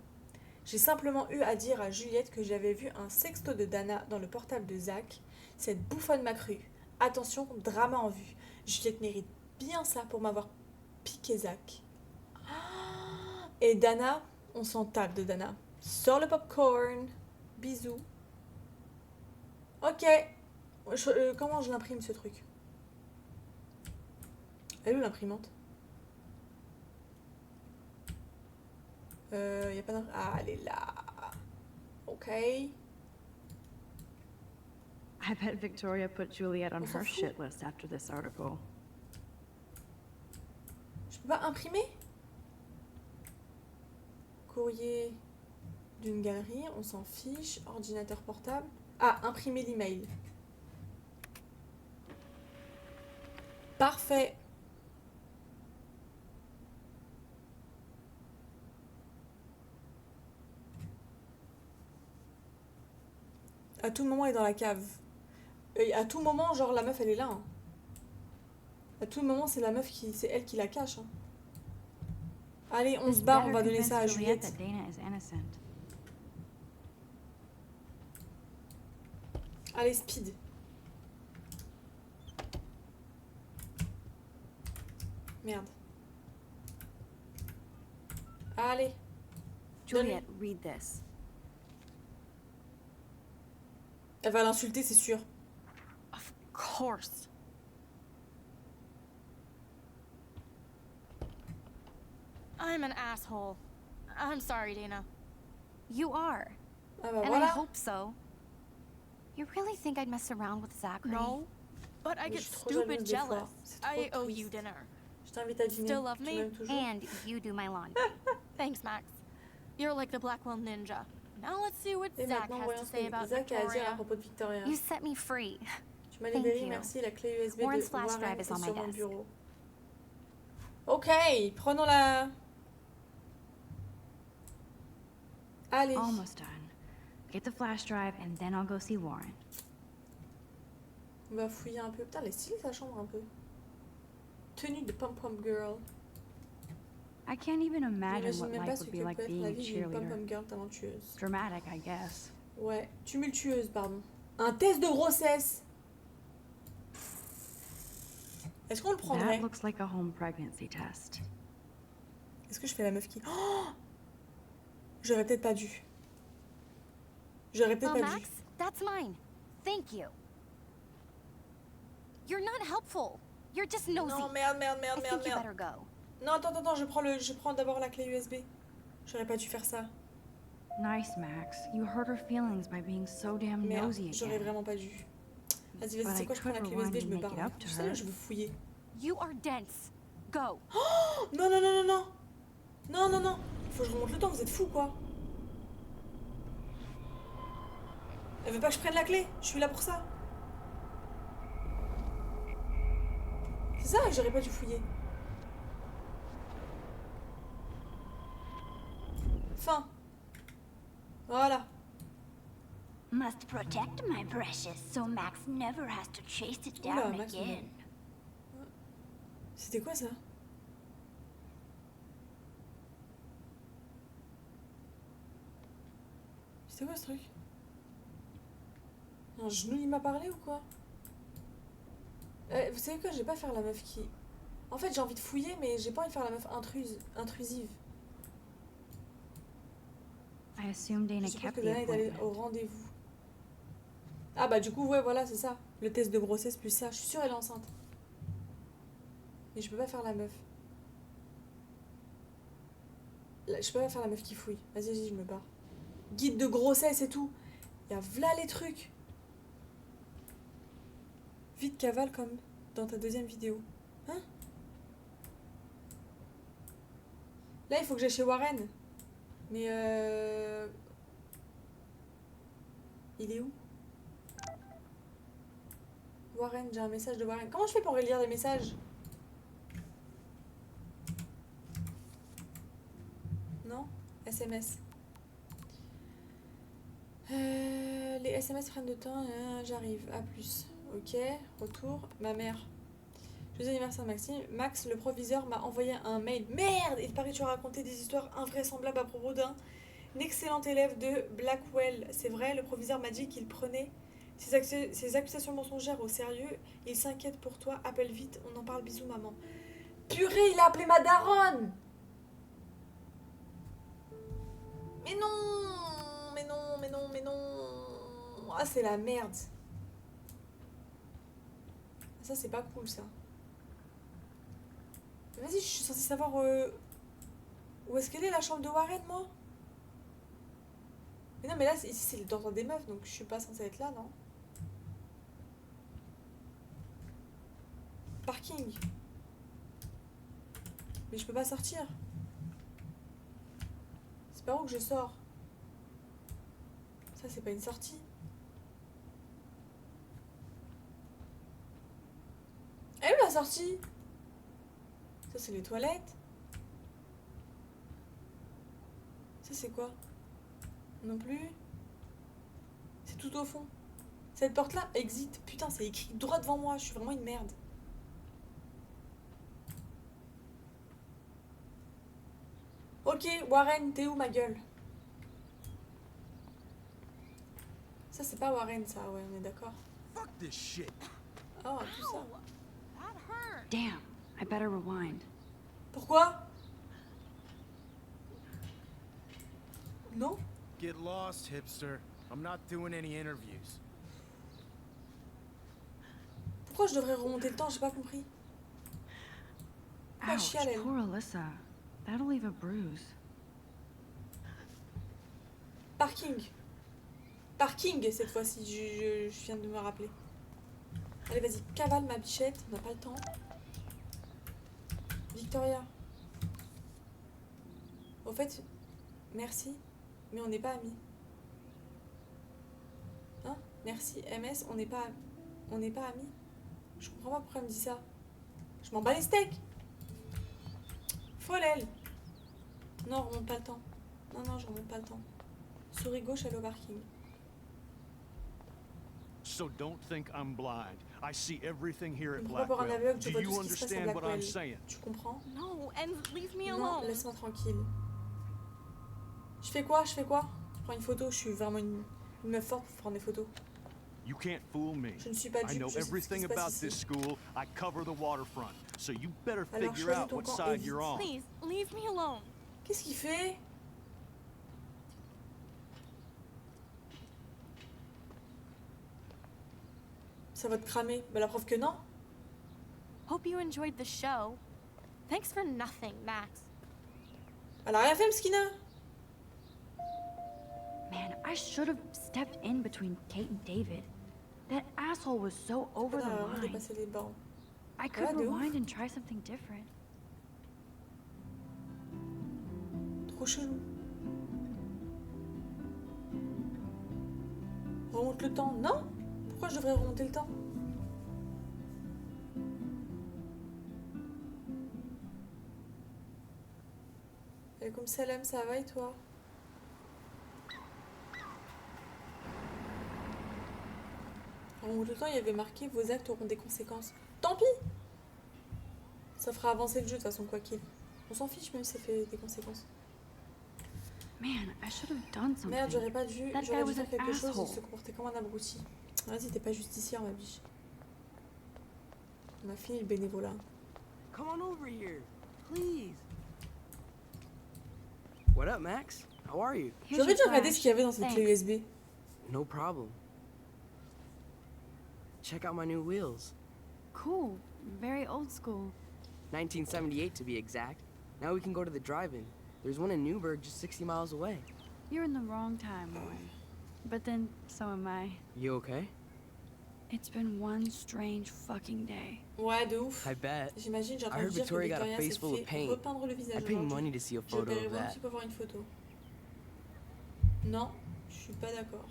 A: J'ai simplement eu à dire à Juliette que j'avais vu un sexto de Dana dans le portable de Zach. Cette bouffonne m'a cru. Attention, drama en vue. Juliette mérite bien ça pour m'avoir piqué Zach. Ah, et Dana, on s'en tape de Dana. Sors le popcorn. Bisous. Ok. Comment je l'imprime ce truc? Elle est où l'imprimante? Y a pas d'imprimante. Ah, elle est là. Ok.
G: I bet Victoria put Juliet on
A: On s'en
G: her
A: fout.
G: shit list after this article.
A: Je peux pas imprimer? Courrier d'une galerie, on s'en fiche. Ordinateur portable. Ah, imprimer l'email. Parfait. À tout moment, elle est dans la cave. Et à tout moment, genre, la meuf, elle est là. Hein. À tout moment, c'est la meuf qui... C'est elle qui la cache. Hein. Allez, on
G: This
A: se barre, on
G: better
A: va donner
G: convince
A: ça à
G: Juliet
A: Juliette.
G: that Dana is innocent.
A: Allez, speed. Merde. Allez.
C: Juliet, read this.
A: Elle va l'insulter, c'est sûr.
F: Of course. I'm an asshole. I'm sorry, Dana.
C: You are.
A: Ah bah
C: And I
A: voilà.
C: hope so. You really think I'd mess around with Zachary?
F: No, but I
A: Mais
F: get
A: je suis trop
F: stupid
A: jalouse des fois.
F: jealous.
A: C'est trop
F: I owe you
A: triste.
F: dinner.
A: Je t'invite à dîner.
F: Still love
A: Tu
F: me?
A: m'aimes toujours?
C: And you do my laundry.
F: Thanks, Max. You're like the Blackwell Ninja. Now let's see what
A: Et
F: Zach
A: maintenant,
F: has
A: voyons
F: to
A: ce
F: say
A: que
F: about
A: Zach a à dire à
F: Victoria.
A: propos de Victoria.
C: You set me free.
A: Tu m'as
C: Thank
A: libéré,
C: you.
A: merci. La clé USB
C: Warren's
A: de
C: flash
A: Warren
C: drive
A: est
C: is on my
A: sur mon
C: desk.
A: bureau. Ok, prenons la... Allez.
G: Almost done. Get the flash drive and then I'll go see Warren.
A: On va fouiller un peu. Putain, elle est stylée sa chambre un peu. Tenue de pom-pom girl.
G: I can't even imagine
A: J'imagine
G: what
A: même pas
G: life
A: ce
G: would
A: que
G: be
A: peut
G: like
A: être
G: being
A: la
G: a
A: vie d'une
G: cheerleader.
A: pom-pom girl talentueuse.
G: Dramatic, I guess.
A: Ouais, tumultueuse, pardon. Un test de grossesse. Est-ce qu'on le prendrait?
G: That looks like a home pregnancy test.
A: Est-ce que je fais la meuf qui... Oh, j'aurais peut-être pas dû. J'aurais peut-être
D: Oh,
A: pas dû.
D: Max, that's mine. Thank you. You're not helpful. You're just nosy.
A: Non, merde, merde,
D: I
A: merde,
D: think
A: merde,
D: you
A: merde.
D: better go.
A: Non, attends, je prends d'abord la clé USB. J'aurais pas dû faire ça.
G: Nice, Max. You hurt her feelings by being so damn
A: Merde,
G: nosy
A: j'aurais
G: again.
A: vraiment pas dû. Vas-y,
G: But
A: c'est
G: I
A: quoi, je prends la
G: could
A: clé USB, je
G: rewind
A: me
G: and
A: barre.
G: make it up to
A: Tu sais,
G: her.
A: je veux fouiller.
D: You are dense. Go.
A: Oh, non, non, non, non, non. Non, non, non. Faut que je remonte le temps, vous êtes fous, quoi. Elle veut pas que je prenne la clé. Je suis là pour ça. C'est ça, j'aurais pas dû fouiller. Fin. Voilà.
L: Must protect my precious so Max never has to chase it
A: Oula,
L: down
A: Max,
L: again.
A: C'était quoi ça? C'était quoi ce truc? Un genou il m'a parlé ou quoi? Vous savez quoi? Je vais pas faire la meuf qui... En fait j'ai envie de fouiller mais j'ai pas envie de faire la meuf intrusive.
G: I assume Dana
A: Je pense
G: kept
A: que
G: the
A: Dana est allée
G: appointment.
A: au rendez-vous. Ah bah du coup ouais voilà c'est ça. Le test de grossesse plus ça. Je suis sûre elle est enceinte. Mais je peux pas faire la meuf. Là, je peux pas faire la meuf qui fouille. Vas-y, je me barre. Guide de grossesse et tout. Y'a v'là les trucs. Vite cavale comme dans ta deuxième vidéo. Hein? Là il faut que j'aille chez Warren. Mais il est où? Warren, j'ai un message de Warren. Comment je fais pour relire des messages? Non? SMS. Les SMS prennent de temps. J'arrive. À plus. Ok. Retour. Ma mère. Joyeux anniversaire Maxime. Max, le proviseur, m'a envoyé un mail. Merde! Il paraît que tu as raconté des histoires invraisemblables à propos d'un excellent élève de Blackwell. C'est vrai, le proviseur m'a dit qu'il prenait ces accusations mensongères au sérieux. Il s'inquiète pour toi. Appelle vite. On en parle. Bisous, maman. Purée, il a appelé ma daronne! Mais non! Mais non, mais non, mais non! Ah, c'est la merde. Ça, c'est pas cool, ça. Vas-y, je suis censée savoir où est-ce qu'elle est, la chambre de Warren, moi? Mais non, mais là, ici, c'est le dortoir des meufs, donc je suis pas censée être là, non? Parking. Mais je peux pas sortir. C'est par où que je sors? Ça, c'est pas une sortie. Elle est où la sortie? Ça, c'est les toilettes. Ça, c'est quoi? Non plus. C'est tout au fond. Cette porte-là, exit. Putain, c'est écrit droit devant moi. Je suis vraiment une merde. Ok, Warren, t'es où, ma gueule? Ça, c'est pas Warren, ça. Ouais, on est d'accord.
B: Fuck this shit.
A: Oh, tout ça.
C: Damn, I better rewind.
A: Pourquoi? Non?
B: Get lost, hipster. I'm not doing any interviews.
A: Pourquoi je devrais remonter le temps? J'ai pas compris. Pourquoi elle
G: Ouch,
A: chiale, elle?
G: poor Alyssa. That'll leave a bruise.
A: Parking. Parking, cette fois-ci. Je viens de me rappeler. Allez, vas-y, cavale ma bichette. On n'a pas le temps. Victoria. Au fait, merci, mais on n'est pas amis. Hein? Merci, MS, on n'est pas amis. Je comprends pas pourquoi elle me dit ça. Je m'en bats les steaks. Folle elle. Non, on remonte pas le temps. Non, je remonte pas le temps. Souris gauche, aller au parking.
H: So don't think I'm blind. I see everything here at
A: On peut pas voir un
H: Blackwell.
A: aveugle, tu
H: Do
A: vois tout
H: you
A: ce qui se passe à
H: understand what I'm
A: Blackwell.
H: saying?
A: Tu comprends?
F: No, and leave me
A: Non,
F: alone.
A: laisse-moi tranquille. Je fais quoi? Je prends une photo, je suis vraiment une meuf forte pour prendre des photos.
H: You can't fool me.
A: Je ne suis pas
H: I
A: dupe,
H: know
A: je sais ce qui
H: everything
A: se passe
H: about
A: ici.
H: this school. I cover the waterfront. So you better
A: Alors,
H: figure
A: choisis
H: out
A: ton
H: what
A: camp et
H: side
A: vite.
H: you're on.
F: Please, leave me alone.
A: Qu'est-ce qu'il fait? Ça va te cramer. Bah la preuve que non.
F: Hope you enjoyed the show. Thanks for nothing, Max.
A: Elle a rien fait, Mskina.
G: Man, I should have stepped in between Kate and David. That asshole was so over
A: Elle
G: the
A: a vraiment
G: line.
A: dépassé les bornes.
G: I could
A: Ouais, de ouf.
G: rewind and try something different.
A: Trop chelou. Remonte le temps. Non? Pourquoi je devrais remonter le temps? Comme salam, ça va et toi? Remonte le temps, il y avait marqué vos actes auront des conséquences. Tant pis! Ça fera avancer le jeu de toute façon, quoi qu'il. On s'en fiche même si ça fait des conséquences.
G: Man, I should have done something.
A: Merde, j'aurais pas dû,
G: That guy
A: j'aurais dû
G: was
A: faire
G: an
A: quelque chose et
G: asshole.
A: se comporter comme un abruti. Vas-y, t'es pas justicière, ma biche. On a fini le bénévolat.
E: Come on over here, please. What up, Max? How are you?
G: Here's
A: J'aurais
G: your
A: dû regarder
G: flash.
A: ce qu'il y avait dans cette clé
G: Thanks.
A: USB.
E: No problem. Check out my new wheels.
C: Cool. Very old school.
E: 1978 to be exact. Now we can go to the drive-in. There's one in Newburgh just 60 miles away.
C: You're in the wrong time, Warren. But then, so am I.
E: You okay?
C: It's been one strange fucking day.
A: Ouais, de ouf.
E: I bet.
A: J'imagine, j'ai
E: I
A: entendu
E: heard
A: dire que
E: Victoria got a
A: Victoria
E: face
A: s'est
E: full of
A: fait
E: paint.
A: repeindre le visage
E: I'd pay
A: aujourd'hui.
E: money to see a
A: Je
E: photo
A: paierais
E: of
A: vraiment
E: that.
A: si pour voir une photo. Non, je suis pas d'accord.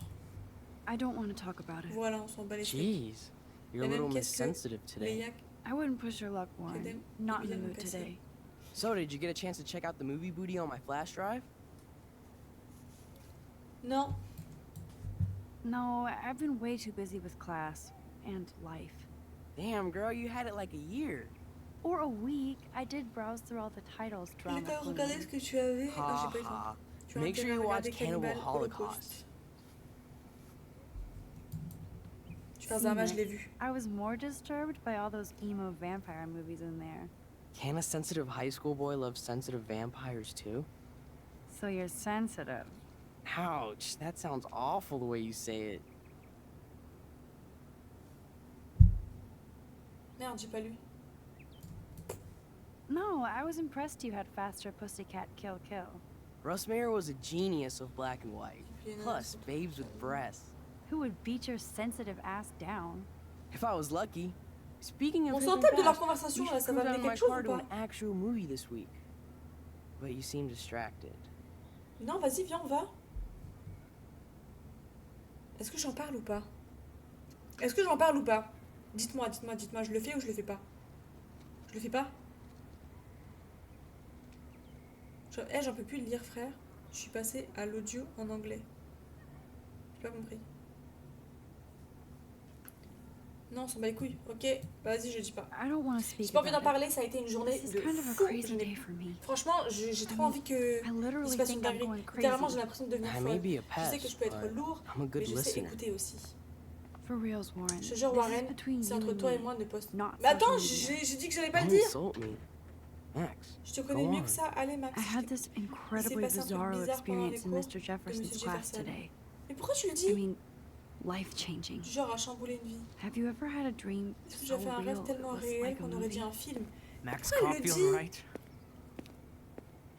C: I don't want to talk about it.
A: Voilà, on s'en bat les steaks.
E: Jeez, you're a
A: Et même
E: little
A: qu'est-ce que
E: sensitive today.
A: Léa
C: I wouldn't push your luck, Warren.
A: Kedem,
C: Not in the
A: William
C: mood
A: Cassel.
C: today.
E: So, did you get a chance to check out the movie booty on my flash drive?
A: Non,
C: No, I've been way too busy with class and life.
E: Damn, girl, you had it like a year.
C: Or a week. I did browse through all the titles.
A: j'ai
C: Drama
A: pas regardé ce
C: queen.
A: que tu avais.
E: Ha
A: Ah, j'ai pas eu le temps.
E: ha.
A: Tu as
E: Make sure
A: intérêt à
E: you watch
A: regarder
E: Cannibal
A: Cannibal
E: Holocaust.
A: Tu fais un match, je
C: Seen
A: l'ai
C: it.
A: vu.
C: I was more disturbed by all those emo vampire movies in there.
E: Can a sensitive high school boy love sensitive vampires too?
C: So you're sensitive.
E: Ouch, that sounds awful the way you say it.
A: Merde, j'ai pas lu.
C: No, I was impressed you had faster Pussycat Kill Kill.
E: Russ Meyer was a genius of black and white.
A: Puis,
E: Plus, babes with breasts.
C: Who would beat your sensitive ass down?
E: If I was lucky. Speaking of
A: On
E: hip
A: s'en
E: and
A: tape de leur
E: fast,
A: conversation
E: we
A: là,
E: should
A: ça
E: cruise
A: va
E: out
A: amener
E: in my
A: quelque chose
E: car
A: ou
E: to an
A: pas?
E: actual movie this week. But you seem distracted.
A: Non, vas-y, viens, on va. Est-ce que j'en parle ou pas? Est-ce que j'en parle ou pas? Dites-moi, je le fais ou je le fais pas? Je le fais pas? J'en peux plus le lire, frère. Je suis passée à l'audio en anglais. J'ai pas compris. Non, on s'en bat les couilles. Ok, vas-y, je dis pas.
G: I don't want to speak
A: J'ai pas envie d'en
G: about it.
A: parler, ça a été une journée
G: This is
A: de
G: kind of a
A: fou.
G: crazy day for me.
A: Franchement, j'ai trop envie que
G: I
A: il se
G: literally
A: passe une
G: think I'm
A: dinguerie.
G: going crazy.
A: Littéralement, j'ai l'impression de devenir
E: I may
A: folle.
E: be a
A: Je sais que je peux être
E: pest, but
A: lourd,
E: I'm a good
A: mais je sais
E: listener.
A: écouter aussi.
G: For reals, Warren.
A: Je te jure,
G: this is
A: Warren,
G: between
A: c'est
G: you
A: entre
G: and
A: toi et
G: me,
A: moi, ne poste.
G: not
A: Mais attends,
G: social media.
A: j'ai dit que j'allais pas le
E: Don't
A: dire.
E: insult me. Max,
A: Je te connais
E: go
A: mieux
E: on.
A: que ça. Allez, Max.
G: I
A: je
G: had
A: t'écoute.
G: this incredibly
A: passé un truc
G: bizarre
A: bizarre pendant les
G: experience in
A: cours
G: Mr.
A: de
G: Jefferson's
A: Monsieur
G: class
A: Jefferson.
G: today.
A: Mais pourquoi tu le
G: I
A: dis?
G: mean, life-changing.
A: Du genre à chambouler une vie.
G: Have you ever had a dream
A: Est-ce que
G: so
A: j'ai fait un
G: real
A: rêve
G: it
A: tellement
G: was
A: réel
G: like a
A: qu'on aurait dit
G: movie?
A: un film?
K: Max
A: Pourquoi il le
K: Caulfield,
A: dit?
K: right?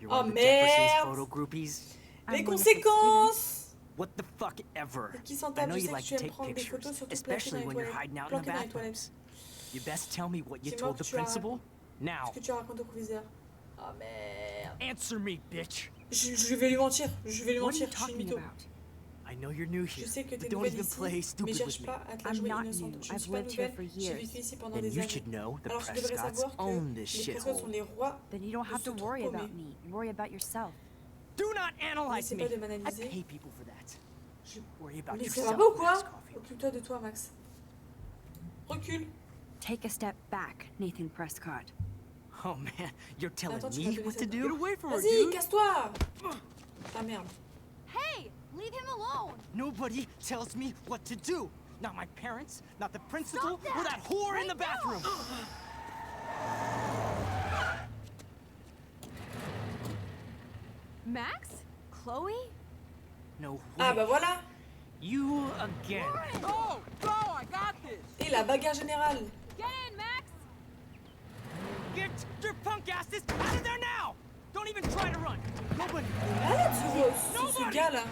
K: You're
A: Oh
K: one of the Jefferson's photo
A: merde!
K: groupies?
A: Les
G: I'm one of his
A: conséquences!
K: What the fuck ever?
A: Et qui s'en
K: I
A: tape,
K: know
A: je
K: you
A: sais que
K: like
A: tu
K: to
A: aimes
K: take
A: prendre des
K: pictures,
A: photos, surtout planquées dans
K: especially
A: les
K: when you're
A: toilettes.
K: hiding out in the
A: Planquées dans les
K: bathrooms.
A: toilettes.
K: You best tell me what you
A: C'est moi
K: told
A: que
K: the
A: tu as
K: principal now.
A: Ce que tu racontes au proviseur. Oh merde.
K: Answer me, bitch.
A: Je vais lui mentir. Je vais lui
G: What are you
A: mentir. Je suis une
G: talking
A: mytho.
G: about?
K: I know you're new
A: Je
K: here,
A: sais que
K: but
A: t'es
K: don't
A: nouvelle
K: even
A: ici,
K: play
A: mais
K: stupid
A: cherche
K: with me.
A: pas à te la
G: I'm
A: jouer
G: not
A: innocente.
G: new.
A: Je ne
G: I've
A: suis pas
G: lived here
A: nouvelle.
G: for
A: J'ai
G: years.
A: vécu ici pendant
K: Then
A: des
K: you
A: années.
K: should know the
A: Alors tu devrais
K: Prescotts
A: savoir que
K: own this
A: les Prescott sont
K: shithole.
A: les rois
G: Then you don't
A: de
G: have
A: ce
G: to
A: trou
G: worry
A: paumé.
G: about me. Worry about yourself.
K: Do not analyze
A: N'essaie
K: me.
A: pas de
K: I
A: m'analyser.
K: pay people for that.
A: Je-
K: Worry about
A: Mais ça
K: yourself,
A: va pas ou
K: Max
A: quoi?
K: Caulfield.
A: Occupe-toi de toi, Max. Recule.
G: Take a step back, Nathan Prescott.
K: Oh man, you're telling
A: Attends, tu vas
K: me
A: te
K: what
A: laisser
K: to
A: dedans.
K: do? Get away from her,
A: Vas-y,
K: dude.
A: casse-toi. Ah merde.
D: Hey, leave him alone.
K: Nobody tells me what to do. Not my parents, not the principal,
D: Stop that!
K: or that whore in the
D: Right now!
K: bathroom.
D: Max? Chloe?
K: No way.
A: Ah bah voilà.
K: You again.
E: Oh, go! I got this!
A: Et la bagarre générale.
D: Get in, Max!
K: Get your punk asses out of there now! Don't even try to run. Nobody.
A: Malade ce gars là.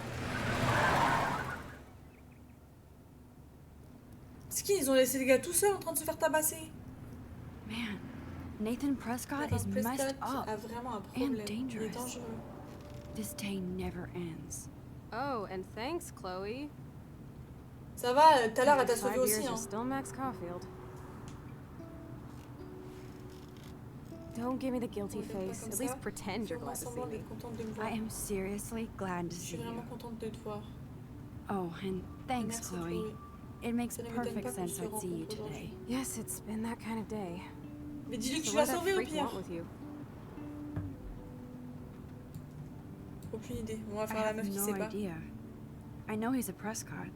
A: C'est qui? Ils ont laissé les gars tout seuls en train de se faire tabasser.
G: Man, Nathan Prescott
A: Nathan
G: is messed
A: Prescott
G: up.
A: a vraiment un
G: and
A: problème. Il est
G: dangerous.
A: dangereux.
G: This day never ends.
M: Oh, and thanks, Chloe.
A: Ça va, tout à l'heure elle t'a
M: After
A: sauvé
M: 5
A: aussi.
M: years,
A: Hein.
M: you're still Max Caulfield. Don't give me the guilty
A: On est pas
M: face.
A: comme
M: At
A: ça.
M: least pretend you're
A: Fais-moi
M: glad to see
A: semblant
M: me.
A: d'être contente de me
G: I
A: voir.
G: am seriously glad to
A: Je
G: see
A: suis
G: you.
A: vraiment contente de te voir.
G: Oh, and thanks,
A: Merci,
G: Chloe.
A: Chloé.
G: It makes
A: Ça ne m'étonne
G: perfect
A: pas qu'on
G: sense
A: se
G: I'd see you
A: rencontre aujourd'hui.
G: today.
M: Yes, it's been that kind of day.
A: Mais dis-lui que
M: So
A: tu
M: what
A: l'as
M: did that
A: sauvé au
M: freak
A: pire.
M: want with you?
A: Aucune idée. On va
G: I
A: faire la
G: have
A: meuf qui
G: no
A: sait pas.
G: idea. I know he's a Prescott.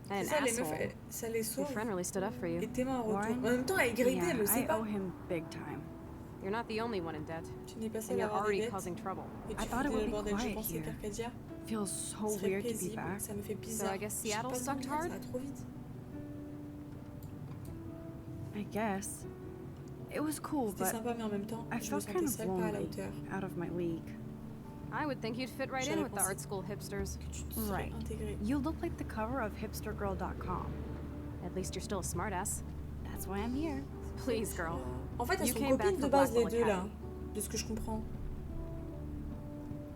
M: An
A: C'est ça, les meufs,
M: asshole.
A: ça les
M: Your
A: sauve.
M: friend really stood up for you.
A: Et tes mains en retour.
G: Warren?
A: En même temps, elle est gradée,
G: Yeah,
A: elle le sait
G: I
A: pas.
G: owe him big time.
M: You're not the only one in debt.
A: Tu n'es pas
M: And
A: seule à
M: you're
A: avoir des
M: already
A: dettes.
M: causing trouble.
A: Et
G: I
A: tu
G: thought
A: fais
G: it would
A: le
G: be
A: bordel. Je
G: quiet
A: pensais
G: here.
A: qu'Arcadia
G: Feels so
A: serait
G: weird to be
A: paisible.
G: back.
A: Ça me fait bizarre.
M: I guess
A: Je suis
M: Seattle
A: pas
M: sucked
A: dedans,
M: hard?
A: Ça va trop vite.
G: I guess. It was cool,
A: C'était
G: but
A: sympa, mais en même temps,
G: I
A: je me
G: felt
A: sentais
G: kind of
A: seule, pas à la
G: lonely,
A: hauteur.
G: out of my league.
M: I would think you'd fit right in with the art school hipsters.
A: Que tu te serais
G: Right.
A: intégrée.
G: You look like the cover of hipstergirl.com.
M: At least you're still a smartass.
G: That's why I'm here.
M: Please, girl.
A: En fait, elles
M: You
A: sont
M: came back
A: copines de
M: for
A: base, les
M: Blackwell
A: deux, là.
M: Academy.
A: De ce que je comprends.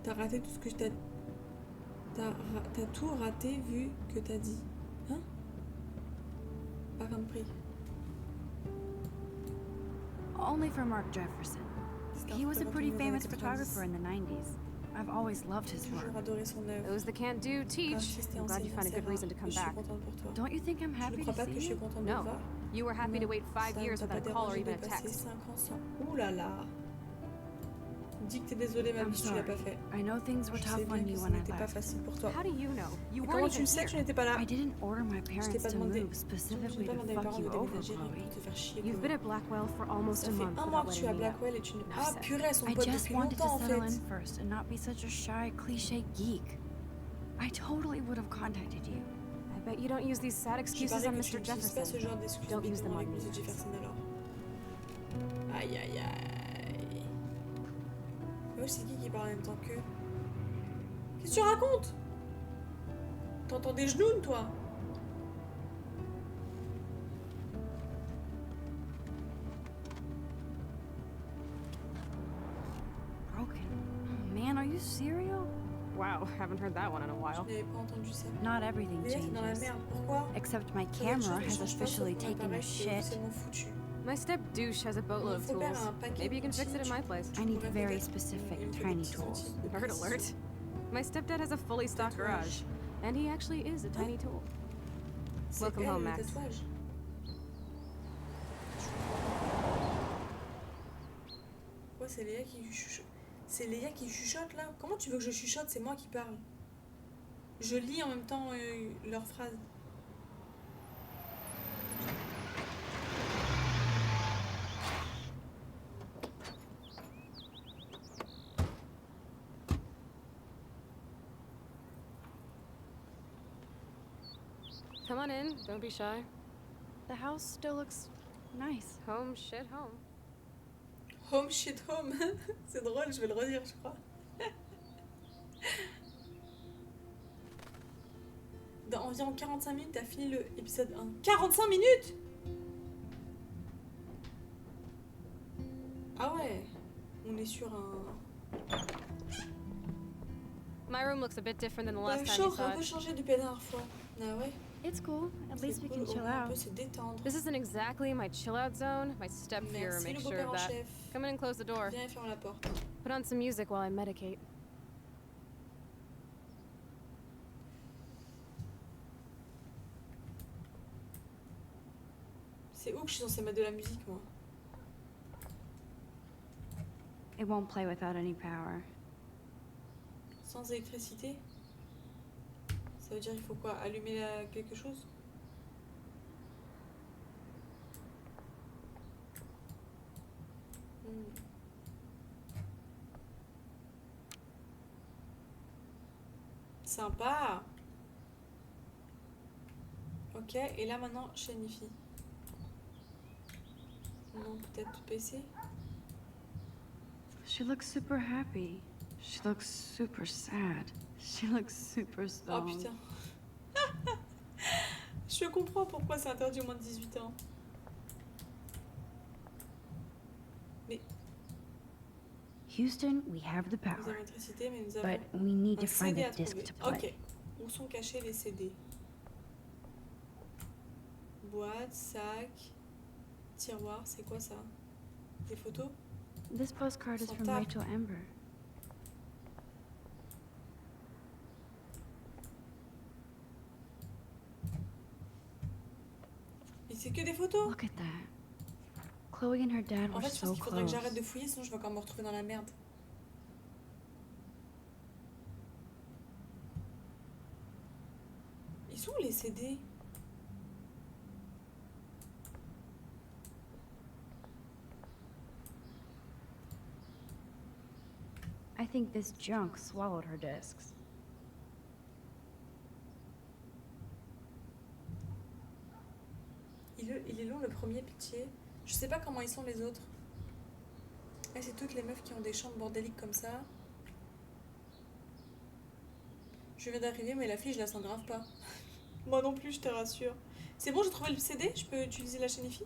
A: T'as raté tout ce que je t'ai... T'as tout raté vu que t'as dit. Hein? Pas compris.
G: Only for Mark Jefferson.
A: C'est un
G: He was a
A: photographe
G: pretty
A: dans les
G: famous
A: années 90.
G: photographer in the 90s. I've always loved his work.
A: Toujours adoré son œuvre.
M: Those that can't do, teach.
A: Artiste et
M: I'm glad you
A: enseignant,
M: find a
A: c'est
M: good
A: rare.
M: reason to come
A: Je suis
M: back.
A: contente pour toi.
G: Don't you think I'm
A: Tu ne
G: happy
A: crois
G: to
A: pas que je
G: see
A: suis
G: you?
A: contente de te
M: No.
A: voir?
M: You were happy to wait 5
A: Ça ne
M: years
A: t'a
M: without
A: pas
M: a call or
A: dérangé
M: even
A: de
M: a
A: passer
M: text.
A: 5 ans sans... Ouh là là. Dis que t'es désolée même
G: I'm
A: si tu l'as
G: sorry.
A: pas fait.
G: I know things were
A: Je
G: tough
A: sais
G: on
A: bien que
G: you
A: ça
G: when I
A: n'était pas
G: left.
A: facile pour toi.
M: How do you know? You
A: Et
M: weren't
A: comment tu
M: even
A: le sais que tu
M: here.
A: n'étais pas là?
G: I didn't order my
A: Je t'ai
G: parents
A: pas
G: to
A: demandé.
G: move
A: Je
G: specifically
A: n'ai pas
G: to
A: demandé à mes
G: fuck
A: parents
G: you
A: de
G: over,
A: déménager
G: Chloé.
A: pour te faire chier.
M: You've
A: Chloé.
M: been at Blackwell for almost
A: Ça
M: a
A: fait
M: month
A: un
M: without
A: mois que je suis à
M: letting me know.
A: Blackwell et tu ne...
M: Enough
A: Ah
M: said.
A: purée, elles sont
G: I
A: potes
G: just
A: depuis
G: wanted to
A: longtemps en
G: settle
A: fait.
G: in first and not be such a shy, cliche geek. I totally would have contacted you.
M: I bet you don't use these sad
A: Je
M: excuses
A: parie
M: on
A: que tu
M: Mr.
A: n'utilises pas ce
M: Jefferson.
A: genre d'excuses
M: Don't use them
A: bidons
M: on
A: avec
M: me.
A: M. Jefferson alors. Aïe aïe aïe. Mais c'est qui parle en même temps que... Qu'est-ce que tu racontes? T'entends des genoux, toi?
M: Haven't heard that one in a while.
A: Je n'avais pas entendu ça.
C: Not everything
A: Léa, t'es dans la
C: changes.
A: merde. Pourquoi?
C: Except my
A: Sur autre chose,
C: camera
A: ne
C: has
A: change pas,
C: officially
A: sauf mon
C: taken a
A: appareil qui est
C: shit.
A: officiellement foutu.
M: My step douche has a boatload of
A: Faut faire
M: tools.
A: un paquet
M: Maybe you can fix it at my place.
C: I need very specific tiny tools.
M: Nerd alert. My stepdad has a fully stocked garage, and he actually is a tiny tool.
A: C'est
M: Welcome
A: elle,
M: home,
A: le
M: Max.
A: tatouage. Ouais, c'est Léa qui chuchote. C'est Léa qui chuchote là? Comment tu veux que je chuchote? C'est moi qui parle. Je lis en même temps leurs phrases.
M: Come on in, don't be shy.
C: The house still looks nice.
M: Home shit home.
A: Home shit home. C'est drôle, je vais le redire, je crois. Dans environ 45 minutes, t'as fini le épisode 1. 45 minutes! Ah ouais, on est sur un...
M: My room looks a bit different than the
A: Bah,
M: last time you
A: chaud,
M: saw
A: un peu
M: it.
A: changé depuis la dernière fois. Ah ouais.
C: It's cool. At least we
A: cool,
C: can
A: au
C: chill
A: moins on
C: out.
A: peut se détendre.
M: This isn't exactly my chill out zone. My step-fear
A: Merci,
M: makes
A: le
M: sure
A: beau-père
M: of
A: en
M: that.
A: chef.
M: Come in and close the door.
A: Viens et ferme la porte.
M: Put on some music while I medicate.
A: C'est où que je suis censée mettre de la musique, moi?
C: It won't play without any power.
A: Sans électricité? Ça veut dire il faut quoi? Allumer quelque chose? Sympa! Ok, et là maintenant, Shanify. Non, peut-être PC?
G: She looks super happy. She looks super sad. She looks super
A: Oh
G: stoned.
A: putain. Je comprends pourquoi c'est interdit au moins de 18 ans. Mais
G: Houston, we have the
A: nous avons
G: power,
A: l'électricité, mais nous avons
G: but we need
A: un
G: to find
A: CD
G: a
A: à
G: disc
A: trouver.
G: to play.
A: Ok. Où sont cachés les CD? Boîte, sac, tiroir, c'est quoi ça? Des photos?
G: This postcard is
A: Son
G: from
A: taf.
G: Rachel Amber.
A: Mais c'est que des photos!
G: Look at that. Chloe and her dad
A: En
G: were
A: fait, je pense
G: so
A: qu'il faudrait que
G: close.
A: j'arrête de fouiller, sinon je vais encore me retrouver dans la merde. Ils sont où les CD?
G: I think this junk swallowed her discs.
A: Il est long le premier, pitié. Je sais pas comment ils sont les autres. Eh, c'est toutes les meufs qui ont des chambres bordéliques comme ça. Je viens d'arriver, mais la fille, je la sens grave pas. Moi non plus, je te rassure. C'est bon, j'ai trouvé le CD? Je peux utiliser la Shanify?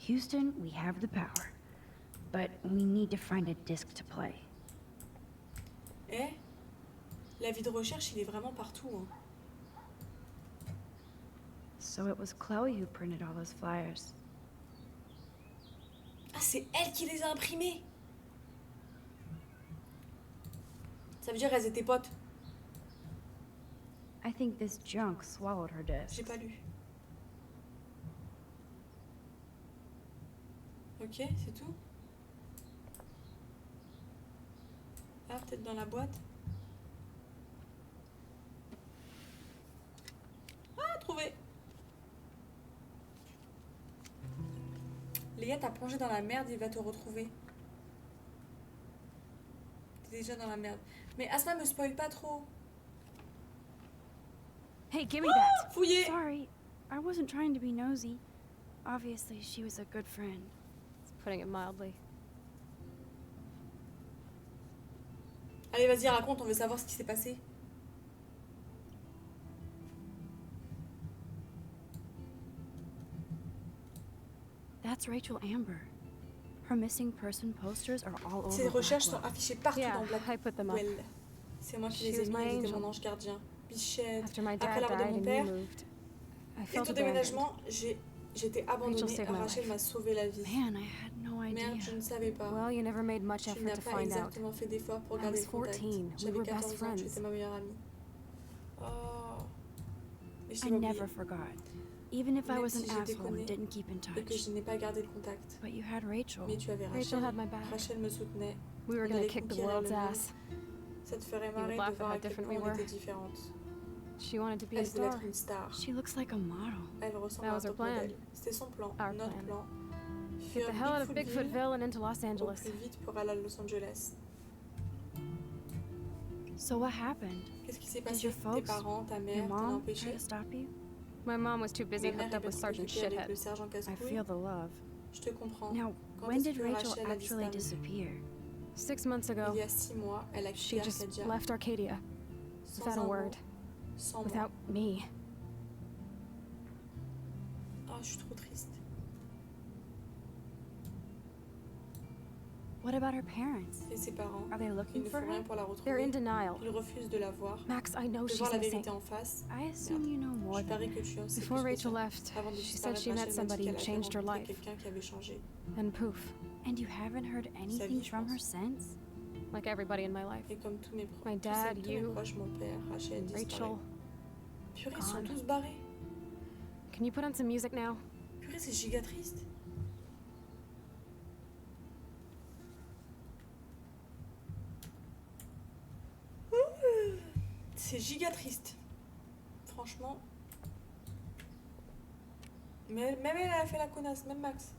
G: Houston, we have the power, but we need to find a disc to play.
A: Eh? L'avis de recherche, il est vraiment partout. Hein.
G: So it was Chloe who printed all those flyers.
A: Ah, c'est elle qui les a imprimés! Ça veut dire qu'elles étaient potes.
G: I think this junk swallowed her discs.
A: J'ai pas lu. Ok, c'est tout. Ah, peut-être dans la boîte. Ah, trouvé! Léa, t'as plongé dans la merde, il va te retrouver. T'es déjà dans la merde. Mais Asma, me spoil pas trop.
C: Hey, give me that.
A: Fouillé!
C: Sorry, I wasn't trying to be nosy. Obviously, she was a good friend.
M: It's putting it mildly.
A: Allez, vas-y, raconte, on veut savoir ce qui s'est passé.
C: That's Rachel Amber. Her missing person posters are all over
A: Ces recherches sont
C: Blackwell.
A: affichées partout
M: Yeah,
A: dans
M: I put them up.
A: Blackwell. C'est moi qui
M: She
A: les ai
M: was
A: mis,
M: my
A: ils étaient
M: angel.
A: mon ange gardien. Bichette.
M: After my
A: Après
M: dad
A: la mort de
M: died
A: mon
M: and
A: père
M: we moved, I
A: et
M: felt
A: ton
M: abandoned.
A: déménagement, j'étais
M: Rachel
A: abandonnée.
M: saved my
A: Rachel
M: life.
A: m'a sauvé la vie.
G: Man, I had no idea.
A: Merde, je ne savais pas.
M: Well, you never made much
A: Tu
M: effort
A: n'as
M: to
A: pas
M: find out.
A: exactement fait d'efforts pour
M: I
A: garder
M: was
A: le contact.
M: 14. We
A: J'avais
M: were
A: 14
M: best
A: ans, tu
M: friends.
A: étais ma meilleure amie. Oh. Mais je
G: I
A: t'ai pas oublié.
G: never forgot. Even if I
A: Même
G: was
A: si
G: an
A: je
G: asshole
A: déconnais
G: and didn't keep in
A: et que
G: touch.
A: je n'ai pas gardé le contact.
G: But you had Rachel.
A: Mais tu avais
M: Rachel
A: Rachel.
M: had my back.
A: Rachel me soutenait.
M: We were
A: On
M: gonna
A: allait
M: kick the
A: conquérir
M: world's
A: le monde.
M: ass.
A: Ça te ferait
M: would
A: marrer
M: laugh
A: de
M: at
A: voir
M: how
A: à quel
M: different
A: point
M: we
A: on
M: were.
A: était différentes.
M: She wanted to be a
A: Elle voulait
M: star.
A: être une star.
G: She looks like a model.
A: Elle ressemble
M: That
A: à un
M: was her
A: top
M: plan.
A: modèle. C'était son plan,
M: Our
A: notre
M: plan.
A: plan.
M: Get
A: Fuir
M: the hell out of
A: Bigfootville
M: Bigfootville and into Los
A: au
M: Angeles.
A: plus vite pour aller à Los Angeles.
G: So what happened?
A: Qu'est-ce qui s'est
G: Did
A: passé?
G: your
A: Tes
G: folks,
A: parents, ta
G: your
A: mère, t'en a
G: mom
A: empêché?
G: try to stop you?
M: My mom was too busy
A: Ma mère
M: hooked
A: est
M: up
A: pas
M: with
A: trop
M: Sergeant
A: occupée avec
M: Shithead.
A: le sergent
G: I
A: casse-couille.
G: feel the love.
A: Je te comprends.
G: Now,
A: Quand
G: when
A: est-ce
G: did
A: que
G: Rachel
A: Rachel a
G: actually
A: disparu?
G: disappear?
M: 6 months ago,
A: Il y a 6 mois, elle a
M: she
A: quitté
M: just
A: Arcadia.
M: left Arcadia
A: Sans
M: without a
A: un mot,
M: word,
A: sans moi.
M: without me.
A: Oh, je suis trop triste.
G: What about her parents?
A: Et ses parents,
G: Are they
A: ils
G: looking
A: ne
G: for
A: font rien
G: her?
A: pour la
M: They're in
A: retrouver.
M: denial.
A: Ils refusent de la voir,
M: Max, I know
A: de
M: she's
A: voir la
M: missing.
A: vérité en face.
G: I assume you know more
A: Je
G: than
A: parie que
G: that.
A: tu en sais
M: Before
A: plus que
M: Rachel
A: ça.
M: left,
A: Avant de
M: she said
A: disparaître,
M: she met
A: Rachel m'a dit
M: somebody who
A: qu'elle avait
M: changed her
A: rencontré
M: life.
A: quelqu'un qui avait changé.
M: And poof,
G: And you haven't heard anything
A: je
G: from her
A: pense.
G: since?
M: like everybody in my life.
A: Et comme tous mes,
M: My dad,
A: tous mes
M: you,
A: proches, mon père, Rachel
M: and
A: disparaît.
M: Rachel.
A: Purée, ils sont
M: gone.
A: tous barrés.
M: Can you put on some music now?
A: Purée, c'est giga triste. C'est giga triste. Franchement. Mais même elle a fait la connasse, même Max.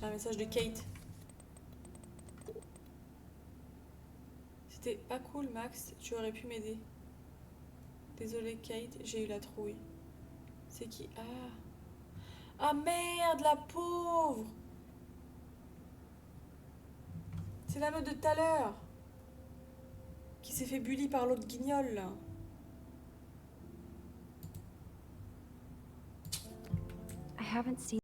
A: J'ai un message de Kate. C'était pas cool, Max. Tu aurais pu m'aider. Désolée, Kate, j'ai eu la trouille. C'est qui? Ah. Ah merde, la pauvre! C'est la meuf de tout à l'heure. Qui s'est fait bully par l'autre guignol, là.
G: I haven't seen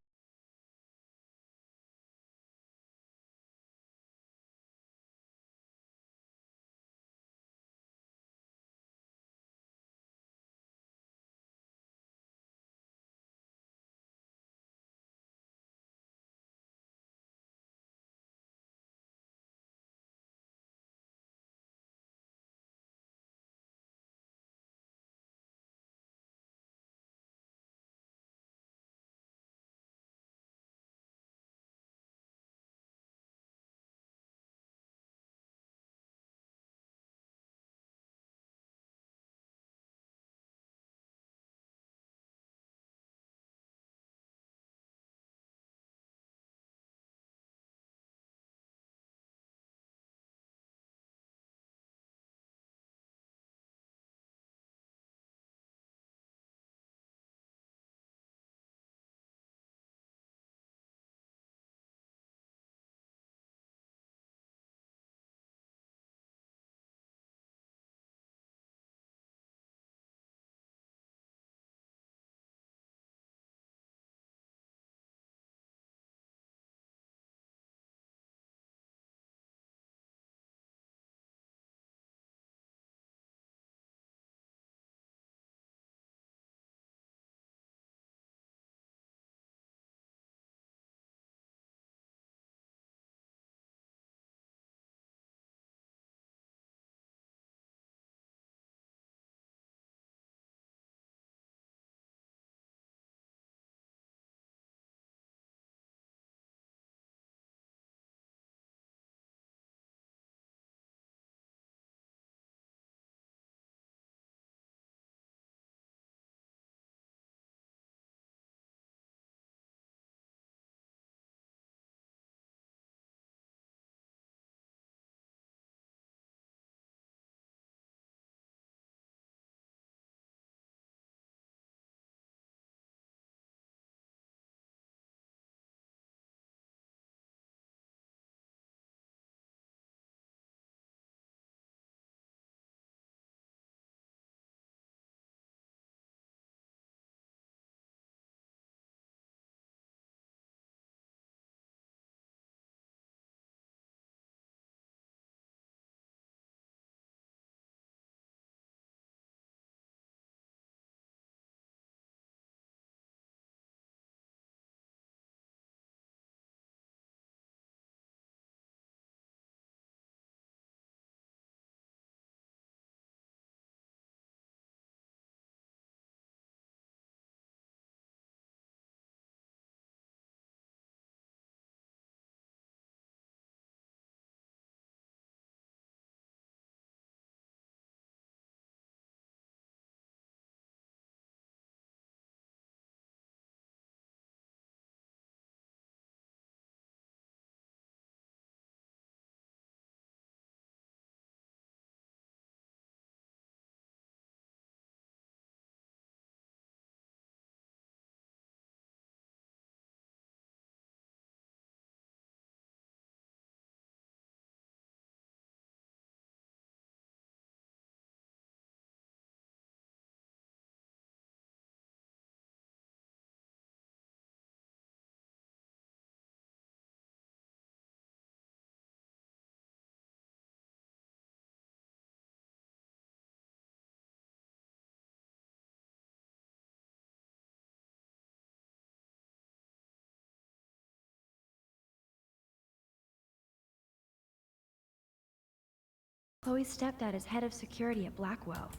C: Chloe's stepdad is head of security at Blackwell.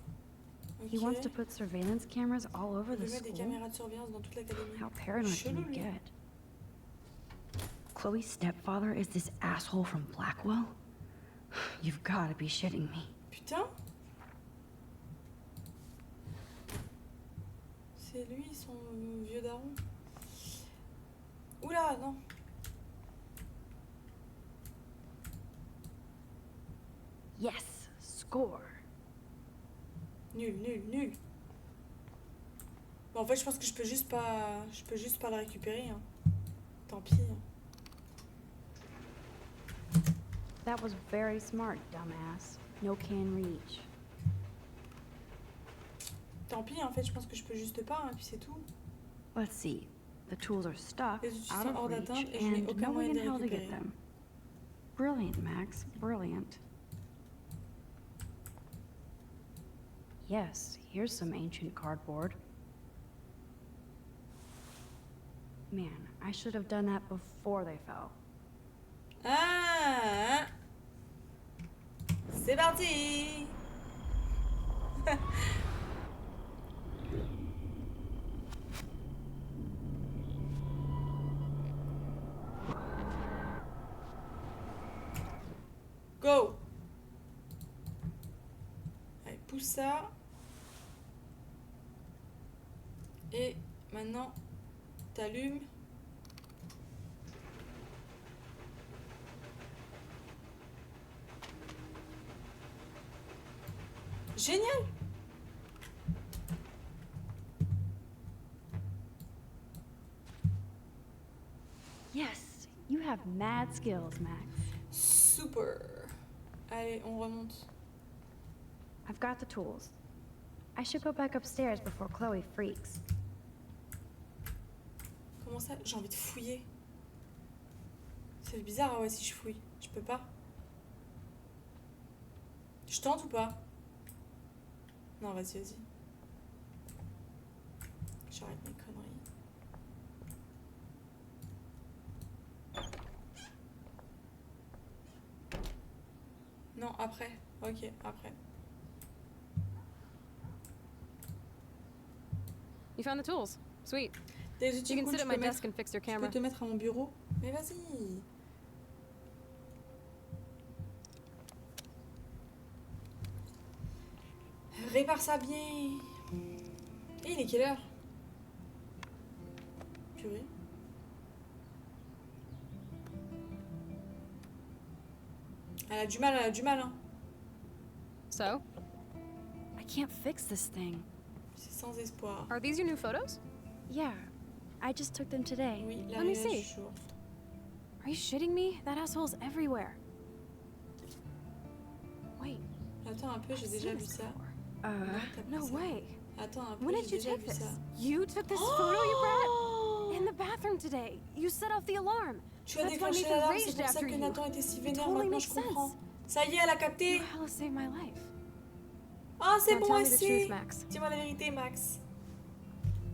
C: He wants to put surveillance cameras all over
A: Il
C: the
A: veut mettre des
C: school.
A: caméras de surveillance dans toute l'académie.
C: How paranoid can you get? Chloe's stepfather is this asshole from Blackwell? You've got to be shitting me.
A: Putain. C'est lui, son vieux daron. Oula, non.
C: Yes, score.
A: Nul, nul, nul. Bon, en fait, je pense que je peux juste pas le récupérer. Hein. Tant pis. Hein.
C: That was very smart, dumbass. No can reach.
A: Tant pis, en fait, je pense que je peux juste pas, hein, puis c'est tout.
C: Let's see. The tools are stuck,
A: Les outils
C: out
A: sont
C: of
A: hors
C: reach,
A: d'atteinte et je n'ai
C: and
A: aucun
C: no way
A: moyen
C: in
A: de les
C: hell to get
A: récupérer.
C: them. Brilliant, Max. Brilliant. Yes, here's some ancient cardboard. Man, I should have done that before they fell.
A: Ah! C'est parti! Go! Allez, pousse ça. Et maintenant, t'allumes. Génial!
C: Yes, you have mad skills, Max.
A: Super! Allez, on remonte.
C: I've got the tools. I should go back upstairs before Chloe freaks.
A: Comment ça? J'ai envie de fouiller. C'est bizarre, ah ouais, si je fouille. Je peux pas. Je tente ou pas? Non, vas-y, vas-y. J'arrête mes conneries. Non, après. Ok, après.
M: You found the tools. Sweet.
A: Des outils
M: You can
A: cool,
M: sit
A: je
M: at my
A: peux
M: desk
A: mettre-
M: and fix your
A: je peux
M: camera.
A: te mettre à mon bureau. Mais vas-y. Répare ça bien. Et il est quelle heure? Purée. Elle a du mal, hein.
M: So?
C: I can't fix this thing.
A: C'est sans espoir.
M: Are these your new photos?
C: Yeah, I just took them today.
A: Oui, la
M: Let me
A: réalité
M: see.
A: du jour.
M: Are you shitting me? That asshole's everywhere. Wait.
A: Attends un peu, j'ai déjà vu ça.
C: Uh,
A: Non,
M: No way.
A: Attends un peu,
M: When
A: j'ai
M: did you
A: déjà
M: take
A: vu
M: this?
A: ça.
M: You took this photo, you brat? In the bathroom today. You set off the alarm.
A: Tu as
M: That's why
A: déclenché
M: Nathan
A: l'alarme,
M: raged
A: c'est pour ça
M: after
A: que
M: you.
A: Nathan était si vénère,
M: Totally
A: maintenant je
M: makes
A: comprends.
M: sense.
A: Ça y est, elle a capté.
M: You hella saved my life.
A: Ah, c'est
M: Now
A: bon,
M: tell
A: elle
M: me the
A: sait.
M: truth, Max.
A: Dis-moi la vérité, Max.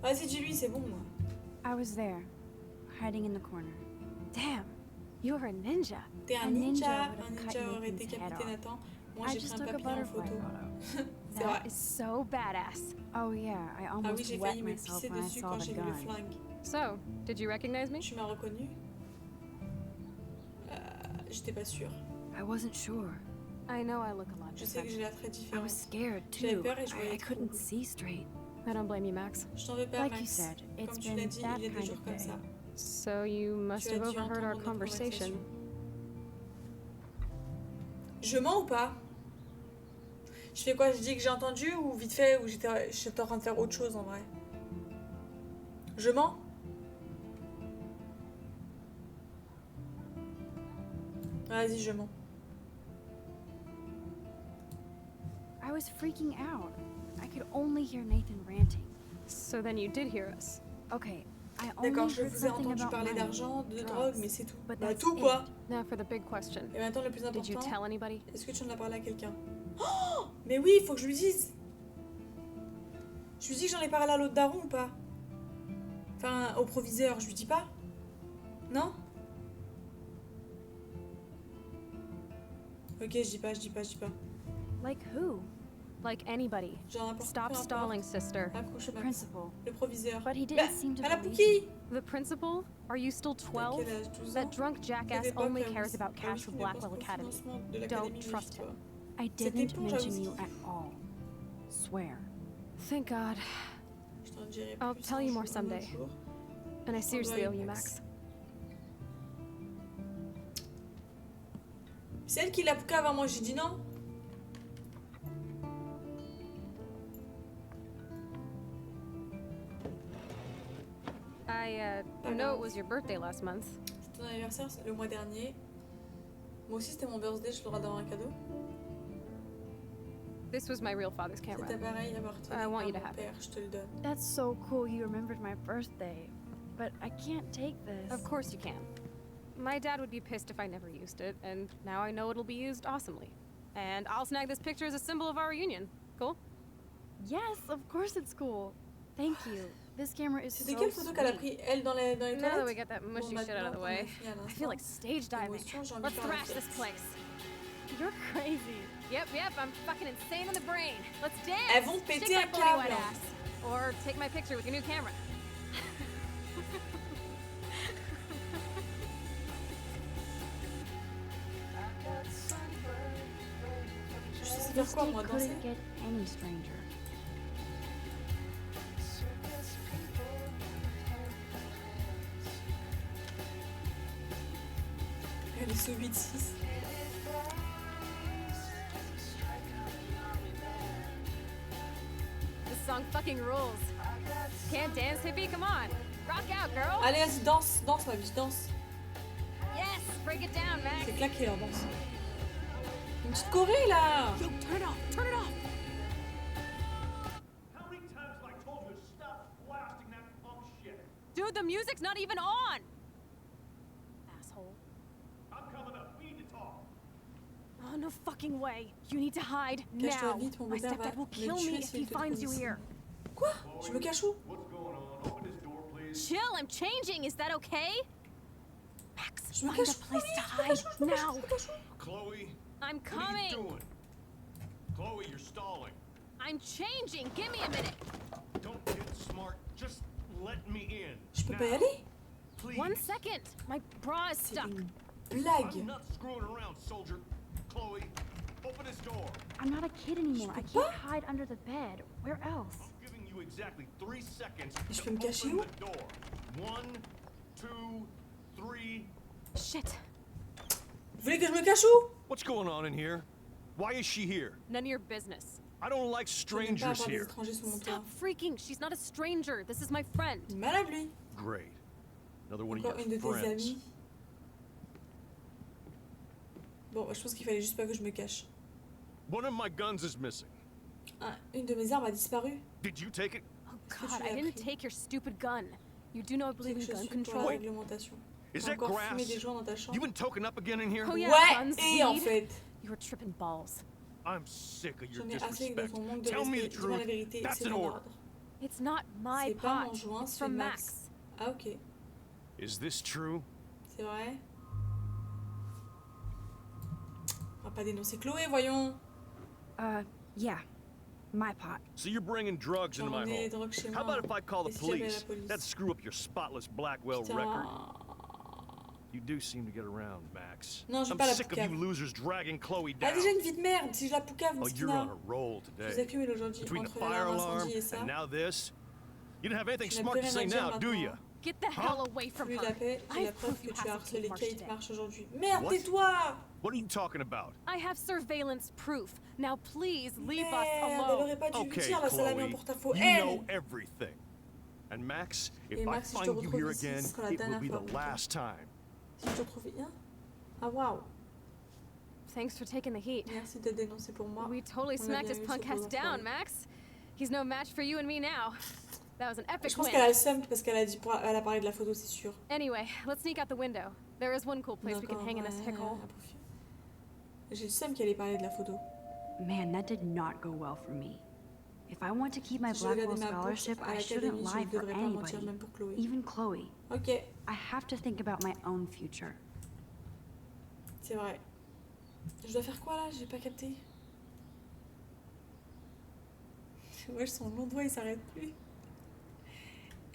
A: Vas-y, dis-lui, c'est bon, moi.
C: I was there, hiding in the corner.
M: Damn. You're a ninja.
A: T'es un
C: A ninja
A: ninja,
C: would have
A: un
C: cut
A: ninja aurait
C: Nathan's head
A: décapité
C: off.
A: Nathan. Moi,
C: I
A: j'ai
C: just
A: pris un
C: took a
A: papillon en
C: butterfly
A: photo.
C: photo.
A: C'est vrai.
M: That is so badass.
C: Oh yeah, I
A: Ah oui,
C: almost
A: j'ai
C: wet
A: failli me
C: myself
A: pisser
C: when I
A: dessus
C: saw
A: quand
C: the
A: j'ai vu le
C: gun.
A: flingue.
M: So, did you recognize me?
A: Tu m'as reconnu? J'étais pas sûre.
C: I wasn't sure.
M: I know I look a lot
A: Je sais que
M: different.
A: j'ai l'air très
C: I
A: différente.
C: was scared
A: J'avais
C: too.
A: peur et je voyais
C: I couldn't
A: trouble.
C: see straight.
M: I don't blame you, Max.
A: Je t'en veux pas,
C: Like
A: Max.
C: you said,
A: Comme
C: it's
A: tu l'as
C: been
A: dit,
C: that
A: il y a des
C: kind
A: jours
C: of
A: comme
C: day.
A: ça.
M: So you must
A: Tu as
M: have
A: dû
M: overheard our
A: entendre notre
M: conversation.
A: Je mens ou pas? Je fais quoi? Je dis que j'ai entendu ou vite fait ou j'étais en train de faire autre chose en vrai? Je mens? Vas-y, je mens.
C: I was freaking out. I could only hear Nathan ranting.
M: So then you did hear us.
C: Okay, I only
A: D'accord, je
C: heard
A: vous ai
C: something
A: entendu
C: about
A: parler
C: money,
A: d'argent, de
C: drugs,
A: drogue, mais c'est tout.
C: but
A: Bah
C: that's
A: tout
C: it.
A: quoi?
M: Now for the big question.
A: Et maintenant le plus
M: Did you
A: important,
M: tell anybody?
A: est-ce que tu en as parlé à quelqu'un? Oh, mais oui, il faut que je lui dise. Je lui dis que j'en ai parlé à l'autre daron ou pas? Enfin, au proviseur, je lui dis pas? Non? Ok, je dis pas.
M: Like who? Like anybody.
A: Genre n'importe
M: Stop
A: peu importe.
M: stalling, sister.
A: Accroche
C: The
A: Max.
C: principal.
A: Le proviseur.
C: But he
A: Bah,
C: didn't seem to
A: à la
C: believe
A: Pookie.
M: The principal? Are you still 12?
A: Quel âge, 12 ans?
M: That drunk jackass
A: L'époque,
M: only
A: où-
M: cares about
A: où
M: cash for
A: il
M: Blackwell
A: dépense pour le
M: Academy.
A: financement de
M: Don't
A: l'académie,
M: trust him.
A: toi.
C: I
A: Cette
C: didn't
A: éponge
C: mention
A: aussi.
C: you at all. Swear.
M: Thank God.
A: Je t'en dirai
M: I'll
A: plus
M: tell
A: un
M: you more
A: jour, un autre
M: someday.
A: jour.
M: And I seriously
A: doit
M: owe
A: y
M: you,
A: Max.
M: Max.
A: C'est elle qui l'a Pouka avant moi, j'ai dit non.
M: I know it was your birthday last month.
A: C'était ton anniversaire le mois dernier. Moi aussi c'était mon birthday, j'ai le droit d'avoir un cadeau.
M: This was my real father's camera.
A: Cet appareil appartenait
M: I
A: à
M: want you
A: mon
M: to have
A: père, je te le donne.
C: That's so cool you remembered my birthday. But I can't take this.
M: Of course you can. My dad would be pissed if I never used it, and now I know it'll be used awesomely. And I'll snag this picture as a symbol of our reunion. Cool?
C: Yes, of course it's cool. Thank you. This camera is so
A: C'était quelle photo qu'elle a pris elle dans les
M: Now that
A: toilettes?
M: we get that mushy
A: Bon,
M: shit out of the
A: maintenant,
M: way,
A: qu'on a fini à
M: I feel like stage diving.
A: L'émotion, j'ai envie
M: Let's
A: de faire la
M: thrash
A: fête.
M: this place.
C: You're crazy.
M: Yep, I'm fucking insane in the brain. Let's dance.
A: Elles vont péter
M: Shake
A: un
M: that booty wet
A: câble.
M: ass. Or take my picture with your new camera.
A: Je sais
C: This
A: faire quoi
C: day
A: moi, danser?
C: couldn't get any stranger.
A: Elle est sous 8-6.
M: This song fucking rules. Can't dance, hippie? Come on. Rock out, girl.
A: Allez, vas-y, danse, danse ma biche, danse.
M: Yes, break it down, Max.
A: C'est claqué leur danse. Une petite choré là.
M: Yo, turn it off, turn it off.
H: How many times have I told you to stop blasting that punk shit?
M: Dude, the music's not even on. Asshole.
H: I'm coming up. We need to talk.
M: Oh, no fucking way. You need to hide
A: Cache-toi
M: now.
A: vite, mon
M: My
A: beau-père va
M: stepdad will
A: me
M: kill
A: tuer
M: me if
A: s'il
M: he
A: te
M: finds you
A: trouve ici.
M: here.
A: Quoi? Je me cache où?
H: What's going on? Open this door, please.
M: Chill, I'm changing. Is that okay? Max,
A: Je me
M: find
A: cache
M: a place to
A: où?
M: hide now.
H: Chloe,
M: I'm
H: what are
M: coming.
H: you doing? Chloe, you're stalling.
M: I'm changing. Give me a minute.
H: Don't get smart. Just let me in.
A: Je peux
H: now.
A: pas y aller?
H: Please.
M: 1 second. My bra is
A: C'est
M: stuck.
A: une blague.
H: I'm not screwing around, soldier. Chloe, open this door.
C: I'm not a kid anymore. I
A: peux
C: can't
A: pas.
C: hide under the bed. Where else?
H: I'm giving you exactly 3 seconds
A: Mais je
H: to
A: peux me cacher
H: open
A: où?
H: the door. 1, 2, 3.
M: Shit.
A: Vous voulez que je me cache où?
H: What's going on in here? Why is she here?
M: None of your business.
H: I don't like
A: Je n'aime pas
H: strangers
A: avoir des
H: here.
A: étrangers sous mon toit.
M: Stop freaking. She's not a stranger. This is my friend.
A: Malade lui.
H: Great. Another one
A: Encore
H: of
A: une de
H: your
A: tes
H: friends.
A: amies. Bon, je pense qu'il fallait juste pas que je me cache.
H: One of my guns is missing.
A: Une de mes armes a disparu.
H: Did you take it?
M: Oh
A: que
M: God,
A: tu
M: I
A: l'as
M: didn't
A: pris?
M: take your stupid gun. You do know I
A: C'est
M: believe
A: que
M: in
A: je
M: gun
A: suis pour la
M: control.
A: réglementation.
H: Is
A: T'as
H: that
A: encore
H: grass?
A: fumé des joints dans ta chambre?
H: You been toking up again in here?
M: Oh yeah,
A: Ouais,
M: guns,
A: et en
M: weed.
A: fait,
M: You were tripping balls.
H: I'm sick of your
A: j'en ai assez de
H: disrespect.
A: ton manque de
H: Tell me the
A: respect. Dis-moi la
H: truth.
A: vérité,
H: That's
A: c'est
H: an
A: mon
H: order.
A: ordre.
M: It's not my
A: C'est pas mon
M: pot.
A: joint,
M: It's
A: c'est
M: from
A: Max.
M: Max.
A: Ah ok,
H: Is this true?
A: c'est vrai. On va pas dénoncer Chloé, voyons.
C: Yeah. My pot.
H: So you're bringing drugs into my
A: J'en ai des
H: home.
A: drogues chez
H: How
A: moi.
H: about if I call the
A: Et si j'appelle la
H: police?
A: police?
H: That'd screw up your spotless Blackwell
A: Putain.
H: record. You do seem to get around, Max.
A: Non, j'ai
H: I'm
A: pas la
H: sick of
A: poucave.
H: you losers dragging Chloe
A: Elle a
H: down.
A: déjà une vie de merde, si je la poucave,
H: Oh, you're on
A: Mistina.
H: a roll
A: Je vous
H: today.
A: accumule aujourd'hui
H: Between the
A: entre
H: fire
A: l'alarme
H: alarm
A: incendie et ça.
H: and now this, you didn't have anything
A: Tu n'as
H: smart
A: plus
H: to
A: rien
H: say
A: à dire
H: now, do you?
A: maintenant.
M: Get the hell away from
A: Plus
M: her.
A: la paix, j'ai
M: I
A: la
M: have
A: preuve
M: proof
A: que
M: you
A: tu as
M: have
A: harcelé
M: March
A: Kate
M: today.
A: Marsh aujourd'hui. Merde,
H: What?
A: tais-toi!
H: What are you talking about?
M: I have surveillance proof. Now please leave us
A: Merde, elle
M: alone.
A: aurait pas dû lui
H: Okay,
A: dire la salami en
H: Chloe,
A: porte-à-faux.
H: you
A: Elle!
H: know everything. And Max, if
A: Et
H: I
A: Max, si je te
H: find you
A: retrouve
H: here
A: ici,
H: again,
A: ce sera la
H: it will
A: dernière
H: be
A: fois
H: the
A: pour toi.
H: last time.
A: Si je te retrouve bien. Ah waouh!
M: Thanks for taking the heat.
A: Merci de dénoncer pour moi.
M: We totally
A: On a
M: smacked
A: bien
M: his
A: eu
M: punk
A: ce
M: ass
A: beau
M: down,
A: enfoiré.
M: Max. He's no match for you and me now. That was an epic
A: Je pense
M: win.
A: qu'elle a le seum parce qu'elle a dit elle a parlé de la photo, c'est sûr.
M: Anyway, let's sneak out the window. There is one cool place we can
A: D'accord,
M: hang in this
A: ouais,
M: hickhole.
A: à profit. J'ai le seum qu'elle ait parlé de la photo.
C: Man, that did not go well for me. If I want to keep my
A: Si je regardais
C: Blackwell
A: ma bourse
C: scholarship,
A: à
C: I shouldn't
A: l'académie, je
C: lie
A: ne
C: for
A: devrais pas mentir
C: anybody,
A: même pour Chloé.
C: even Chloe.
A: Ok,
C: I have to think about my own future.
A: c'est vrai. Je dois faire quoi là? J'ai pas capté. Ouais, son long doigt il s'arrête plus.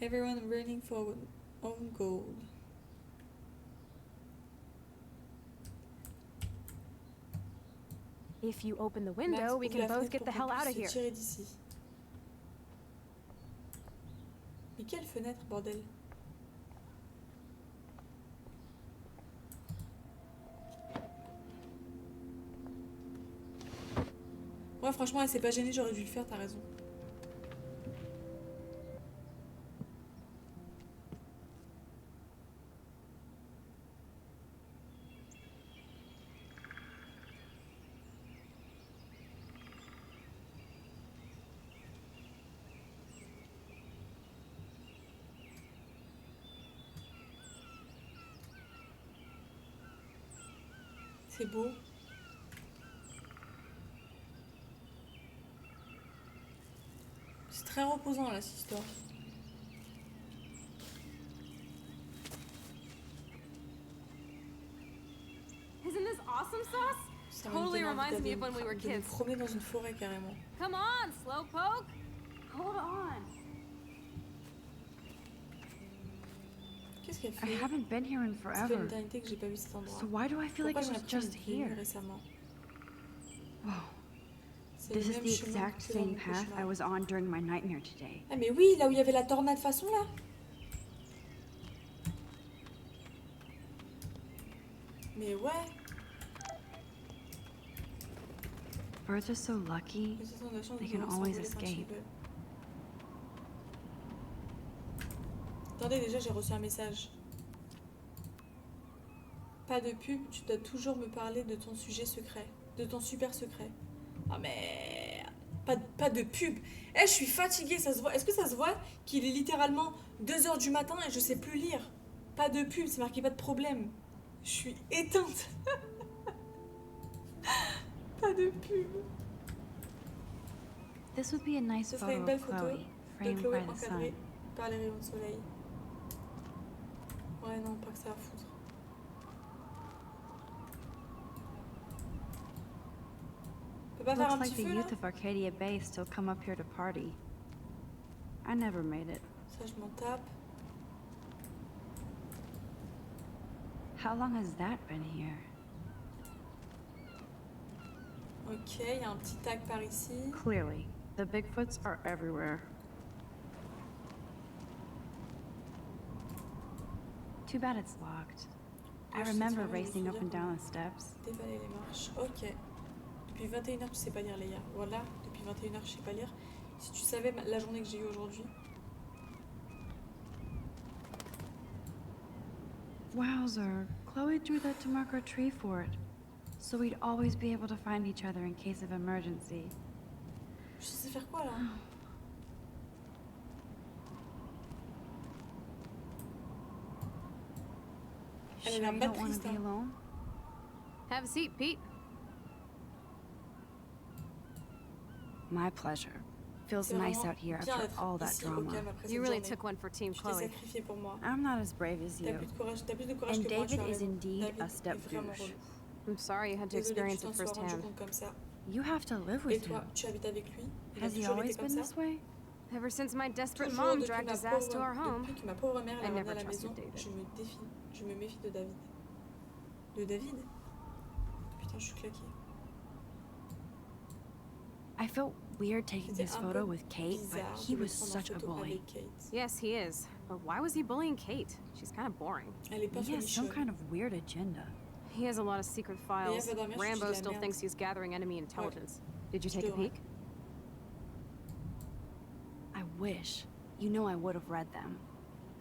A: Everyone running for own goal.
M: If you open the window, we can both get the hell out of here.
A: Tirer d'ici. Mais quelle fenêtre, bordel? Ouais, franchement, elle s'est pas gênée, j'aurais dû le faire, t'as raison. C'est beau. C'est très reposant là, cette histoire.
M: Isn't this awesome sauce?
A: Ça
M: Totally
A: me donne envie
M: reminds me
A: d'aller
M: of when we were
A: me
M: kids.
A: promener dans une forêt carrément.
M: Come on, Slowpoke. Hold on.
A: Qu'est-ce qu'elle
G: I
A: fait?
G: haven't been here in
A: Ça fait une
G: forever.
A: éternité que j'ai pas vu cet endroit.
G: So why do I feel like
A: Pourquoi
G: it
A: j'ai
G: was
A: l'impression
G: just
A: d'être venue
G: here?
A: récemment?
G: Whoa.
A: C'est
G: This
A: le
G: is
A: même
G: the
A: chemin
G: exact
A: que dans
G: same
A: mon
G: path I
A: cauchemar.
G: was on during my nightmare today.
A: Ah mais oui, là où il y avait la tornade façon là. Mais ouais.
G: Birds are so lucky.
A: Ils ont de la chance
G: They
A: de
G: can
A: pouvoir
G: always
A: s'envoler quand ils
G: escape.
A: veulent. Attendez, déjà j'ai reçu un message. Pas de pub, tu dois toujours me parler de ton sujet secret. De ton super secret. Ah mais... Pas de pub. Eh, je suis fatiguée, ça se voit. Est-ce que ça se voit qu'il est littéralement 2h du matin et je sais plus lire? Pas de pub, c'est marqué pas de problème. Je suis éteinte. Pas de pub.
G: This would be a nice
A: Ce serait
G: photo
A: une belle
G: of
A: photo
G: Chloe,
A: de
G: framed
A: Chloé
G: by the sun.
A: encadrée par les rayons de soleil. Ouais, non, pas que ça à foutre. On peut pas faire un
G: Looks like
A: petit
G: the
A: feu là?
G: youth of Arcadia Bay still come up here to party. I never made it.
A: Ça, je m'en tape.
G: How long has that been here?
A: Ok, il y a un petit tag par ici.
G: Clearly, the Bigfoots are everywhere. Too bad it's locked. I
A: Moi, je sais
G: remember
A: vraiment, je me
G: racing up
A: souviens
G: and down
A: qu'on
G: the steps.
A: Dévaler les marches. Ok. Depuis 21h, tu sais pas lire, Léa. Voilà, depuis 21h, je sais pas lire. Si tu savais la journée que j'ai eue aujourd'hui.
G: Wowzer, Chloe drew that to mark our tree fort. So we'd always be able to find each other in case of emergency.
A: Je sais faire quoi là? Elle a
G: Sure
A: l'air
G: you
A: pas
G: don't want
A: triste.
G: to be
A: Hein.
G: alone?
M: Have a seat, Pete.
G: My pleasure. Feels
A: C'est
G: nice
A: vraiment
G: out here
A: bien
G: after
A: d'être
G: all that
A: ici au
G: drama.
A: calme après
M: You
A: cette
M: really
A: journée.
M: took one for Team
A: Tu t'es
M: Chloe.
A: sacrifié pour moi.
G: I'm not as brave as
A: T'as
G: you.
A: plus de courage, t'as plus de courage
G: And
A: que moi, tu as
G: David is
A: raison.
G: indeed
A: David
G: a step
A: est vraiment
G: douche.
A: relou.
M: I'm sorry you had to
A: Désolée que
M: experience
A: tu
M: it
A: t'en sois rendu
M: firsthand.
A: compte comme ça.
G: You have to live
A: Et
G: with
A: toi,
G: him.
A: tu habites avec lui? Il a
G: Has he
A: toujours
G: always
A: été comme
G: been
A: ça?
G: this way?
M: Ever since my desperate
A: Toujours
M: mom
A: depuis
M: dragged
A: ma
M: his ass to our
A: pauvre,
M: home,
A: depuis que ma pauvre mère
M: I
A: l'a ramené
M: never
A: à la
M: trusted
A: maison,
M: David.
A: je me méfie de David. De David? Putain, je suis claquée.
G: I felt weird taking
A: C'était
G: his
A: un peu
G: photo with Kate, but
A: bizarre
G: he
A: de le
G: was
A: prendre en
G: such a
A: photo
G: bully.
A: avec Kate.
M: Yes, he is. But why was he bullying Kate? She's kind of boring.
A: Elle est pas
G: He has some
A: folichonne.
G: kind of weird agenda.
M: He has a lot of secret
A: Et
M: files.
A: elle va dormir, je suis de
M: Rambo
A: la
M: still
A: merde.
M: thinks he's gathering enemy intelligence. Did you
A: Je
M: take a
A: devrais.
M: peek?
G: I wish. You know I would have read them.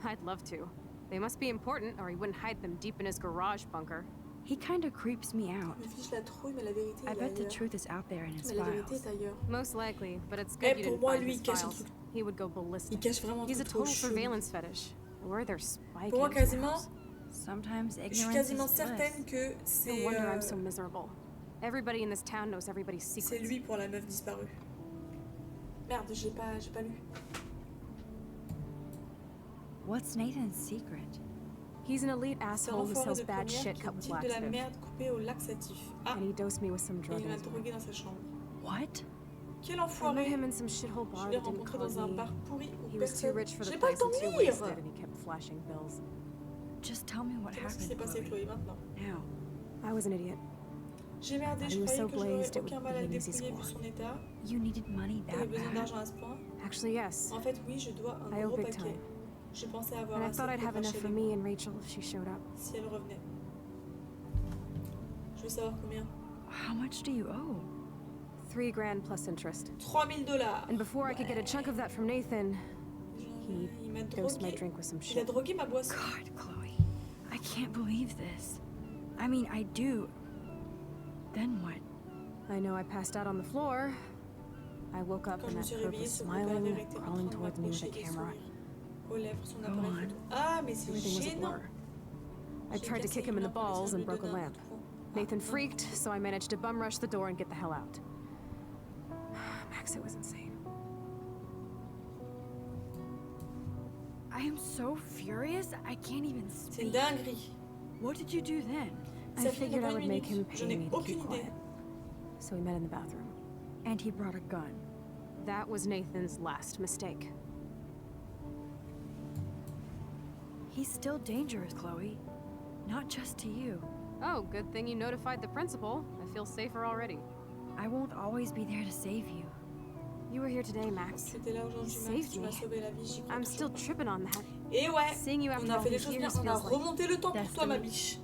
M: I'd love to. They must be important, or he wouldn't hide them deep in his garage bunker.
G: He kind of creeps me out.
A: Me fiche la trouille, mais la vérité
G: I
A: est
G: bet the
A: ailleurs.
G: truth is out there in his
A: Mais la vérité
G: files.
A: est ailleurs.
M: Most likely, but it's
A: Eh,
M: good you
A: pour
M: didn't
A: moi,
M: find
A: lui,
M: his
A: il cache un
M: files.
A: truc.
M: He would go
A: Il
M: ballistic.
A: cache vraiment un
M: He's a
A: truc trop
M: total
A: chelou.
M: surveillance fetish. Where are their spy
A: Pour moi,
M: cams
A: quasiment,
M: now?
G: Sometimes
A: je suis
G: ignorance
A: quasiment
G: is
A: certaine
G: bliss.
A: que
M: No
A: c'est
M: wonder I'm so miserable. Everybody in this town knows everybody's
A: c'est
M: secrets.
A: lui pour la meuf disparue. Merde, j'ai pas lu.
G: What's Nathan's secret?
M: He's an elite
A: C'est un
M: asshole who
A: enfoiré
M: sells
A: de
M: bad
A: première
M: shit
A: qui
M: cut with
A: tire de la
M: laxative.
A: merde coupée au laxatif. Ah,
M: And he dosed me with some
A: et
M: drug
A: il m'a
M: in his
A: drogué dans sa chambre.
G: What?
A: Quel
M: I met
A: enfoiré.
M: him in some shithole
A: Je
M: bar
A: l'ai
M: that didn't
A: rencontré
M: call
A: dans un
M: me.
A: bar pourri où
M: He was too
A: personne...
M: rich for the
A: J'ai pas le
M: place
A: temps
M: and
A: de
M: too
A: lire.
M: wasted, and he kept flashing bills.
G: Just tell me what
A: Qu'est-ce qui s'est
G: happened,
A: passé,
G: Chloe.
A: Chloé, maintenant?
G: Now.
M: I was an idiot.
A: J'ai merdé,
M: He
A: je
M: was
A: croyais
M: so
A: que j'aurais
M: blazed, it
A: aucun
M: would
A: mal à
M: be
A: le
M: an easy
A: dépouiller vu
M: score.
A: son état.
G: You needed money
A: Il avait
G: that
A: besoin
G: bad?
A: d'argent à ce point.
M: Actually, yes.
A: En fait, oui, je dois un
M: I owe
A: gros
M: big
A: paquet.
M: time.
A: Je pensais avoir
M: And I
A: assez
M: thought I'd
A: pour
M: have enough
A: Rachel
M: for
A: et
M: me
A: moi,
M: and Rachel if she showed up.
A: si elle revenait. Je veux savoir combien.
G: How much do you owe?
M: $3 grand plus interest.
A: $3000.
M: And before I could get a chunk of that from Nathan, he
A: Il m'a
M: dosed my
A: drogué.
M: drink with some
A: Il a
M: shit.
A: drogué ma boisson.
G: God, Chloe. I can't believe this. I mean, I do. Then what?
M: I know I passed out on the floor. I woke up
A: Quand
M: and
A: je me
M: that
A: suis
M: perp
A: réveillée,
M: was
A: son regard
M: smiling,
A: était en
M: crawling
A: train de
M: towards me with a
A: m'approcher et
M: camera.
A: sourire. Aux lèvres, son
G: Go
A: appareil
G: on.
A: photo. Ah, mais c'est
M: Everything was a
A: gênant.
M: blur. I tried to kick him in the balls and broke a lamp. Nathan freaked, so I managed to bum rush the door and get the hell out. Max, it was insane.
G: I am so furious, I can't even
A: C'est une
G: speak.
A: dinguerie.
G: What did you do then?
M: I
A: Ça fait
M: figured I
A: une
M: would make him
A: minute. Je
M: pay
A: n'ai
M: me to
A: aucune
M: keep
A: idée.
M: quiet. So we met in the bathroom.
G: And he brought a gun.
M: That was Nathan's last mistake.
G: He's still dangerous, Chloe. Not just to you.
M: Oh, good thing you notified the principal. I feel safer already.
G: I won't always be there to save you.
M: You were here today, Max.
A: J'étais là
M: You
A: aujourd'hui, Max.
M: saved
A: Tu m'as
M: me.
A: sauvé la vie, j'y crois
M: I'm
A: toujours
M: still
A: pas.
M: tripping on that.
A: Et ouais,
M: Seeing you
A: on
M: after
A: a
M: all
A: fait des
M: these
A: choses bien.
M: years
A: On a
M: feels like
A: remonté le temps pour toi, ma
M: destiny.
A: biche.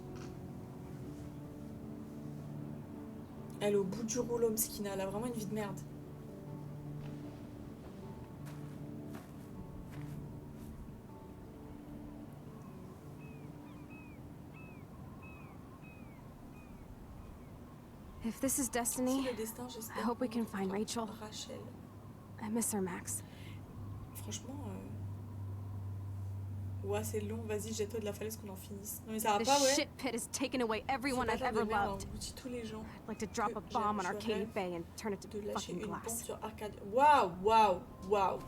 A: Elle est au bout du rouleau, Mskina. Elle a vraiment une vie de merde.
M: If this is
A: Si
M: destiny,
A: le destin,
M: I
A: j'espère
M: hope we
A: qu'on
M: can find
A: retrouvera
M: Rachel.
A: Rachel.
M: I miss her, Max.
A: Franchement, ouais, c'est long. Vas-y, jette-toi de la falaise qu'on en finisse. Non mais ça va
M: This
A: pas, ouais.
M: shit pit has taken away everyone
A: Ce
M: I've
A: bâtard de
M: ever
A: merde
M: loved.
A: engloutit tous les gens.
M: I'd like to drop a
A: que
M: bomb on
A: je
M: Arcady
A: rêve
M: Bay and turn it to
A: De lâcher
M: fucking
A: une bombe
M: glass.
A: sur Arcade. Waouh, waouh, waouh.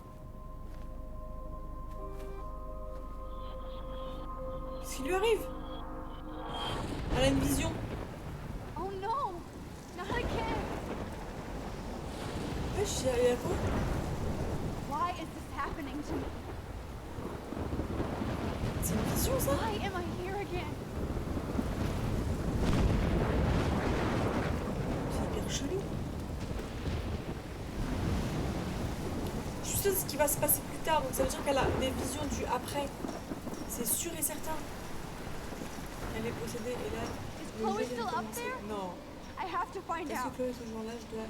A: Qu'est-ce qui lui arrive? Elle a une vision.
D: Oh no! Not again!
A: Ouais, j'y allais à quoi?
D: Why is this happening to me?
A: C'est une vision, ça?
D: Why am I here again?
A: C'est hyper chelou. Je sais ce qui va se passer plus tard, donc ça veut dire qu'elle a des visions du après. C'est sûr et certain. Elle est possédée et là.
D: Is
A: le
D: Chloe
A: jeu vient de
D: still up
A: commencer.
D: there?
A: Non.
D: I have to find
A: Est-ce
D: out.
A: que Chloé est toujours là? Je dois.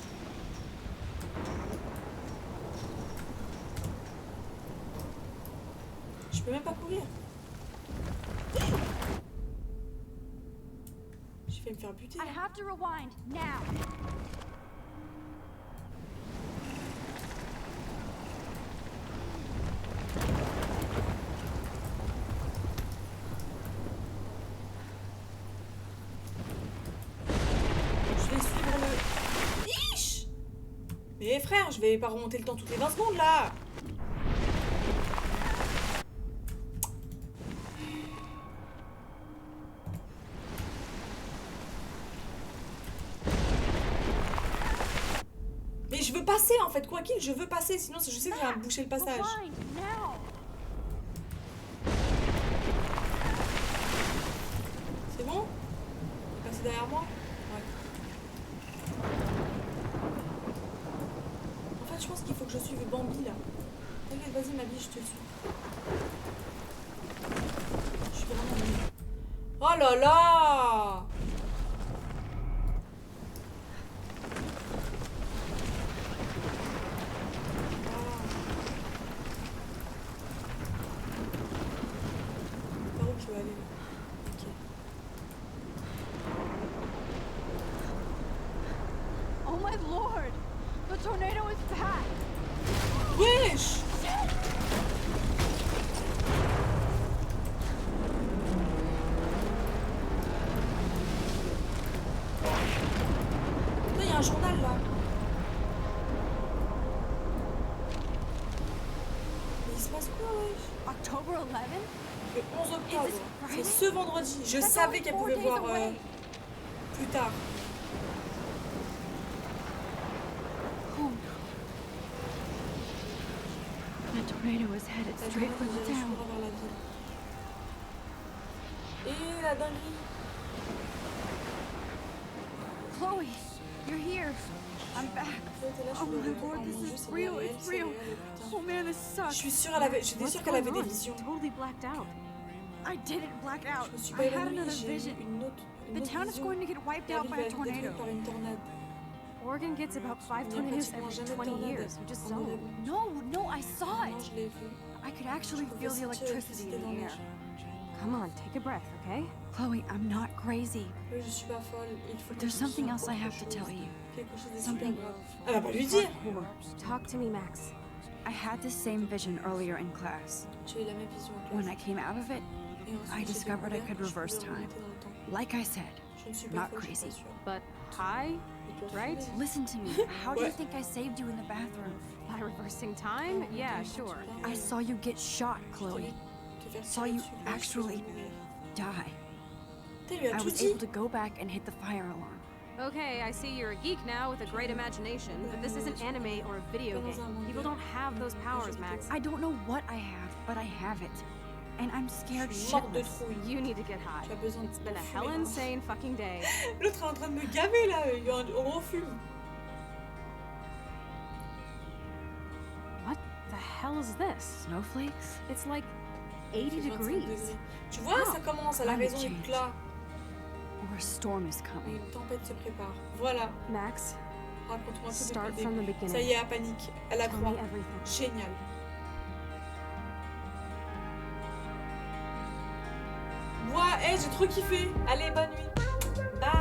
A: Je peux même pas courir. J'ai failli me faire buter.
D: I have to rewind now.
A: Je vais suivre le. Ish! Mais frère, je vais pas remonter le temps toutes les 20 secondes là! Mais je veux passer en fait, quoi qu'il, je veux passer, sinon je sais que ça va me boucher le passage.
D: Rewind now.
A: C'est bon? Passer derrière moi? Ouais. En fait, je pense qu'il faut que je suive Bambi là. T'inquiète, vas-y, ma vie, je te suis. Je suis vraiment nulle. Oh là là! Par où tu veux aller là? Ok.
D: Oh my lord! The tornado is back!
A: Wesh! Non, il y a un journal là. Mais il se passe quoi, wesh?
D: October 11th?
A: Le 11 octobre.
D: Is it
A: C'est
D: Friday?
A: ce vendredi. Je
D: That's
A: savais
D: only
A: qu'elle
D: 4
A: pouvait
D: days
A: voir
D: away.
A: plus tard.
D: Oh
G: tornado was headed
A: La
G: straight for
A: tornade
G: the
A: dirige
G: town.
A: droit vers la ville. Et la dinguerie.
G: Chloe, you're here. I'm back. Oh my lord, this is real. It's real. Oh man, this sucks.
A: Je suis sûre, j'étais sûre qu'elle avait des visions.
M: Totally blacked out.
G: I didn't black out.
A: Je me suis pas
G: I had
A: évanouie,
G: another
A: j'ai eu
G: vision.
A: une autre
G: The town is
A: vision.
G: going to get wiped
A: La
G: out
A: ville
G: by
A: va
G: a
A: être détruite
G: tornado.
A: par une tornade.
M: Oregon gets about 5
A: Il n'y a
M: tornadoes
A: pratiquement
M: every
A: jamais de
M: 20
A: tornade
M: years. You just
A: en
M: don't.
A: Oregon.
G: No, I saw
A: Non,
G: it.
A: je l'ai vu.
G: I could actually
A: Je
G: feel the
A: pouvais sentir
G: electricity
A: l'électricité
G: in
A: dans
G: the
A: l'air.
G: air.
M: Come on, take a breath, okay?
G: Chloe, I'm not crazy.
A: Oui, je suis pas folle. Il faut
G: But
A: que
G: there's
A: je
G: something
A: dise
G: else I
A: autre
G: have to
A: chose.
G: tell you.
A: Quelque chose de super
G: Something-
A: grave. Elle va pas lui dire.
M: Talk to me, Max.
G: I had this same vision earlier in class.
A: J'ai eu la même vision en
G: When
A: classe.
G: I came out of it,
A: Et ensuite,
G: I
A: j'ai
G: discovered I
A: découvert
G: could
A: que je
G: reverse
A: pouvais
G: time.
A: remonter dans le temps.
G: Like I said,
A: Je ne suis pas
G: not
A: folle, je suis
G: crazy.
A: pas sûre.
M: But high, right?
G: Listen to me. How do you
A: Ouais.
G: think I saved you in the bathroom?
M: By reversing time? Yeah, sure.
G: I saw you get shot, Chloe.
A: Te faire
G: Saw
A: tirer
G: you
A: dessus, lui, je
G: actually
A: devais mourir.
G: die.
A: Putain, il lui a
G: I
A: tout
G: was
A: dit.
G: able to go back and hit the fire alarm.
M: Okay, I see you're a geek now with a great imagination, but this isn't anime or a video game. People don't have those powers, Max.
G: I don't know what I have, but I have it. And I'm scared
A: Je suis morte de
G: shitless.
A: trouille.
M: You need to get high.
A: Tu as besoin
M: It's been a
A: de
M: hell
A: fumer,
M: insane fucking day.
A: L'autre est en train de me gaver là, on refume.
M: What the hell is this?
G: Snowflakes?
M: It's like
A: Il
M: 80
A: fait 25
M: degrees.
A: degrés. Tu vois, ça commence, elle a
G: Climate
A: raison,
G: change.
A: éclat.
G: Or a storm is
A: Et
G: coming.
A: une tempête se prépare. Voilà,
M: Max,
A: raconte-moi tout
M: start
A: depuis le
M: from the
A: début.
M: beginning.
A: Ça y est, elle panique. Elle a
M: Tell
A: croit.
M: me everything.
A: Génial. Moi, j'ai trop kiffé. Allez, bonne nuit. Bye.